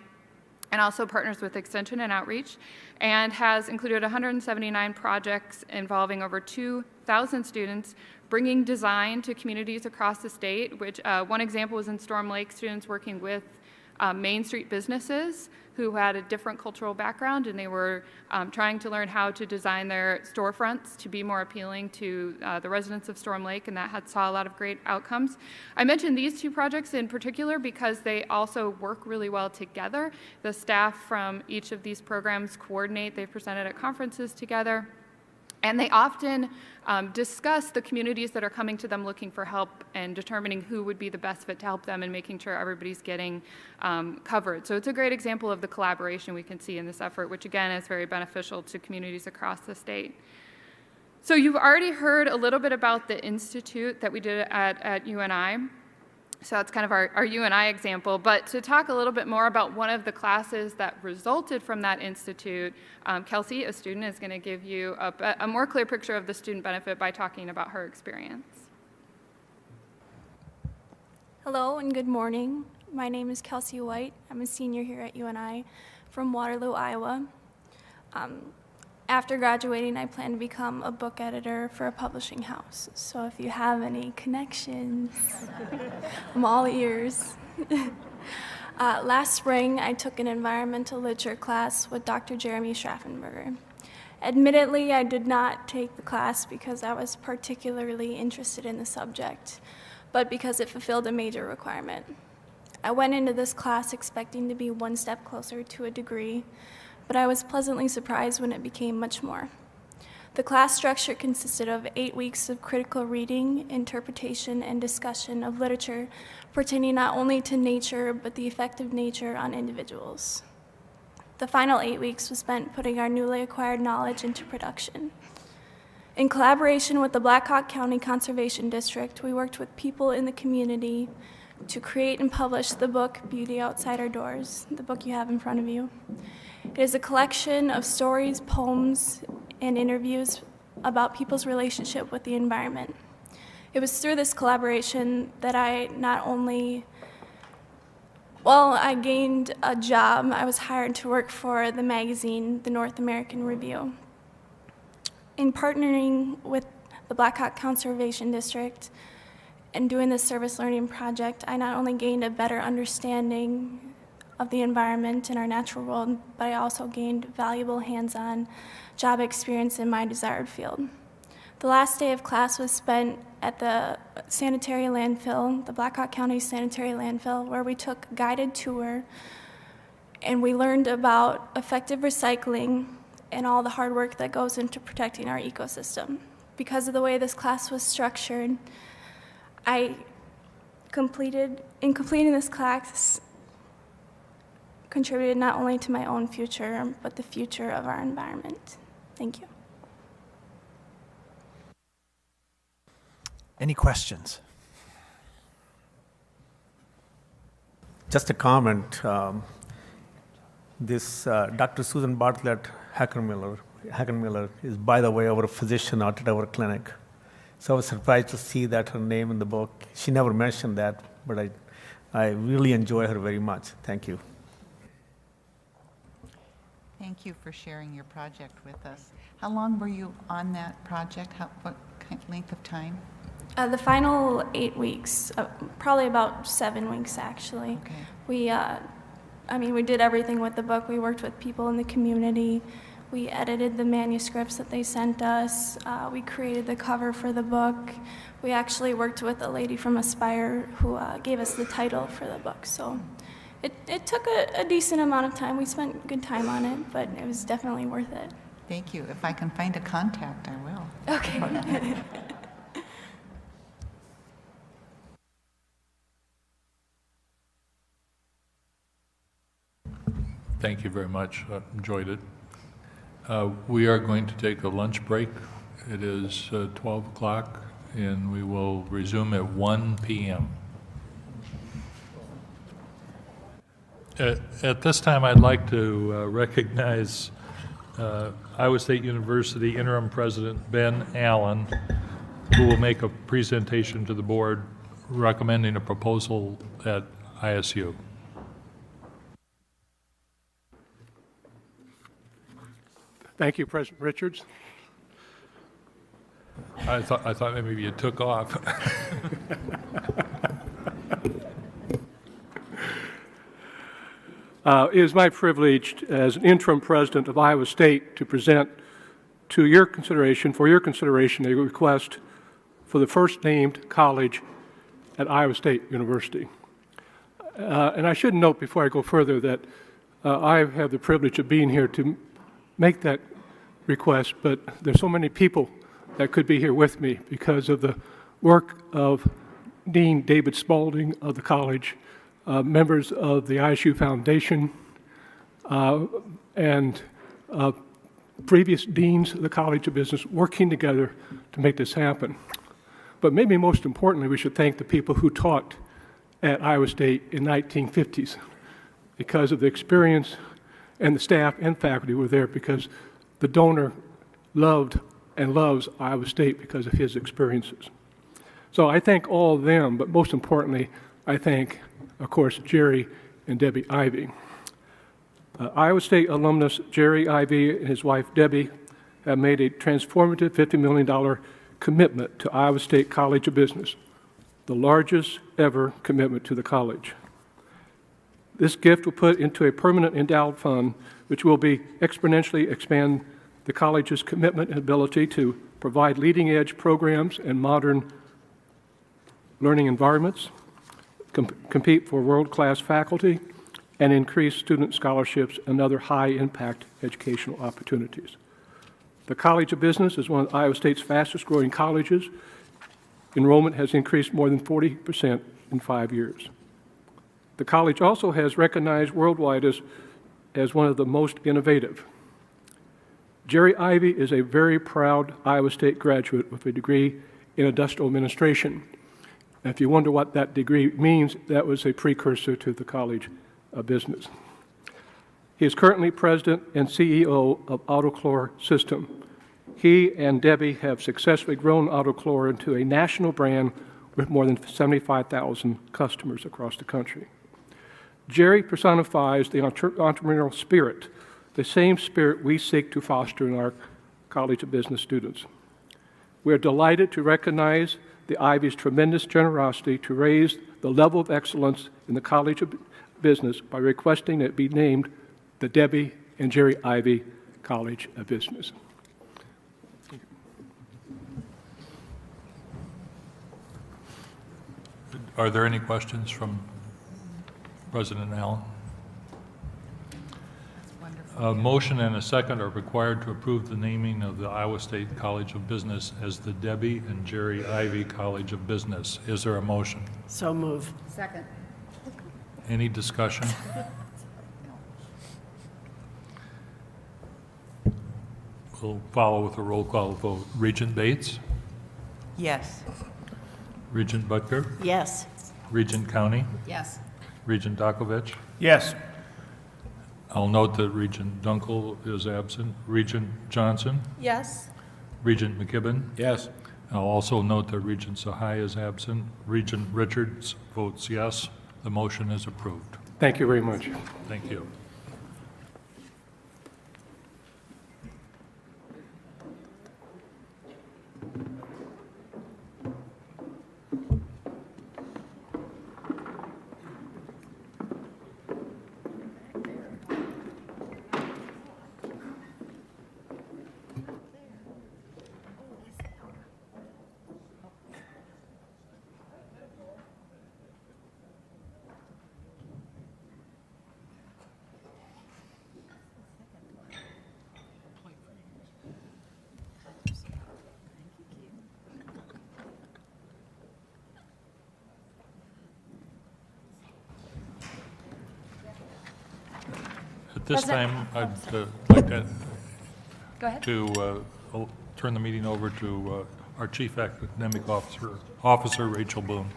and also partners with Extension and Outreach, and has included 179 projects involving over 2,000 students, bringing design to communities across the state, which one example was in Storm Lake, students working with Main Street businesses who had a different cultural background, and they were trying to learn how to design their storefronts to be more appealing to the residents of Storm Lake, and that saw a lot of great outcomes. I mentioned these 2 projects in particular because they also work really well together. The staff from each of these programs coordinate. They've presented at conferences together. And they often discuss the communities that are coming to them looking for help and determining who would be the best fit to help them and making sure everybody's getting covered. So it's a great example of the collaboration we can see in this effort, which again is very beneficial to communities across the state. So you've already heard a little bit about the institute that we did at UNI. So that's kind of our UNI example. But to talk a little bit more about one of the classes that resulted from that institute, Kelsey, a student, is going to give you a more clear picture of the student benefit by talking about her experience. Hello and good morning. My name is Kelsey White. I'm a senior here at UNI from Waterloo, Iowa. After graduating, I plan to become a book editor for a publishing house. So if you have any connections, I'm all ears. Last spring, I took an environmental literature class with Dr. Jeremy Schraffenberger. Admittedly, I did not take the class because I was particularly interested in the subject, but because it fulfilled a major requirement. I went into this class expecting to be one step closer to a degree, but I was pleasantly surprised when it became much more. The class structure consisted of 8 weeks of critical reading, interpretation, and discussion of literature pertaining not only to nature, but the effect of nature on individuals. The final 8 weeks was spent putting our newly acquired knowledge into production. In collaboration with the Black Hawk County Conservation District, we worked with people in the community to create and publish the book Beauty Outside Our Doors, the book you have in front of you. It is a collection of stories, poems, and interviews about people's relationship with the environment. It was through this collaboration that I not only, I gained a job. I was hired to work for the magazine, the North American Review. In partnering with the Black Hawk Conservation District and doing this service learning project, I not only gained a better understanding of the environment and our natural world, but I also gained valuable hands-on job experience in my desired field. The last day of class was spent at the sanitary landfill, the Black Hawk County Sanitary Landfill, where we took a guided tour and we learned about effective recycling and all the hard work that goes into protecting our ecosystem. Because of the way this class was structured, in completing this class, contributed not only to my own future, but the future of our environment. Thank you. Any questions? Just a comment. This Dr. Susan Bartlett Hackenmiller is, by the way, our physician out at our clinic. So I was surprised to see that her name in the book. She never mentioned that, but I really enjoy her very much. Thank you. Thank you for sharing your project with us. How long were you on that project? What length of time? The final 8 weeks, probably about 7 weeks actually. Okay. We did everything with the book. We worked with people in the community. We edited the manuscripts that they sent us. We created the cover for the book. We actually worked with a lady from Aspire who gave us the title for the book. So it took a decent amount of time. We spent good time on it, but it was definitely worth it. Thank you. If I can find a contact, I will. Okay. Thank you very much. Enjoyed it. We are going to take a lunch break. It is 12 o'clock, and we will resume at 1 p.m. At this time, I'd like to recognize Iowa State University Interim President Ben Allen, who will make a presentation to the board recommending a proposal at ISU. Thank you, President Richards. I thought maybe you took off. It is my privilege as an interim president of Iowa State to present to your consideration, a request for the first named college at Iowa State University. And I should note before I go further that I have the privilege of being here to make that request, but there's so many people that could be here with me because of the work of Dean David Spalding of the college, members of the ISU Foundation, and previous deans of the College of Business working together to make this happen. But maybe most importantly, we should thank the people who taught at Iowa State in 1950s because of the experience, and the staff and faculty were there because the donor loved and loves Iowa State because of his experiences. So I thank all of them, but most importantly, I thank, of course, Jerry and Debbie Ivy. Iowa State alumnus Jerry Ivy and his wife Debbie have made a transformative $50 million commitment to Iowa State College of Business, the largest ever commitment to the college. This gift will put into a permanent endowed fund, which will be exponentially expand the college's commitment and ability to provide leading-edge programs and modern learning environments, compete for world-class faculty, and increase student scholarships and other high-impact educational opportunities. The College of Business is one of Iowa State's fastest-growing colleges. Enrollment has increased more than 40% in 5 years. The college also has recognized worldwide as one of the most innovative. Jerry Ivy is a very proud Iowa State graduate with a degree in industrial administration. And if you wonder what that degree means, that was a precursor to the College of Business. He is currently president and CEO of Autochlor System. He and Debbie have successfully grown Autochlor into a national brand with more than 75,000 customers across the country. Jerry personifies the entrepreneurial spirit, the same spirit we seek to foster in our College of Business students. We are delighted to recognize the Ivy's tremendous generosity to raise the level of excellence in the College of Business by requesting it be named the Debbie and Jerry Ivy College of Business. Are there any questions from President Allen? A motion and a second are required to approve the naming of the Iowa State College of Business as the Debbie and Jerry Ivy College of Business. Is there a motion? So move. Second. Any discussion? We'll follow with a roll call vote. Regent Bates? Yes. Regent Butker? Yes. Regent County? Yes. Regent Dakovich? Yes. I'll note that Regent Dunkel is absent. Regent Johnson? Yes. Regent McKibben? Yes. I'll also note that Regent Sahai is absent. Regent Richards votes yes. The motion is approved. Thank you very much. Thank you. At this time, I'd like to Go ahead. turn the meeting over to our Chief Academic Officer, Rachel Boone.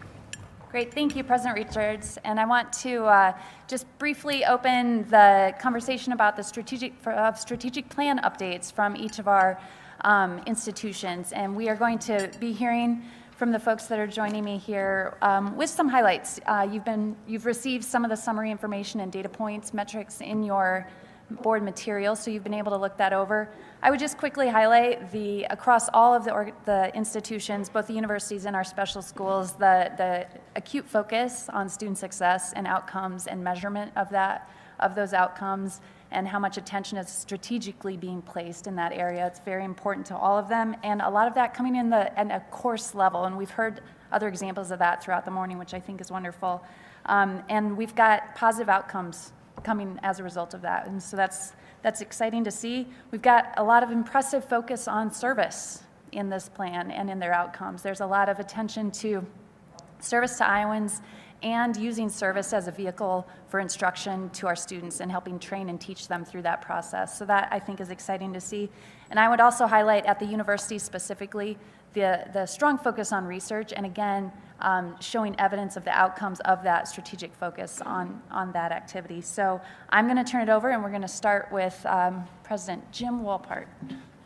Great, thank you, President Richards. And I want to just briefly open the conversation about the strategic plan updates from each of our institutions. And we are going to be hearing from the folks that are joining me here with some highlights. You've received some of the summary information and data points, metrics in your board material, so you've been able to look that over. I would just quickly highlight across all of the institutions, both the universities and our special schools, the acute focus on student success and outcomes and measurement of those outcomes, and how much attention is strategically being placed in that area. It's very important to all of them, and a lot of that coming in at a course level, and we've heard other examples of that throughout the morning, which I think is wonderful. And we've got positive outcomes coming as a result of that, and so that's that's exciting to see. We've got a lot of impressive focus on service in this plan and in their outcomes. There's a lot of attention to service to Iowans and using service as a vehicle for instruction to our students and helping train and teach them through that process. So that, I think, is exciting to see. And I would also highlight at the university specifically the strong focus on research, and again, showing evidence of the outcomes of that strategic focus on that activity. So I'm going to turn it over, and we're going to start with President Jim Wolpart,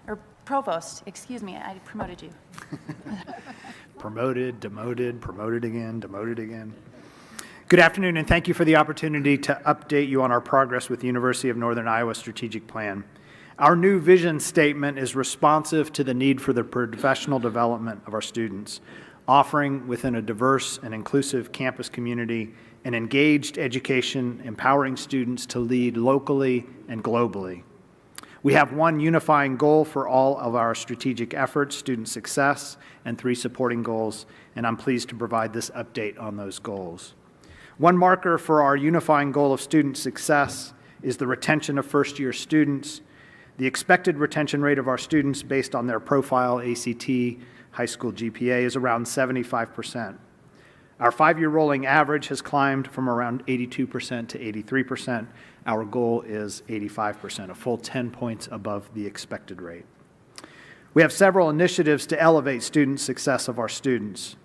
or Provost, excuse me, I promoted you. Promoted, demoted, promoted again, demoted again. Good afternoon, and thank you for the opportunity to update you on our progress with the University of Northern Iowa Strategic Plan. Our new vision statement is responsive to the need for the professional development of our students, offering within a diverse and inclusive campus community an engaged education, empowering students to lead locally and globally. We have one unifying goal for all of our strategic efforts, student success, and 3 supporting goals, and I'm pleased to provide this update on those goals. One marker for our unifying goal of student success is the retention of first-year students. The expected retention rate of our students based on their profile, ACT, high school GPA, is around 75%. Our 5-year rolling average has climbed from around 82% to 83%. Our goal is 85%, a full 10 points above the expected rate. We have several initiatives to elevate student success of our students.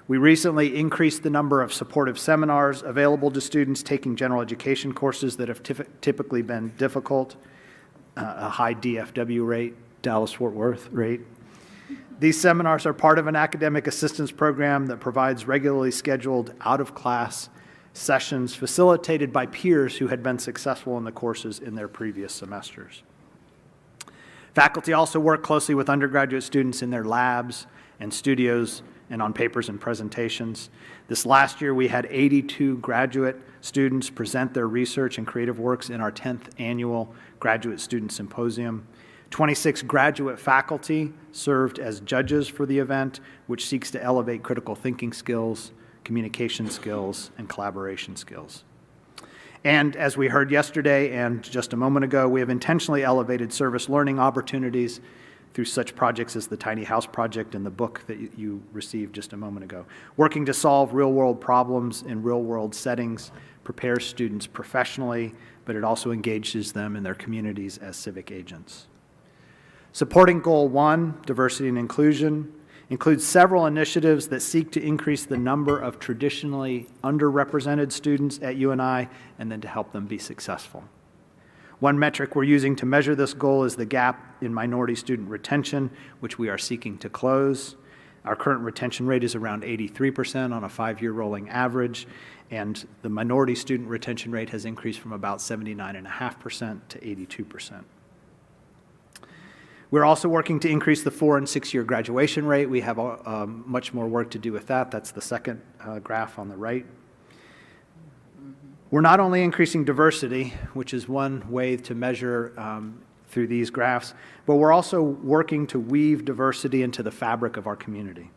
We recently increased the number of supportive seminars available to students taking general education courses that have typically been difficult, a high DFW rate, Dallas-Fort Worth rate. These seminars are part of an academic assistance program that provides regularly scheduled out-of-class sessions facilitated by peers who had been successful in the courses in their previous semesters. Faculty also work closely with undergraduate students in their labs and studios and on papers and presentations. This last year, we had 82 graduate students present their research and creative works in our 10th annual Graduate Student Symposium. 26 graduate faculty served as judges for the event, which seeks to elevate critical thinking skills, communication skills, and collaboration skills. And as we heard yesterday and just a moment ago, we have intentionally elevated service learning opportunities through such projects as the Tiny House Project and the book that you received just a moment ago. Working to solve real-world problems in real-world settings prepares students professionally, but it also engages them in their communities as civic agents. Supporting Goal 1, diversity and inclusion, includes several initiatives that seek to increase the number of traditionally underrepresented students at UNI and then to help them be successful. One metric we're using to measure this goal is the gap in minority student retention, which we are seeking to close. Our current retention rate is around 83% on a 5-year rolling average, and the minority student retention rate has increased from about 79.5% to 82%. We're also working to increase the 4- and 6-year graduation rate. We have much more work to do with that. That's the second graph on the right. We're not only increasing diversity, which is one way to measure through these graphs, but we're also working to weave diversity into the fabric of our community.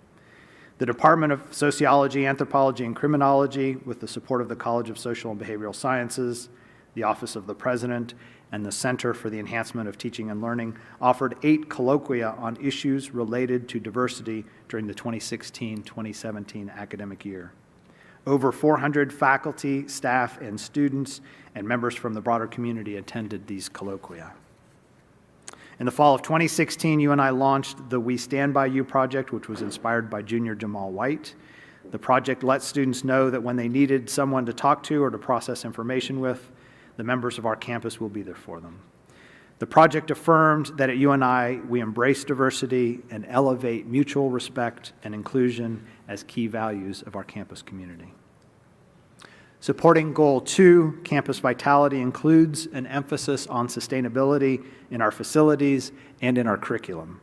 The Department of Sociology, Anthropology, and Criminology, with the support of the College of Social and Behavioral Sciences, the Office of the President, and the Center for the Enhancement of Teaching and Learning, offered 8 colloquia on issues related to diversity during the 2016-2017 academic year. Over 400 faculty, staff, and students, and members from the broader community attended these colloquia. In the fall of 2016, UNI launched the We Stand By You project, which was inspired by junior Jamal White. The project let students know that when they needed someone to talk to or to process information with, the members of our campus will be there for them. The project affirmed that at UNI, we embrace diversity and elevate mutual respect and inclusion as key values of our campus community. Supporting Goal 2, Campus Vitality, includes an emphasis on sustainability in our facilities and in our curriculum.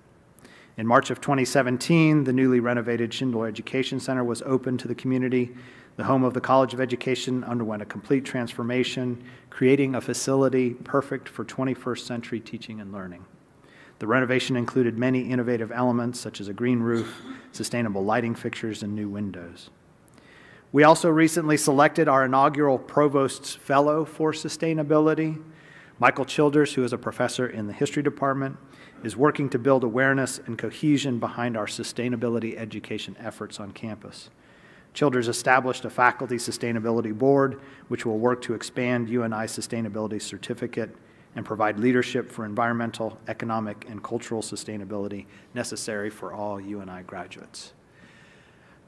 In March of 2017, the newly renovated Schindler Education Center was opened to the community. The home of the College of Education underwent a complete transformation, creating a facility perfect for 21st century teaching and learning. The renovation included many innovative elements such as a green roof, sustainable lighting fixtures, and new windows. We also recently selected our inaugural Provost's Fellow for Sustainability. Michael Childers, who is a professor in the history department, is working to build awareness and cohesion behind our sustainability education efforts on campus. Childers established a faculty sustainability board, which will work to expand UNI Sustainability Certificate and provide leadership for environmental, economic, and cultural sustainability necessary for all UNI graduates.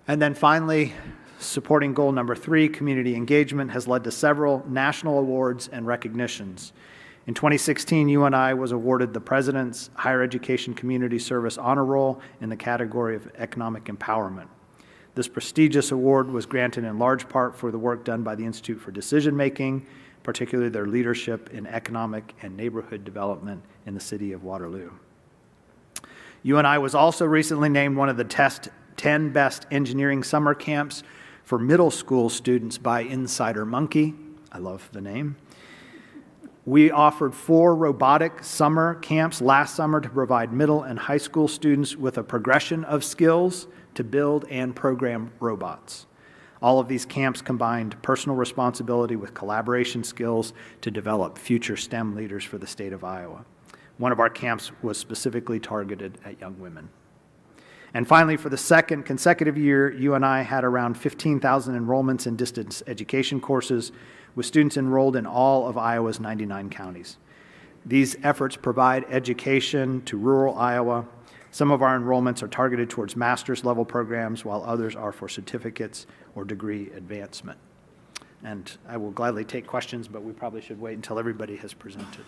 And then finally, supporting goal number 3, community engagement, has led to several national awards and recognitions. In 2016, UNI was awarded the President's Higher Education Community Service Honor Roll in the category of economic empowerment. This prestigious award was granted in large part for the work done by the Institute for Decision Making, particularly their leadership in economic and neighborhood development in the city of Waterloo. UNI was also recently named one of the 10 best engineering summer camps for middle school students by Insider Monkey. I love the name. We offered 4 robotic summer camps last summer to provide middle and high school students with a progression of skills to build and program robots. All of these camps combined personal responsibility with collaboration skills to develop future STEM leaders for the state of Iowa. One of our camps was specifically targeted at young women. And finally, for the second consecutive year, UNI had around 15,000 enrollments in distance education courses, with students enrolled in all of Iowa's 99 counties. These efforts provide education to rural Iowa. Some of our enrollments are targeted towards master's level programs, while others are for certificates or degree advancement. And I will gladly take questions, but we probably should wait until everybody has presented.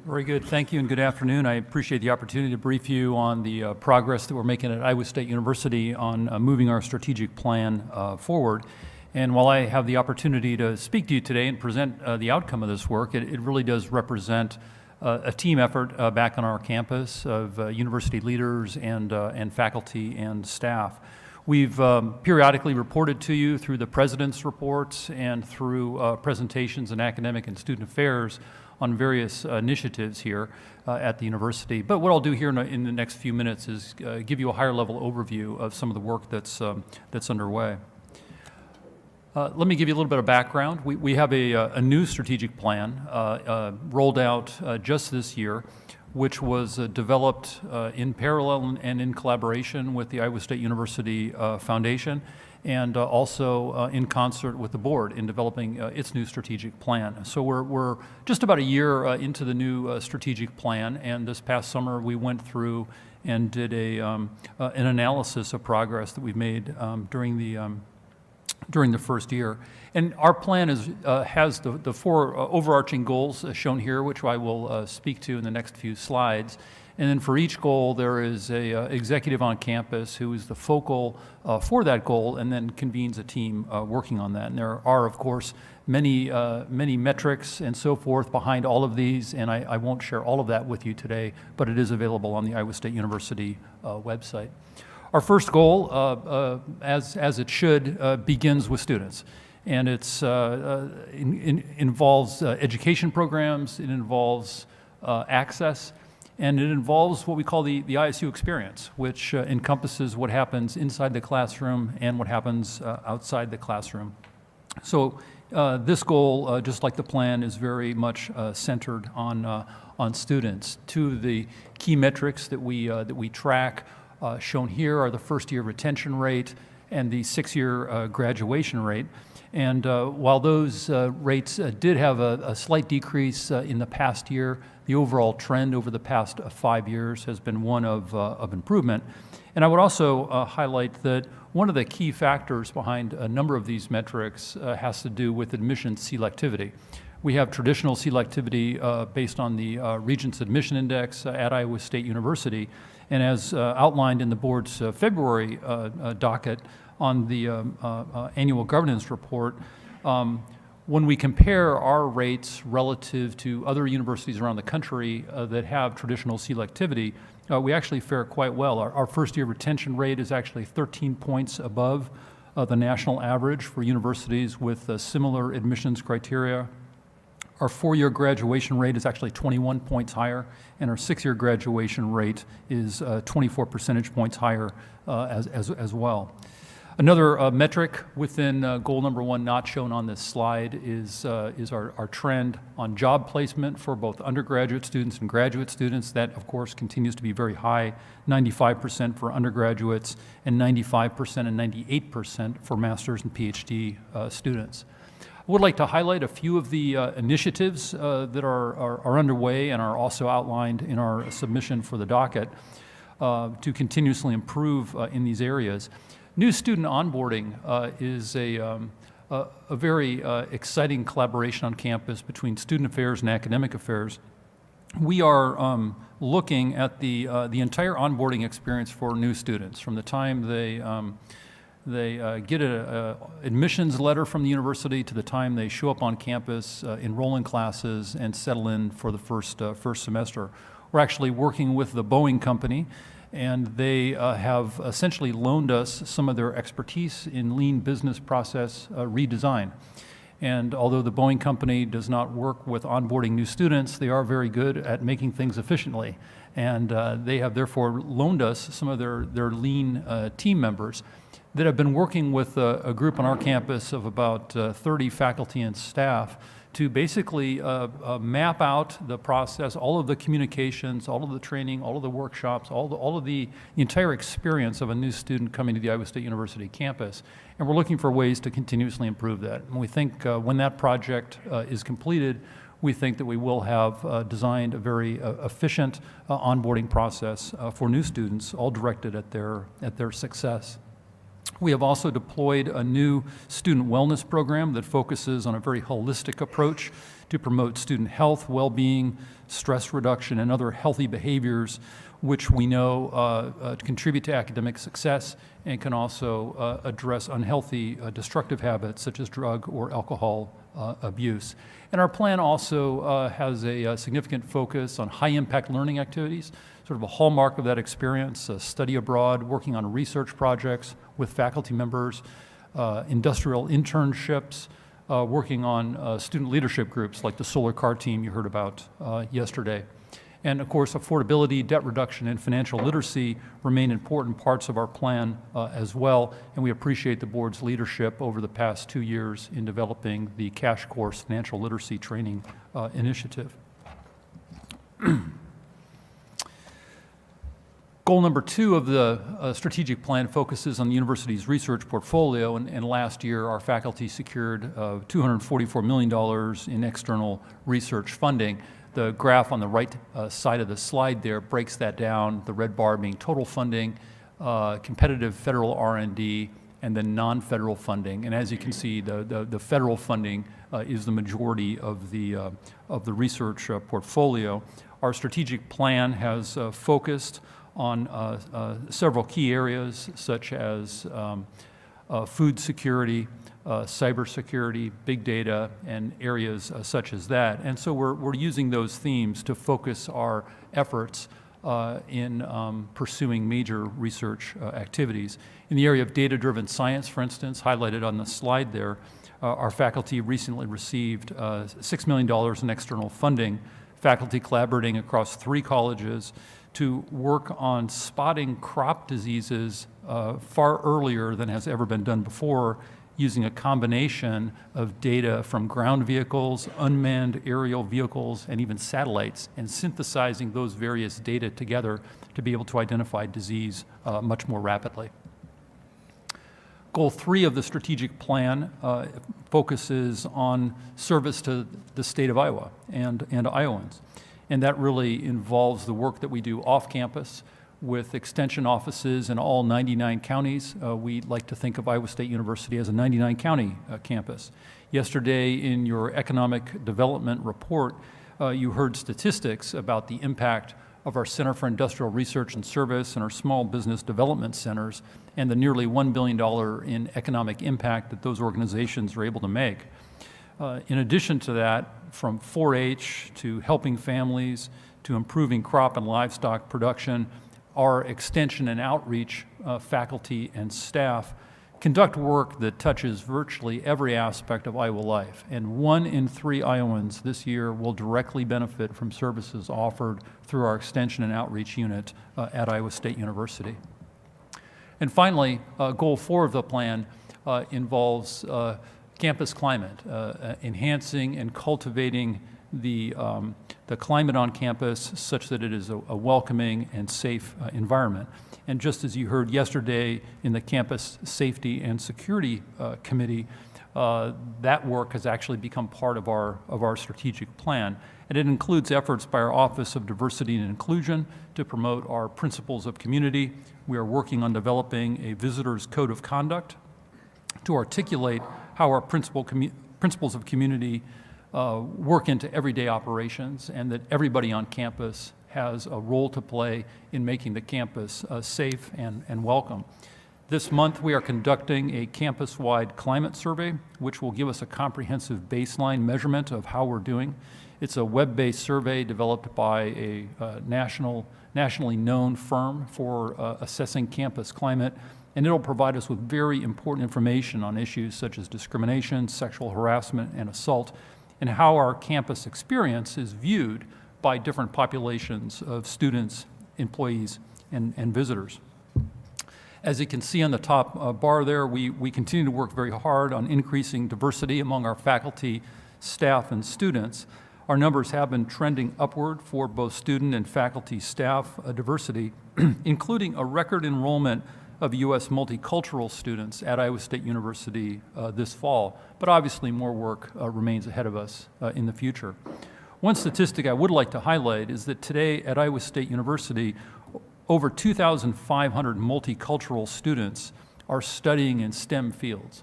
Very good. Thank you and good afternoon. I appreciate the opportunity to brief you on the progress that we're making at Iowa State University on moving our strategic plan forward. And while I have the opportunity to speak to you today and present the outcome of this work, it really does represent a team effort back on our campus of university leaders and faculty and staff. We've periodically reported to you through the president's reports and through presentations in academic and student affairs on various initiatives here at the university. But what I'll do here in the next few minutes is give you a higher level overview of some of the work that's underway. Let me give you a little bit of background. We have a new strategic plan rolled out just this year, which was developed in parallel and in collaboration with the Iowa State University Foundation, and also in concert with the board in developing its new strategic plan. So we're just about a year into the new strategic plan, and this past summer we went through and did an analysis of progress that we've made during the first year. And our plan has the 4 overarching goals shown here, which I will speak to in the next few slides. And then for each goal, there is a executive on campus who is the focal for that goal and then convenes a team working on that. And there are, of course, many metrics and so forth behind all of these, and I won't share all of that with you today, but it is available on the Iowa State University website. Our first goal, as it should, begins with students. And it involves education programs, it involves access, and it involves what we call the ISU experience, which encompasses what happens inside the classroom and what happens outside the classroom. So this goal, just like the plan, is very much centered on students. 2 of the key metrics that we track shown here are the first-year retention rate and the 6-year graduation rate. And while those rates did have a slight decrease in the past year, the overall trend over the past 5 years has been one of improvement. And I would also highlight that one of the key factors behind a number of these metrics has to do with admissions selectivity. We have traditional selectivity based on the Regents Admission Index at Iowa State University. And as outlined in the board's February docket on the annual governance report, when we compare our rates relative to other universities around the country that have traditional selectivity, we actually fare quite well. Our first-year retention rate is actually 13 points above the national average for universities with similar admissions criteria. Our 4-year graduation rate is actually 21 points higher, and our 6-year graduation rate is 24 percentage points higher as well. Another metric within goal number 1, not shown on this slide, is our trend on job placement for both undergraduate students and graduate students. That, of course, continues to be very high, 95% for undergraduates and 95% and 98% for master's and PhD students. I would like to highlight a few of the initiatives that are underway and are also outlined in our submission for the docket to continuously improve in these areas. New student onboarding is a very exciting collaboration on campus between student affairs and academic affairs. We are looking at the entire onboarding experience for new students, from the time they get an admissions letter from the university to the time they show up on campus, enroll in classes, and settle in for the first semester. We're actually working with the Boeing company, and they have essentially loaned us some of their expertise in lean business process redesign. And although the Boeing company does not work with onboarding new students, they are very good at making things efficiently. And they have therefore loaned us some of their lean team members that have been working with a group on our campus of about 30 faculty and staff to basically map out the process, all of the communications, all of the training, all of the workshops, all of the entire experience of a new student coming to the Iowa State University campus. And we're looking for ways to continuously improve that. And we think when that project is completed, we think that we will have designed a very efficient onboarding process for new students, all directed at their success. We have also deployed a new student wellness program that focuses on a very holistic approach to promote student health, well-being, stress reduction, and other healthy behaviors, which we know contribute to academic success and can also address unhealthy, destructive habits such as drug or alcohol abuse. And our plan also has a significant focus on high-impact learning activities, sort of a hallmark of that experience, study abroad, working on research projects with faculty members, industrial internships, working on student leadership groups like the Solar Car team you heard about yesterday. And of course, affordability, debt reduction, and financial literacy remain important parts of our plan as well, and we appreciate the board's leadership over the past 2 years in developing the Cash Course Financial Literacy Training Initiative. Goal number 2 of the strategic plan focuses on the university's research portfolio, and last year our faculty secured $244 million in external research funding. The graph on the right side of the slide there breaks that down, the red bar being total funding, competitive federal R&D, and then non-federal funding. And as you can see, the federal funding is the majority of the research portfolio. Our strategic plan has focused on several key areas such as food security, cybersecurity, big data, and areas such as that. And so we're using those themes to focus our efforts in pursuing major research activities. In the area of data-driven science, for instance, highlighted on the slide there, our faculty recently received $6 million in external funding, faculty collaborating across 3 colleges to work on spotting crop diseases far earlier than has ever been done before, using a combination of data from ground vehicles, unmanned aerial vehicles, and even satellites, and synthesizing those various data together to be able to identify disease much more rapidly. Goal 3 of the strategic plan focuses on service to the state of Iowa and Iowans. And that really involves the work that we do off campus with extension offices in all 99 counties. We like to think of Iowa State University as a 99 county campus. Yesterday in your economic development report, you heard statistics about the impact of our Center for Industrial Research and Service and our small business development centers and the nearly $1 billion in economic impact that those organizations are able to make. In addition to that, from 4-H to helping families to improving crop and livestock production, our extension and outreach faculty and staff conduct work that touches virtually every aspect of Iowa life. And 1 in 3 Iowans this year will directly benefit from services offered through our extension and outreach unit at Iowa State University. And finally, goal 4 of the plan involves campus climate, enhancing and cultivating the climate on campus such that it is a welcoming and safe environment. And just as you heard yesterday in the Campus Safety and Security Committee, that work has actually become part of our strategic plan. And it includes efforts by our Office of Diversity and Inclusion to promote our principles of community. We are working on developing a visitor's code of conduct to articulate how our principles of community work into everyday operations, and that everybody on campus has a role to play in making the campus safe and welcome. This month, we are conducting a campus-wide climate survey, which will give us a comprehensive baseline measurement of how we're doing. It's a web-based survey developed by a nationally known firm for assessing campus climate, and it'll provide us with very important information on issues such as discrimination, sexual harassment, and assault, and how our campus experience is viewed by different populations of students, employees, and visitors. As you can see on the top bar there, we continue to work very hard on increasing diversity among our faculty, staff, and students. Our numbers have been trending upward for both student and faculty staff diversity, including a record enrollment of U.S. multicultural students at Iowa State University this fall, but obviously more work remains ahead of us in the future. One statistic I would like to highlight is that today at Iowa State University, over 2,500 multicultural students are studying in STEM fields,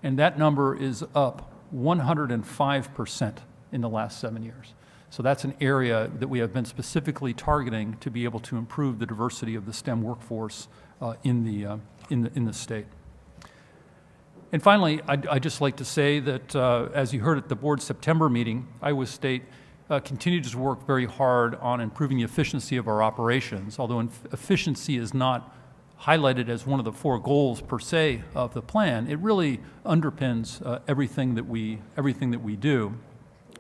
and that number is up 105% in the last 7 years. So that's an area that we have been specifically targeting to be able to improve the diversity of the STEM workforce in the state. And finally, I'd just like to say that as you heard at the board's September meeting, Iowa State continues to work very hard on improving the efficiency of our operations. Although efficiency is not highlighted as one of the 4 goals per se of the plan, it really underpins everything that we do.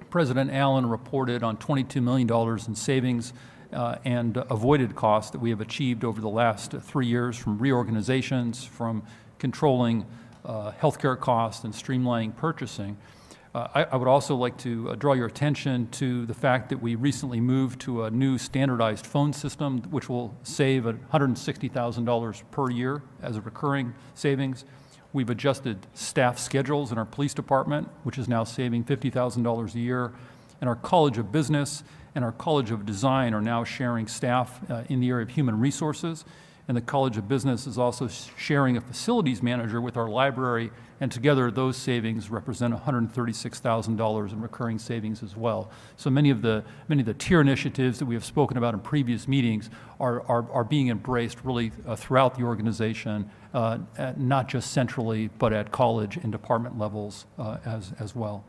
President Allen reported on $22 million in savings and avoided costs that we have achieved over the last 3 years from reorganizations, from controlling healthcare costs and streamlining purchasing. I would also like to draw your attention to the fact that we recently moved to a new standardized phone system, which will save $160,000 per year as a recurring savings. We've adjusted staff schedules in our police department, which is now saving $50,000 a year. And our College of Business and our College of Design are now sharing staff in the area of human resources. And the College of Business is also sharing a facilities manager with our library, and together those savings represent $136,000 in recurring savings as well. So many of the tier initiatives that we have spoken about in previous meetings are being embraced really throughout the organization, not just centrally, but at college and department levels as well.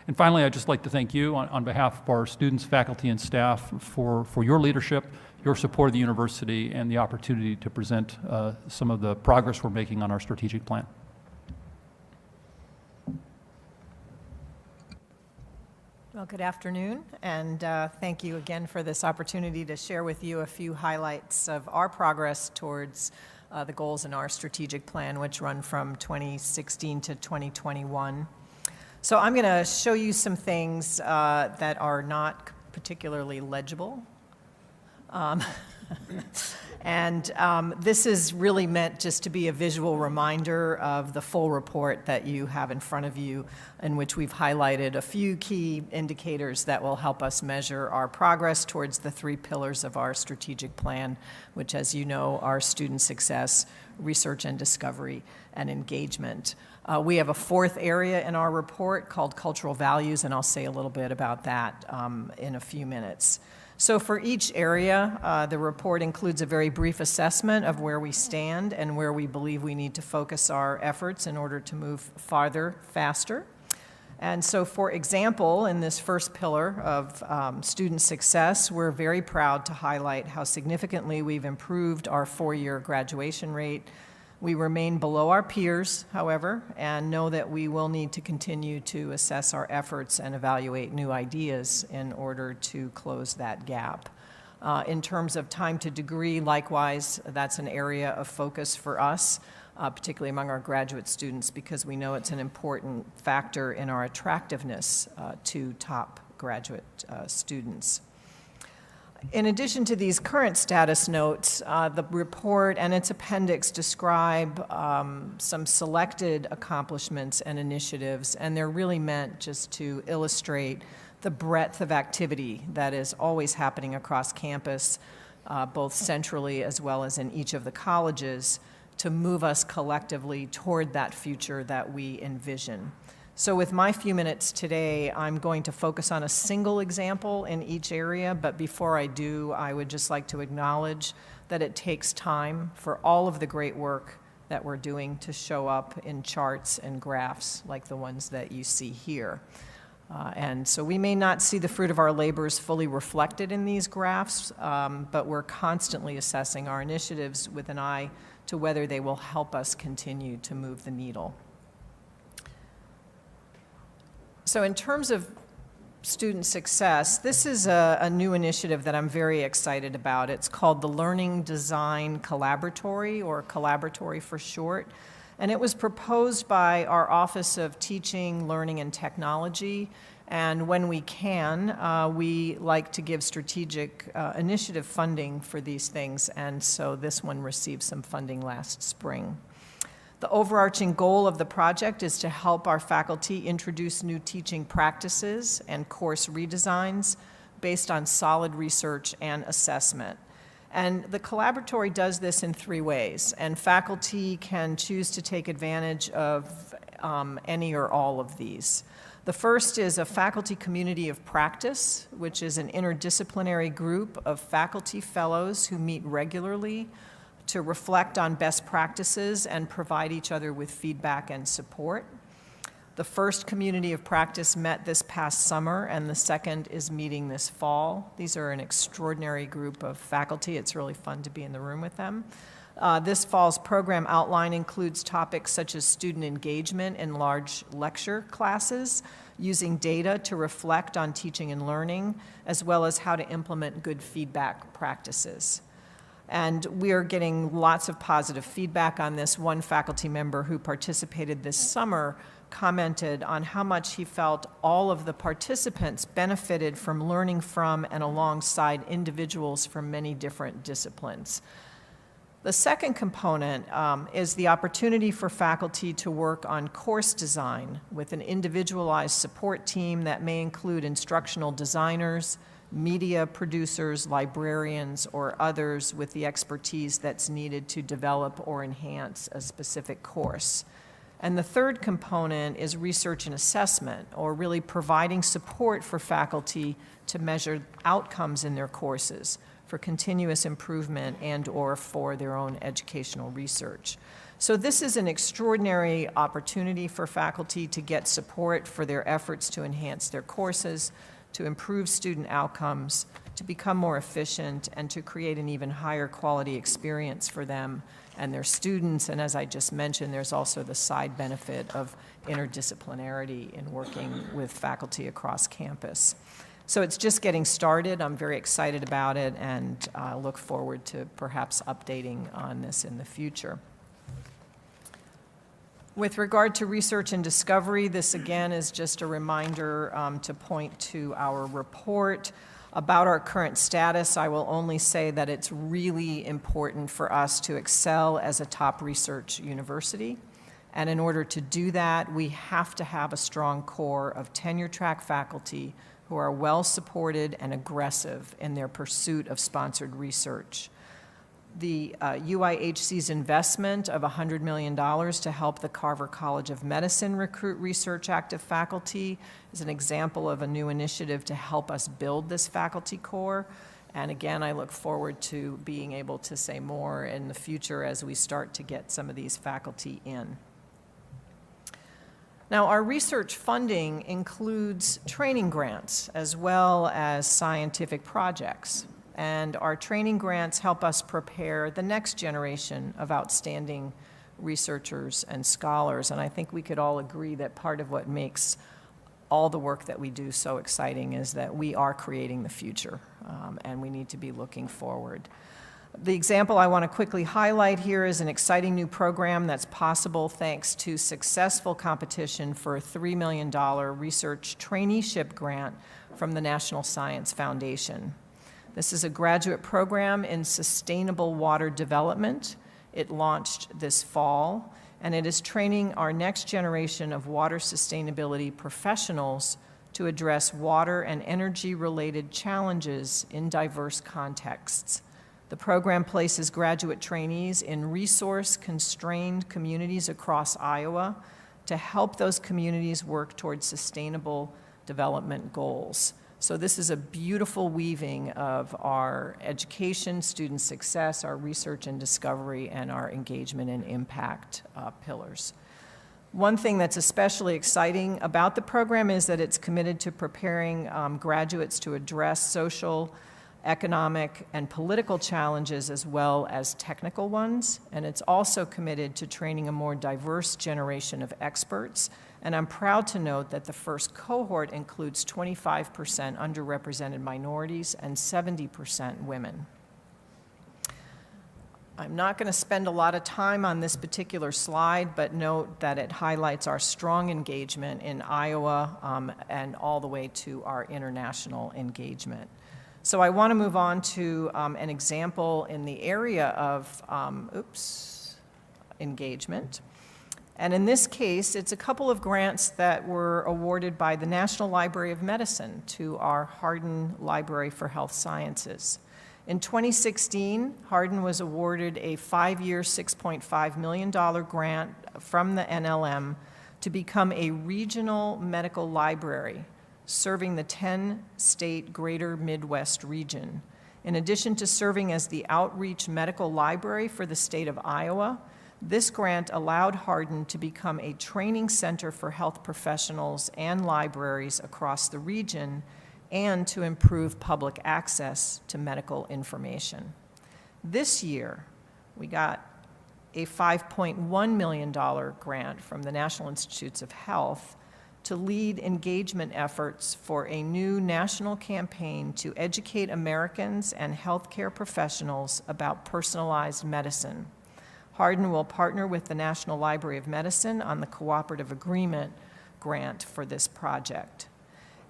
And finally, I'd just like to thank you on behalf of our students, faculty, and staff for your leadership, your support of the university, and the opportunity to present some of the progress we're making on our strategic plan. Well, good afternoon, and thank you again for this opportunity to share with you a few highlights of our progress towards the goals in our strategic plan, which run from 2016 to 2021. So I'm going to show you some things that are not particularly legible. This is really meant just to be a visual reminder of the full report that you have in front of you, in which we've highlighted a few key indicators that will help us measure our progress towards the 3 pillars of our strategic plan, which, as you know, are student success, research and discovery, and engagement. We have a 4th area in our report called cultural values, and I'll say a little bit about that in a few minutes. So for each area, the report includes a very brief assessment of where we stand and where we believe we need to focus our efforts in order to move farther, faster. And so, for example, in this first pillar of student success, we're very proud to highlight how significantly we've improved our 4-year graduation rate. We remain below our peers, however, and know that we will need to continue to assess our efforts and evaluate new ideas in order to close that gap. In terms of time to degree, likewise, that's an area of focus for us, particularly among our graduate students, because we know it's an important factor in our attractiveness to top graduate students. In addition to these current status notes, the report and its appendix describe some selected accomplishments and initiatives, and they're really meant just to illustrate the breadth of activity that is always happening across campus, both centrally as well as in each of the colleges, to move us collectively toward that future that we envision. So with my few minutes today, I'm going to focus on a single example in each area, but before I do, I would just like to acknowledge that it takes time for all of the great work that we're doing to show up in charts and graphs like the ones that you see here. And so we may not see the fruit of our labors fully reflected in these graphs, but we're constantly assessing our initiatives with an eye to whether they will help us continue to move the needle. So in terms of student success, this is a new initiative that I'm very excited about. It's called the Learning Design Collaboratory, or Collaboratory for short. And it was proposed by our Office of Teaching, Learning, and Technology. And when we can, we like to give strategic initiative funding for these things. And so this one received some funding last spring. The overarching goal of the project is to help our faculty introduce new teaching practices and course redesigns based on solid research and assessment. And the collaboratory does this in 3 ways, and faculty can choose to take advantage of any or all of these. The first is a faculty community of practice, which is an interdisciplinary group of faculty fellows who meet regularly to reflect on best practices and provide each other with feedback and support. The first community of practice met this past summer, and the second is meeting this fall. These are an extraordinary group of faculty. It's really fun to be in the room with them. This fall's program outline includes topics such as student engagement in large lecture classes, using data to reflect on teaching and learning, as well as how to implement good feedback practices. And we are getting lots of positive feedback on this. One faculty member who participated this summer commented on how much he felt all of the participants benefited from learning from and alongside individuals from many different disciplines. The second component is the opportunity for faculty to work on course design with an individualized support team that may include instructional designers, media producers, librarians, or others with the expertise that's needed to develop or enhance a specific course. And the third component is research and assessment, or really providing support for faculty to measure outcomes in their courses for continuous improvement and or for their own educational research. So this is an extraordinary opportunity for faculty to get support for their efforts to enhance their courses, to improve student outcomes, to become more efficient, and to create an even higher quality experience for them and their students. And as I just mentioned, there's also the side benefit of interdisciplinarity in working with faculty across campus. So it's just getting started. I'm very excited about it, and I look forward to perhaps updating on this in the future. With regard to research and discovery, this again is just a reminder to point to our report. About our current status, I will only say that it's really important for us to excel as a top research university. And in order to do that, we have to have a strong core of tenure-track faculty who are well supported and aggressive in their pursuit of sponsored research. The UIHC's investment of $100 million to help the Carver College of Medicine recruit research active faculty is an example of a new initiative to help us build this faculty core. And again, I look forward to being able to say more in the future as we start to get some of these faculty in. Now, our research funding includes training grants as well as scientific projects. And our training grants help us prepare the next generation of outstanding researchers and scholars. And I think we could all agree that part of what makes all the work that we do so exciting is that we are creating the future and we need to be looking forward. The example I want to quickly highlight here is an exciting new program that's possible thanks to successful competition for a $3 million research traineeship grant from the National Science Foundation. This is a graduate program in sustainable water development. It launched this fall, and it is training our next generation of water sustainability professionals to address water and energy-related challenges in diverse contexts. The program places graduate trainees in resource-constrained communities across Iowa to help those communities work towards sustainable development goals. So this is a beautiful weaving of our education, student success, our research and discovery, and our engagement and impact pillars. One thing that's especially exciting about the program is that it's committed to preparing graduates to address social, economic, and political challenges as well as technical ones. And it's also committed to training a more diverse generation of experts. And I'm proud to note that the first cohort includes 25% underrepresented minorities and 70% women. I'm not going to spend a lot of time on this particular slide, but note that it highlights our strong engagement in Iowa and all the way to our international engagement. So I want to move on to an example in the area of engagement. And in this case, it's a couple of grants that were awarded by the National Library of Medicine to our Hardin Library for Health Sciences. In 2016, Hardin was awarded a 5-year, $6.5 million grant from the NLM to become a regional medical library serving the 10-state Greater Midwest region. In addition to serving as the outreach medical library for the state of Iowa, this grant allowed Hardin to become a training center for health professionals and libraries across the region and to improve public access to medical information. This year, we got a $5.1 million grant from the National Institutes of Health to lead engagement efforts for a new national campaign to educate Americans and healthcare professionals about personalized medicine. Hardin will partner with the National Library of Medicine on the Cooperative Agreement grant for this project.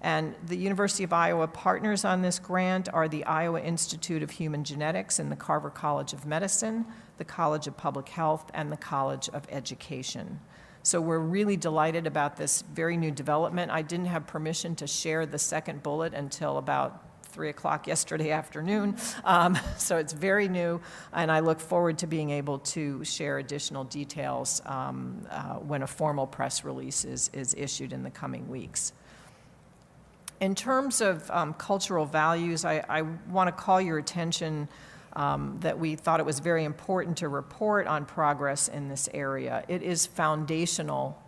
And the University of Iowa partners on this grant are the Iowa Institute of Human Genetics and the Carver College of Medicine, the College of Public Health, and the College of Education. So we're really delighted about this very new development. I didn't have permission to share the second bullet until about 3 o'clock yesterday afternoon. So it's very new, and I look forward to being able to share additional details when a formal press release is issued in the coming weeks. In terms of cultural values, I want to call your attention that we thought it was very important to report on progress in this area. It is foundational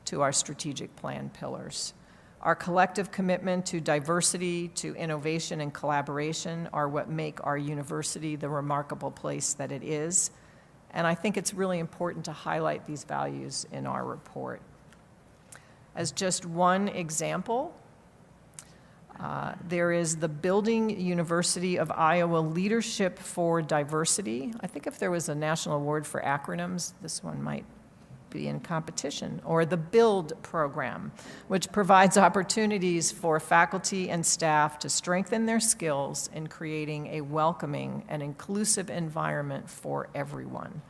to our strategic plan pillars. Our collective commitment to diversity, to innovation and collaboration are what make our university the remarkable place that it is. And I think it's really important to highlight these values in our report. As just one example, there is the Building University of Iowa Leadership for Diversity. I think if there was a national award for acronyms, this one might be in competition. Or the BUILD program, which provides opportunities for faculty and staff to strengthen their skills in creating a welcoming and inclusive environment for everyone.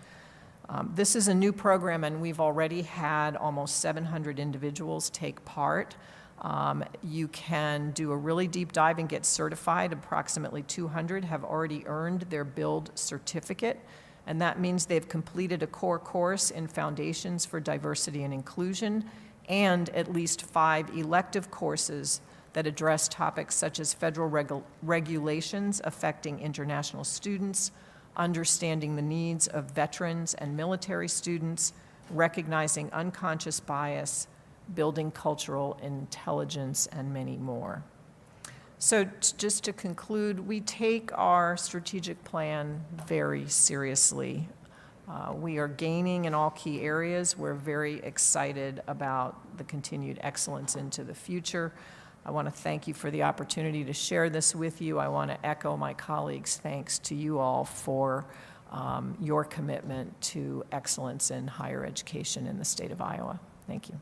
This is a new program, and we've already had almost 700 individuals take part. You can do a really deep dive and get certified. Approximately 200 have already earned their BUILD certificate, and that means they've completed a core course in Foundations for Diversity and Inclusion and at least 5 elective courses that address topics such as federal regulations affecting international students, understanding the needs of veterans and military students, recognizing unconscious bias, building cultural intelligence, and many more. So just to conclude, we take our strategic plan very seriously. We are gaining in all key areas. We're very excited about the continued excellence into the future. I want to thank you for the opportunity to share this with you. I want to echo my colleagues' thanks to you all for your commitment to excellence in higher education in the state of Iowa. Thank you.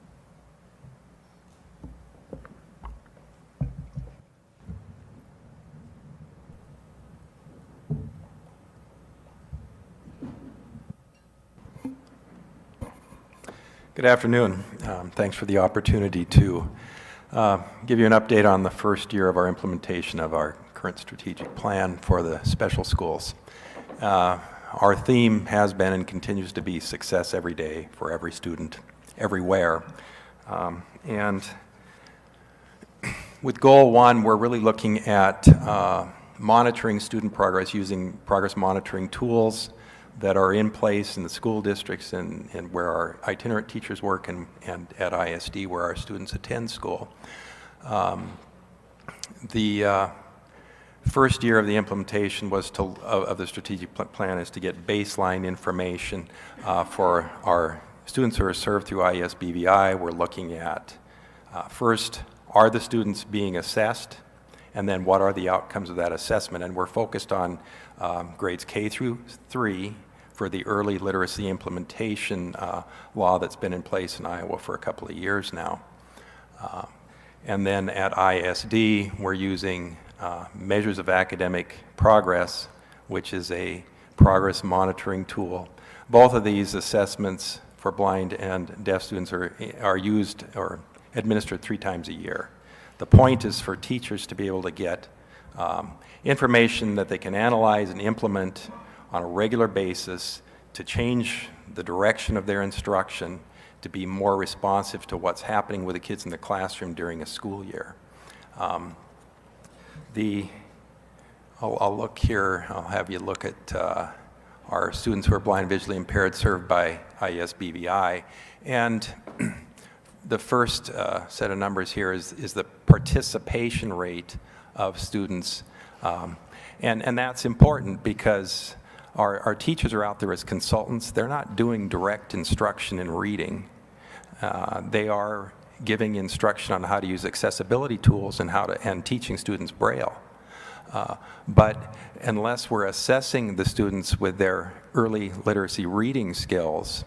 Good afternoon. Thanks for the opportunity to give you an update on the first year of our implementation of our current strategic plan for the special schools. Our theme has been and continues to be success every day for every student, everywhere. And with Goal 1, we're really looking at monitoring student progress using progress monitoring tools that are in place in the school districts and where our itinerant teachers work and at ISD where our students attend school. The first year of the implementation was of the strategic plan is to get baseline information for our students who are served through ISBVI. We're looking at first, are the students being assessed? And then what are the outcomes of that assessment? And we're focused on grades K through 3 for the early literacy implementation law that's been in place in Iowa for a couple of years now. And then at ISD, we're using measures of academic progress, which is a progress monitoring tool. Both of these assessments for blind and deaf students are used or administered 3 times a year. The point is for teachers to be able to get information that they can analyze and implement on a regular basis to change the direction of their instruction to be more responsive to what's happening with the kids in the classroom during a school year. I'll look here, I'll have you look at our students who are blind, visually impaired served by ISBVI. And the first set of numbers here is the participation rate of students. And that's important because our teachers are out there as consultants. They're not doing direct instruction in reading. They are giving instruction on how to use accessibility tools and teaching students Braille. But unless we're assessing the students with their early literacy reading skills,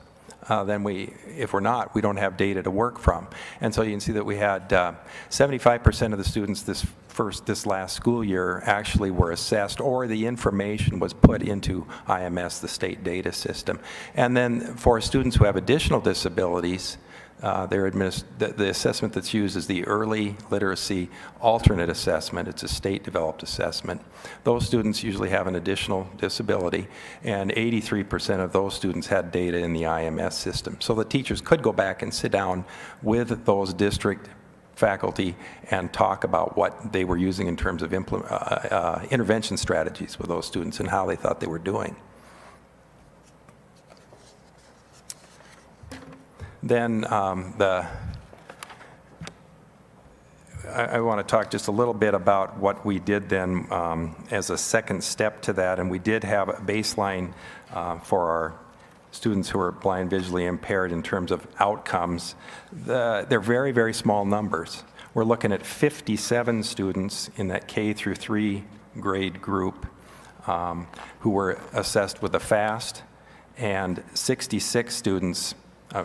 then if we're not, we don't have data to work from. And so you can see that we had 75% of the students this last school year actually were assessed, or the information was put into IMS, the state data system. And then for students who have additional disabilities, the assessment that's used is the early literacy alternate assessment. It's a state-developed assessment. Those students usually have an additional disability, and 83% of those students had data in the IMS system. So the teachers could go back and sit down with those district faculty and talk about what they were using in terms of intervention strategies with those students and how they thought they were doing. Then I want to talk just a little bit about what we did then as a second step to that. And we did have a baseline for our students who are blind, visually impaired in terms of outcomes. They're very, very small numbers. We're looking at 57 students in that K through 3 grade group who were assessed with a FAST, and 66 students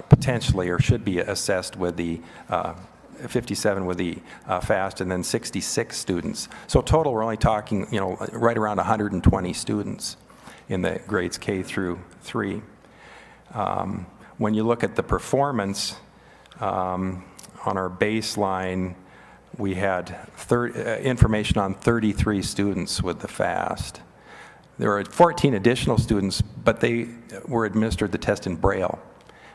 potentially or should be assessed with the 57 with the FAST, and then 66 students. So total, we're only talking, right around 120 students in the grades K through 3. When you look at the performance on our baseline, we had information on 33 students with the FAST. There were 14 additional students, but they were administered the test in Braille.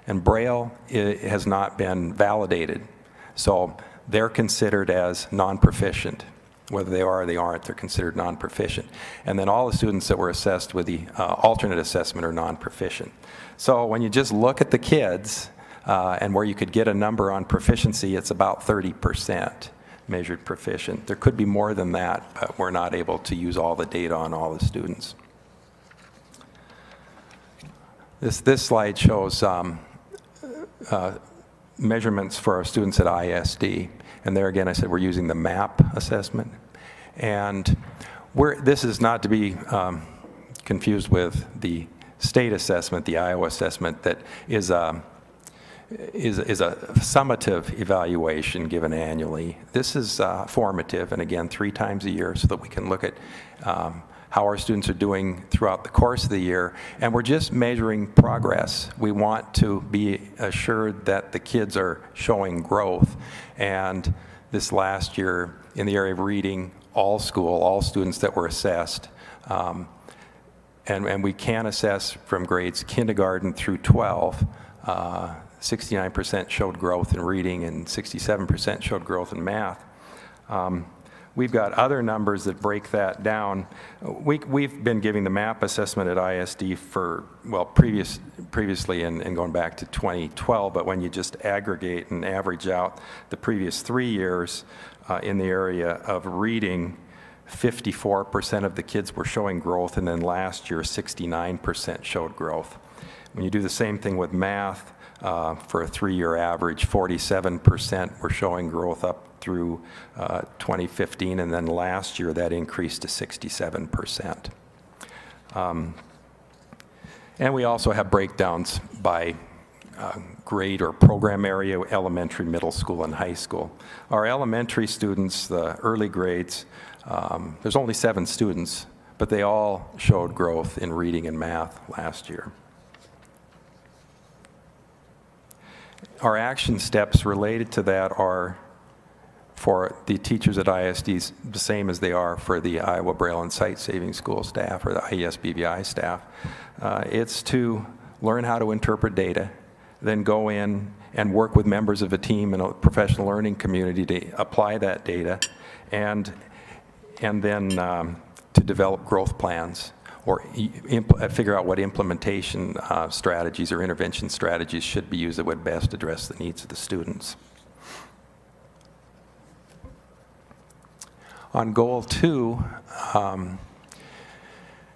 And Braille has not been validated. So they're considered as non-proficient. Whether they are or they aren't, they're considered non-proficient. And then all the students that were assessed with the alternate assessment are non-proficient. So when you just look at the kids and where you could get a number on proficiency, it's about 30% measured proficient. There could be more than that, but we're not able to use all the data on all the students. This slide shows measurements for our students at ISD. And there again, I said we're using the MAP assessment. And this is not to be confused with the state assessment, the Iowa assessment, that is a summative evaluation given annually. This is formative, and again, 3 times a year, so that we can look at how our students are doing throughout the course of the year. And we're just measuring progress. We want to be assured that the kids are showing growth. And this last year, in the area of reading, all students that were assessed, and we can assess from grades kindergarten through 12, 69% showed growth in reading and 67% showed growth in math. We've got other numbers that break that down. We've been giving the MAP assessment at ISD for, well, previously and going back to 2012, but when you just aggregate and average out the previous 3 years in the area of reading, 54% of the kids were showing growth, and then last year 69% showed growth. When you do the same thing with math, for a 3-year average, 47% were showing growth up through 2015, and then last year that increased to 67%. And we also have breakdowns by grade or program area, elementary, middle school, and high school. Our elementary students, the early grades, there's only 7 students, but they all showed growth in reading and math last year. Our action steps related to that are, for the teachers at ISDs, the same as they are for the Iowa Braille and Sight Saving School staff or the IES-BVI staff. It's to learn how to interpret data, then go in and work with members of a team in a professional learning community to apply that data, and then to develop growth plans or figure out what implementation strategies or intervention strategies should be used that would best address the needs of the students. On goal 2,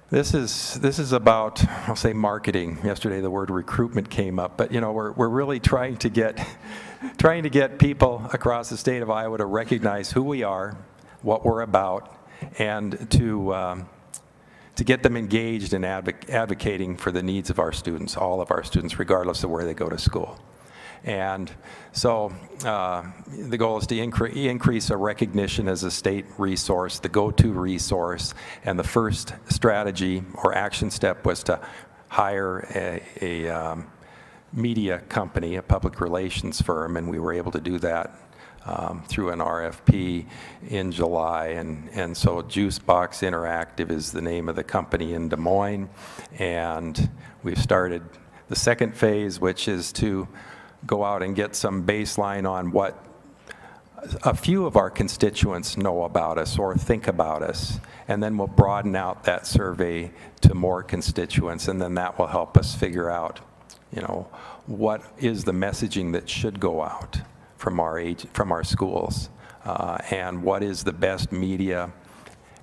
this is about, I'll say, marketing. Yesterday the word recruitment came up, but we're really trying to get people across the state of Iowa to recognize who we are, what we're about, and to get them engaged in advocating for the needs of our students, all of our students, regardless of where they go to school. And so the goal is to increase our recognition as a state resource, the go-to resource, and the first strategy or action step was to hire a media company, a public relations firm, and we were able to do that through an RFP in July, and so Juicebox Interactive is the name of the company in Des Moines, and we've started the second phase, which is to go out and get some baseline on what a few of our constituents know about us or think about us, and then we'll broaden out that survey to more constituents, and then that will help us figure out, what is the messaging that should go out from our schools, and what is the best media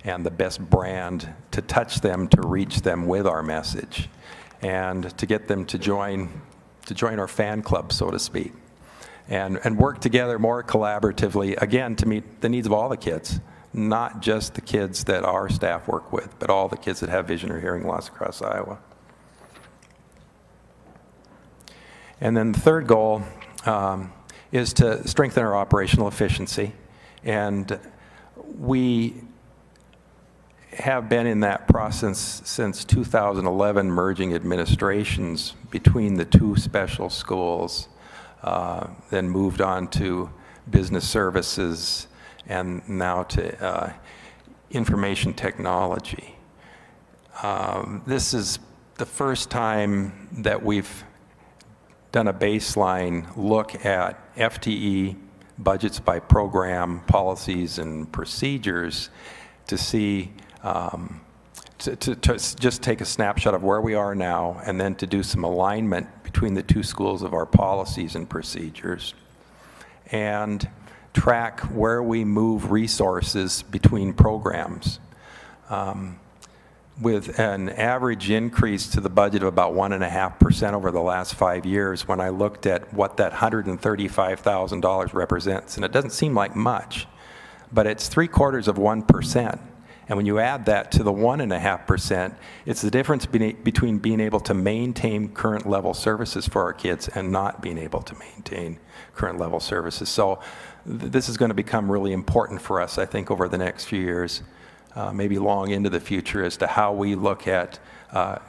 and the best brand to touch them, to reach them with our message, and to get them to join our fan club, so to speak, and work together more collaboratively, again, to meet the needs of all the kids, not just the kids that our staff work with, but all the kids that have vision or hearing loss across Iowa. And then the third goal is to strengthen our operational efficiency. And we have been in that process since 2011, merging administrations between the 2 special schools, then moved on to business services, and now to information technology. This is the first time that we've done a baseline look at FTE budgets by program, policies, and procedures to see, to just take a snapshot of where we are now, and then to do some alignment between the 2 schools of our policies and procedures, and track where we move resources between programs. with an average increase to the budget of about 1.5% over the last 5 years, when I looked at what that $135,000 represents, and it doesn't seem like much, but it's 0.75%. And when you add that to the 1.5%, it's the difference between being able to maintain current level services for our kids and not being able to maintain current level services. So this is going to become really important for us, I think, over the next few years. Maybe long into the future, as to how we look at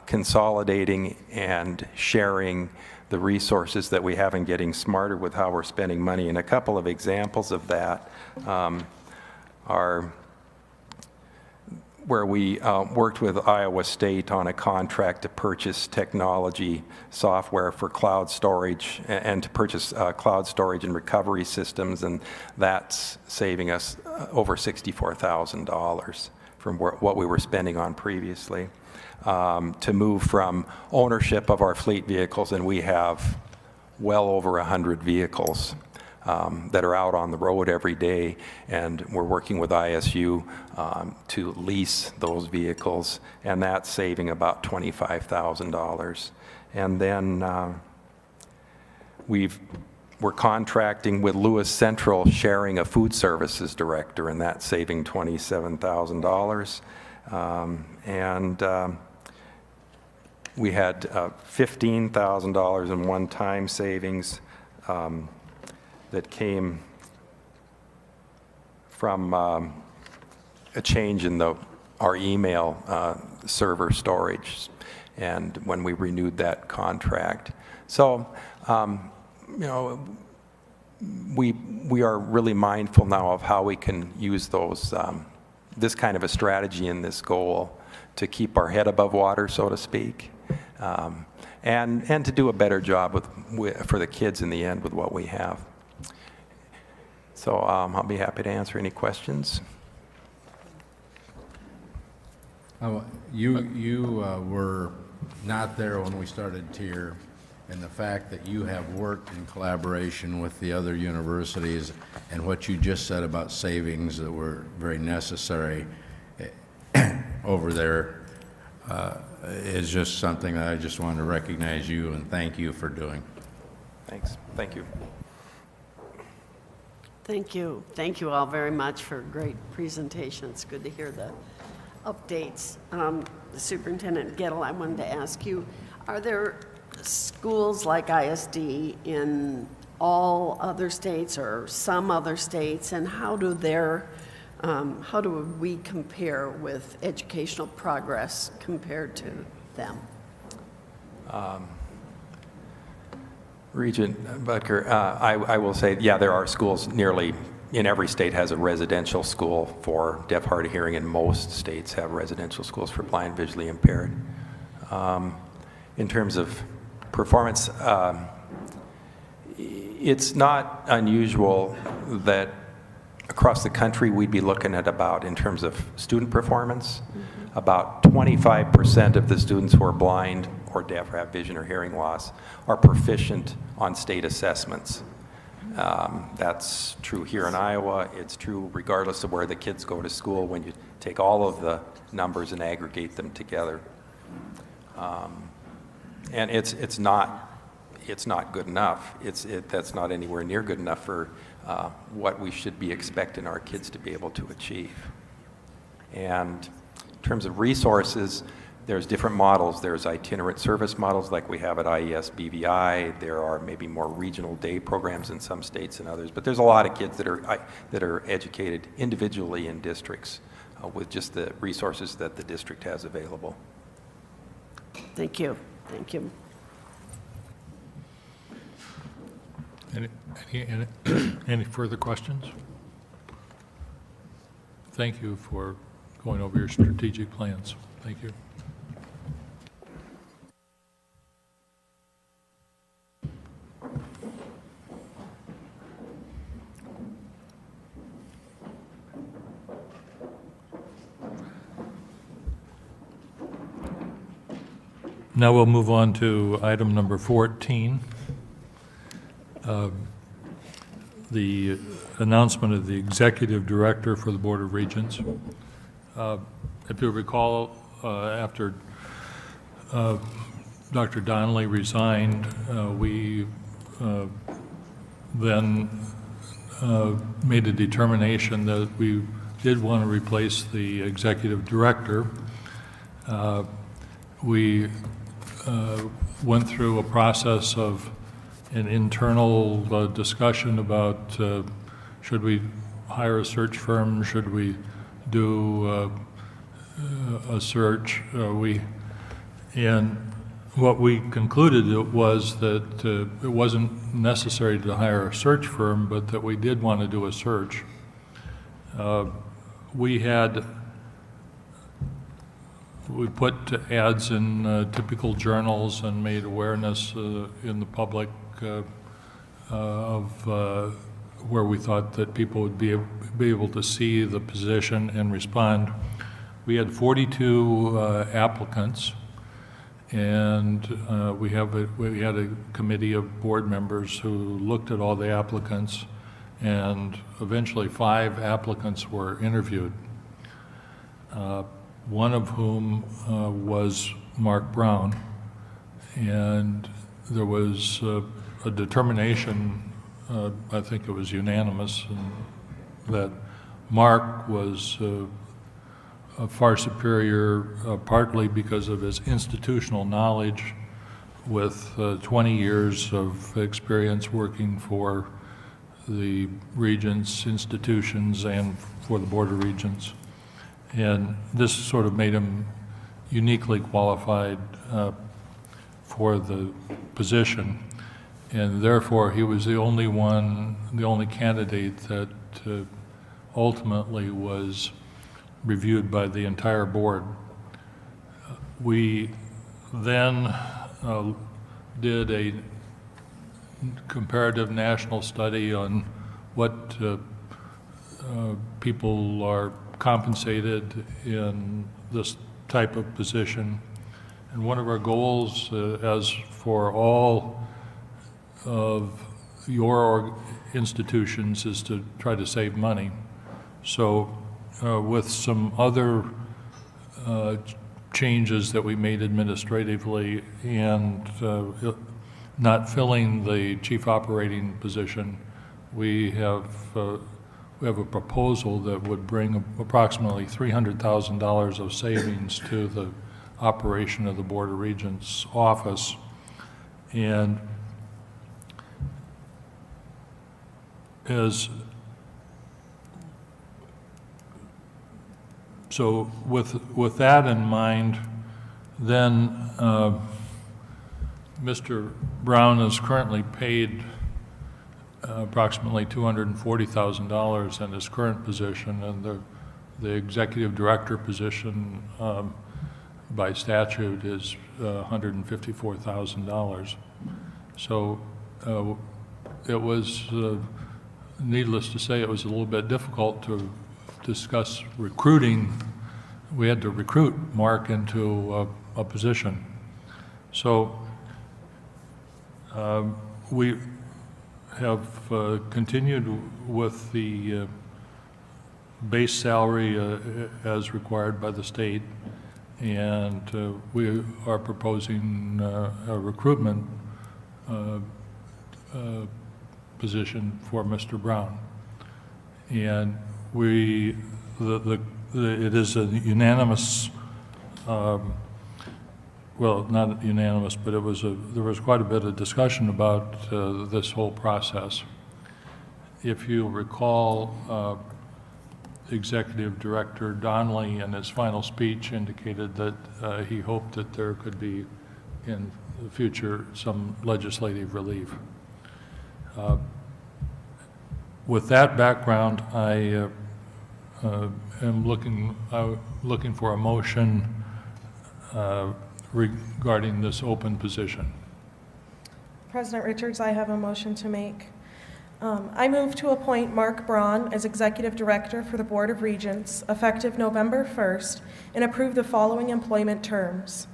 consolidating and sharing the resources that we have and getting smarter with how we're spending money. And a couple of examples of that are where we worked with Iowa State on a contract to purchase technology software for cloud storage and to purchase cloud storage and recovery systems, and that's saving us over $64,000 from what we were spending on previously, to move from ownership of our fleet vehicles, and we have well over 100 vehicles that are out on the road every day, and we're working with ISU to lease those vehicles, and that's saving about $25,000. And then we're contracting with Lewis Central, sharing a food services director, and that's saving $27,000. We had $15,000 in one-time savings that came from a change in our email server storage, and when we renewed that contract. So, you know, we are really mindful now of how we can use those this kind of a strategy and this goal to keep our head above water, so to speak, and to do a better job for the kids in the end with what we have. So I'll be happy to answer any questions. You were not there when we started TIER, and the fact that you have worked in collaboration with the other universities and what you just said about savings that were very necessary over there is just something that I just want to recognize you and thank you for doing. Thanks. Thank you. Thank you. Thank you all very much for great presentations. Good to hear the updates. Superintendent Gettle, I wanted to ask you, are there schools like ISD in all other states or some other states, and how do we compare with educational progress compared to them? Regent Butker, I will say, yeah, there are schools. Nearly in every state has a residential school for deaf, hard of hearing, and most states have residential schools for blind, visually impaired. In terms of performance, it's not unusual that across the country we'd be looking at about, in terms of student performance, about 25% of the students who are blind or deaf or have vision or hearing loss are proficient on state assessments. That's true here in Iowa. It's true regardless of where the kids go to school when you take all of the numbers and aggregate them together. And it's not good enough. That's not anywhere near good enough for what we should be expecting our kids to be able to achieve. And in terms of resources, there's different models. There's itinerant service models like we have at IES BVI. There are maybe more regional day programs in some states than others. But there's a lot of kids that are educated individually in districts with just the resources that the district has available. Thank you. Thank you. Any further questions? Thank you for going over your strategic plans. Thank you. Now we'll move on to item number 14. The announcement of the Executive Director for the Board of Regents. If you recall, after Dr. Donnelly resigned, we then made a determination that we did want to replace the executive director. We went through a process of an internal discussion about should we hire a search firm, should we do a search. And what we concluded was that it wasn't necessary to hire a search firm, but that we did want to do a search. We put ads in typical journals and made awareness in the public of where we thought that people would be able to see the position and respond. We had 42 applicants, and we had a committee of board members who looked at all the applicants, and eventually 5 applicants were interviewed. One of whom was Mark Brown, and there was a determination, I think it was unanimous, that Mark was a far superior, partly because of his institutional knowledge with 20 years of experience working for the Regents institutions and for the Board of Regents. And this sort of made him uniquely qualified for the position. And therefore, he was the only candidate that ultimately was reviewed by the entire board. We then did a comparative national study on what people are compensated in this type of position. And one of our goals, as for all of your institutions, is to try to save money. So with some other changes that we made administratively and not filling the chief operating position, we have a proposal that would bring approximately $300,000 of savings to the operation of the Board of Regents office. And so with that in mind, then Mr. Brown is currently paid approximately $240,000 in his current position, and the executive director position by statute is $154,000. So it was, needless to say, it was a little bit difficult to discuss recruiting. We had to recruit Mark into a position. So we have continued with the base salary as required by the state, and we are proposing a recruitment position for Mr. Brown. And it is a unanimous, well, not unanimous, but there was quite a bit of discussion about this whole process. If you recall, Executive Director Donnelly in his final speech indicated that he hoped that there could be in the future some legislative relief. With that background, I am looking for a motion regarding this open position. President Richards, I have a motion to make. I move to appoint Mark Braun as Executive Director for the Board of Regents, effective November 1st, and approve the following employment terms.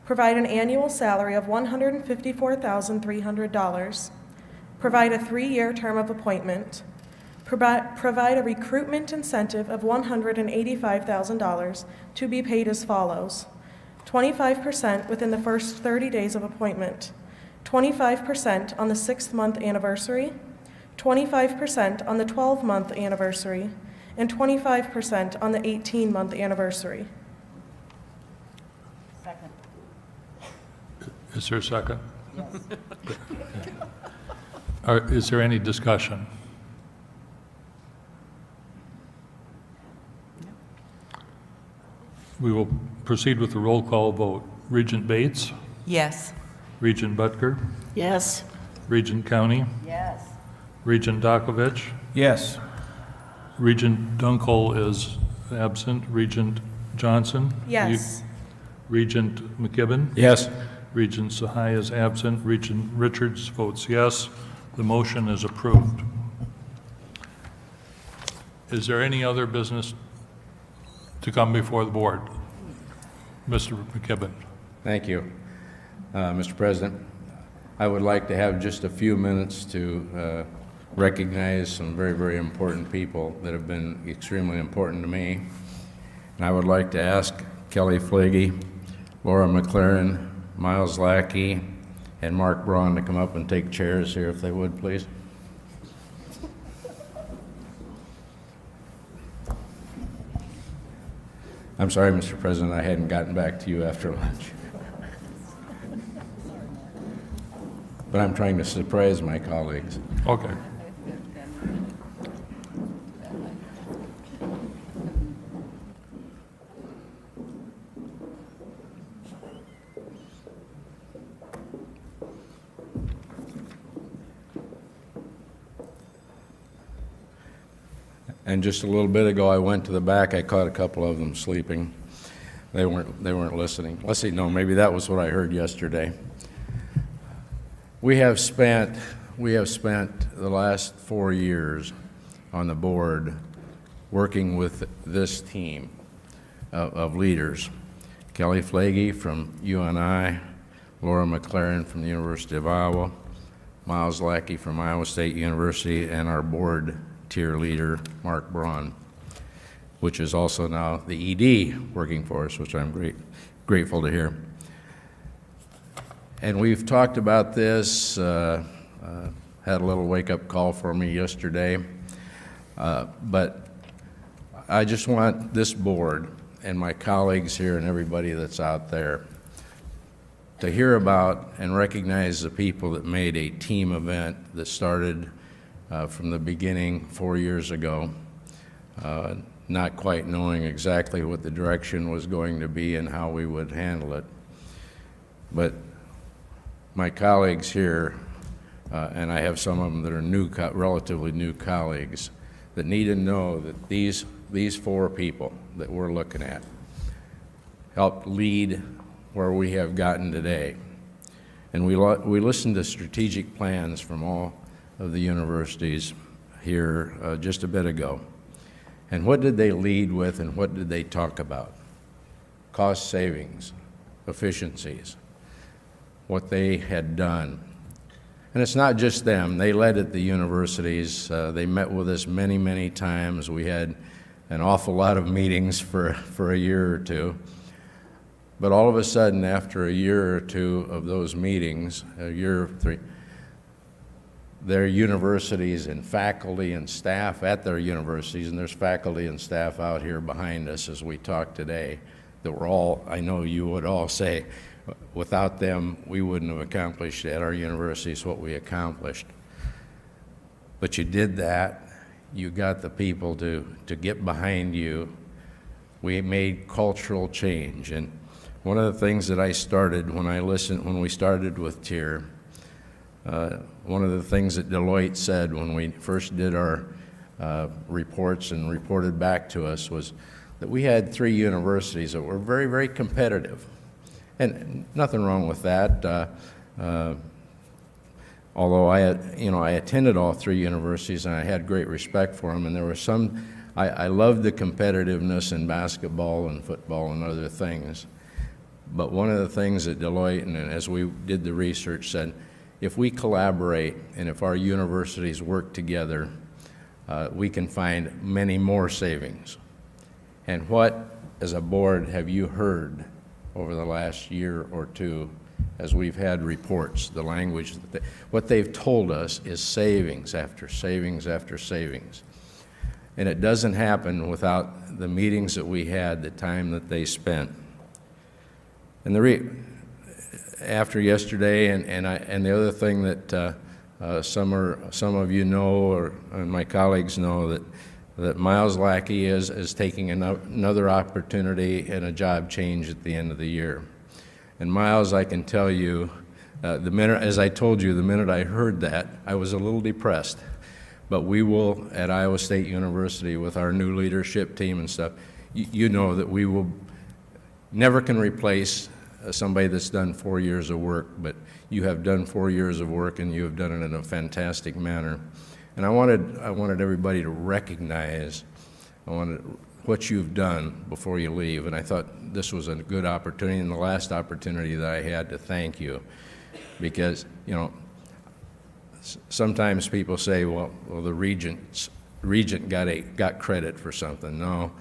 Provide an annual salary of $154,300. Provide a 3-year term of appointment. provide a recruitment incentive of $185,000 to be paid as follows: 25% within the first 30 days of appointment, 25% on the 6th month anniversary, 25% on the 12-month anniversary, and 25% on the 18-month anniversary. Second. Is there a second? Yes. Is there any discussion? We will proceed with the roll call vote. Regent Bates? Yes. Regent Butker? Yes. Regent County? Yes. Regent Dakovich? Yes. Regent Dunkel is absent. Regent Johnson? Yes. Regent McKibben? Yes. Regent Sahai is absent. Regent Richards votes yes. The motion is approved. Is there any other business to come before the board? Mr. McKibben. Thank you. Mr. President, I would like to have just a few minutes to recognize some very, very important people that have been extremely important to me. And I would like to ask Kelly Flagey, Laura McLaren, Miles Lackey, and Mark Braun to come up and take chairs here if they would, please. I'm sorry, Mr. President, I hadn't gotten back to you after lunch. But I'm trying to surprise my colleagues. Okay. And just a little bit ago, I went to the back. I caught a couple of them sleeping. They weren't listening. Let's see. No, maybe that was what I heard yesterday. We have spent the last 4 years on the board working with this team of leaders: Kelly Flagey from UNI, Laura McLaren from the University of Iowa, Miles Lackey from Iowa State University, and our board tier leader, Mark Braun, which is also now the ED working for us, which I'm grateful to hear. And we've talked about this, had a little wake-up call for me yesterday, but I just want this board and my colleagues here and everybody that's out there to hear about and recognize the people that made a team event that started from the beginning 4 years ago, not quite knowing exactly what the direction was going to be and how we would handle it. But my colleagues here, and I have some of them that are relatively new colleagues, that need to know that these 4 people that we're looking at helped lead where we have gotten today. And we listened to strategic plans from all of the universities here just a bit ago. And what did they lead with and what did they talk about? Cost savings, efficiencies, what they had done. And it's not just them. They led at the universities. They met with us many, many times. We had an awful lot of meetings for a year or two. But all of a sudden, after a year or two of those meetings, a year or 3, their universities and faculty and staff at their universities, and there's faculty and staff out here behind us as we talk today, that we're all, I know you would all say, without them, we wouldn't have accomplished at our universities what we accomplished. But you did that. You got the people to get behind you. We made cultural change. And one of the things that I started when we started with TIER, one of the things that Deloitte said when we first did our reports and reported back to us was that we had 3 universities that were very, very competitive. And nothing wrong with that. Although I attended all 3 universities and I had great respect for them, and there were some, I loved the competitiveness in basketball and football and other things. But one of the things that Deloitte, and as we did the research, said, if we collaborate and if our universities work together, we can find many more savings. And what, as a board, have you heard over the last year or two as we've had reports? The language, what they've told us is savings after savings after savings. And it doesn't happen without the meetings that we had, the time that they spent. And after yesterday, and the other thing that some of you know, and my colleagues know, that Miles Lackey is taking another opportunity and a job change at the end of the year. And Miles, I can tell you, as I told you, the minute I heard that, I was a little depressed. But we will, at Iowa State University, with our new leadership team and stuff, you know that we will never can replace somebody that's done 4 years of work, but you have done 4 years of work, and you have done it in a fantastic manner. And I wanted everybody to recognize what you've done before you leave, and I thought this was a good opportunity, and the last opportunity that I had to thank you, because, you know, sometimes people say, well the regent got credit for something. No,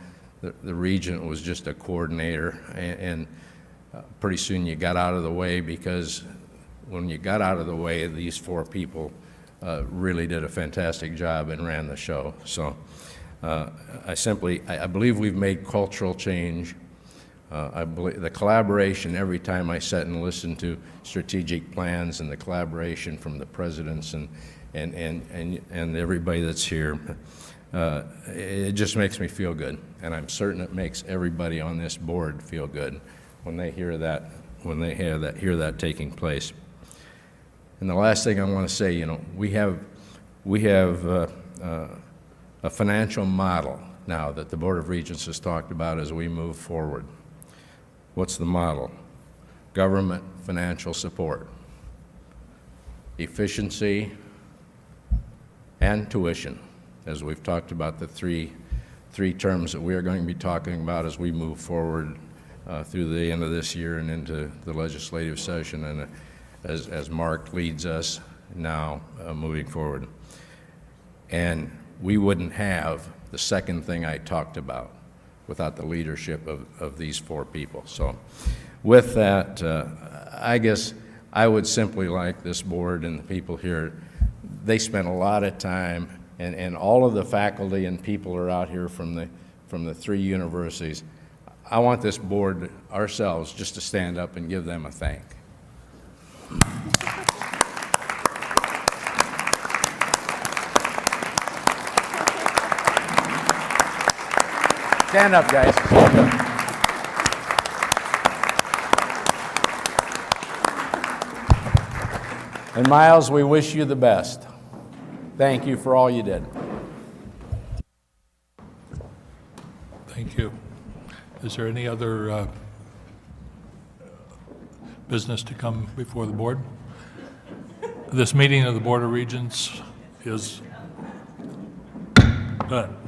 the regent was just a coordinator, and pretty soon you got out of the way, because when you got out of the way, these 4 people really did a fantastic job and ran the show. So I believe we've made cultural change. I believe the collaboration, every time I sat and listened to strategic plans and the collaboration from the presidents and everybody that's here, it just makes me feel good. And I'm certain it makes everybody on this board feel good when they hear that, hear that taking place. And the last thing I want to say, you know, we have a financial model now that the Board of Regents has talked about as we move forward. What's the model? Government financial support, efficiency, and tuition, as we've talked about the three terms that we are going to be talking about as we move forward through the end of this year and into the legislative session, and as Mark leads us now moving forward. And we wouldn't have the second thing I talked about without the leadership of these 4 people. So with that, I guess I would simply like this board and the people here, they spent a lot of time, and all of the faculty and people are out here from the 3 universities. I want this board, ourselves, just to stand up and give them a thank. Stand up, guys. Stand up. And Miles, we wish you the best. Thank you for all you did. Thank you. Is there any other business to come before the board? This meeting of the Board of Regents is done.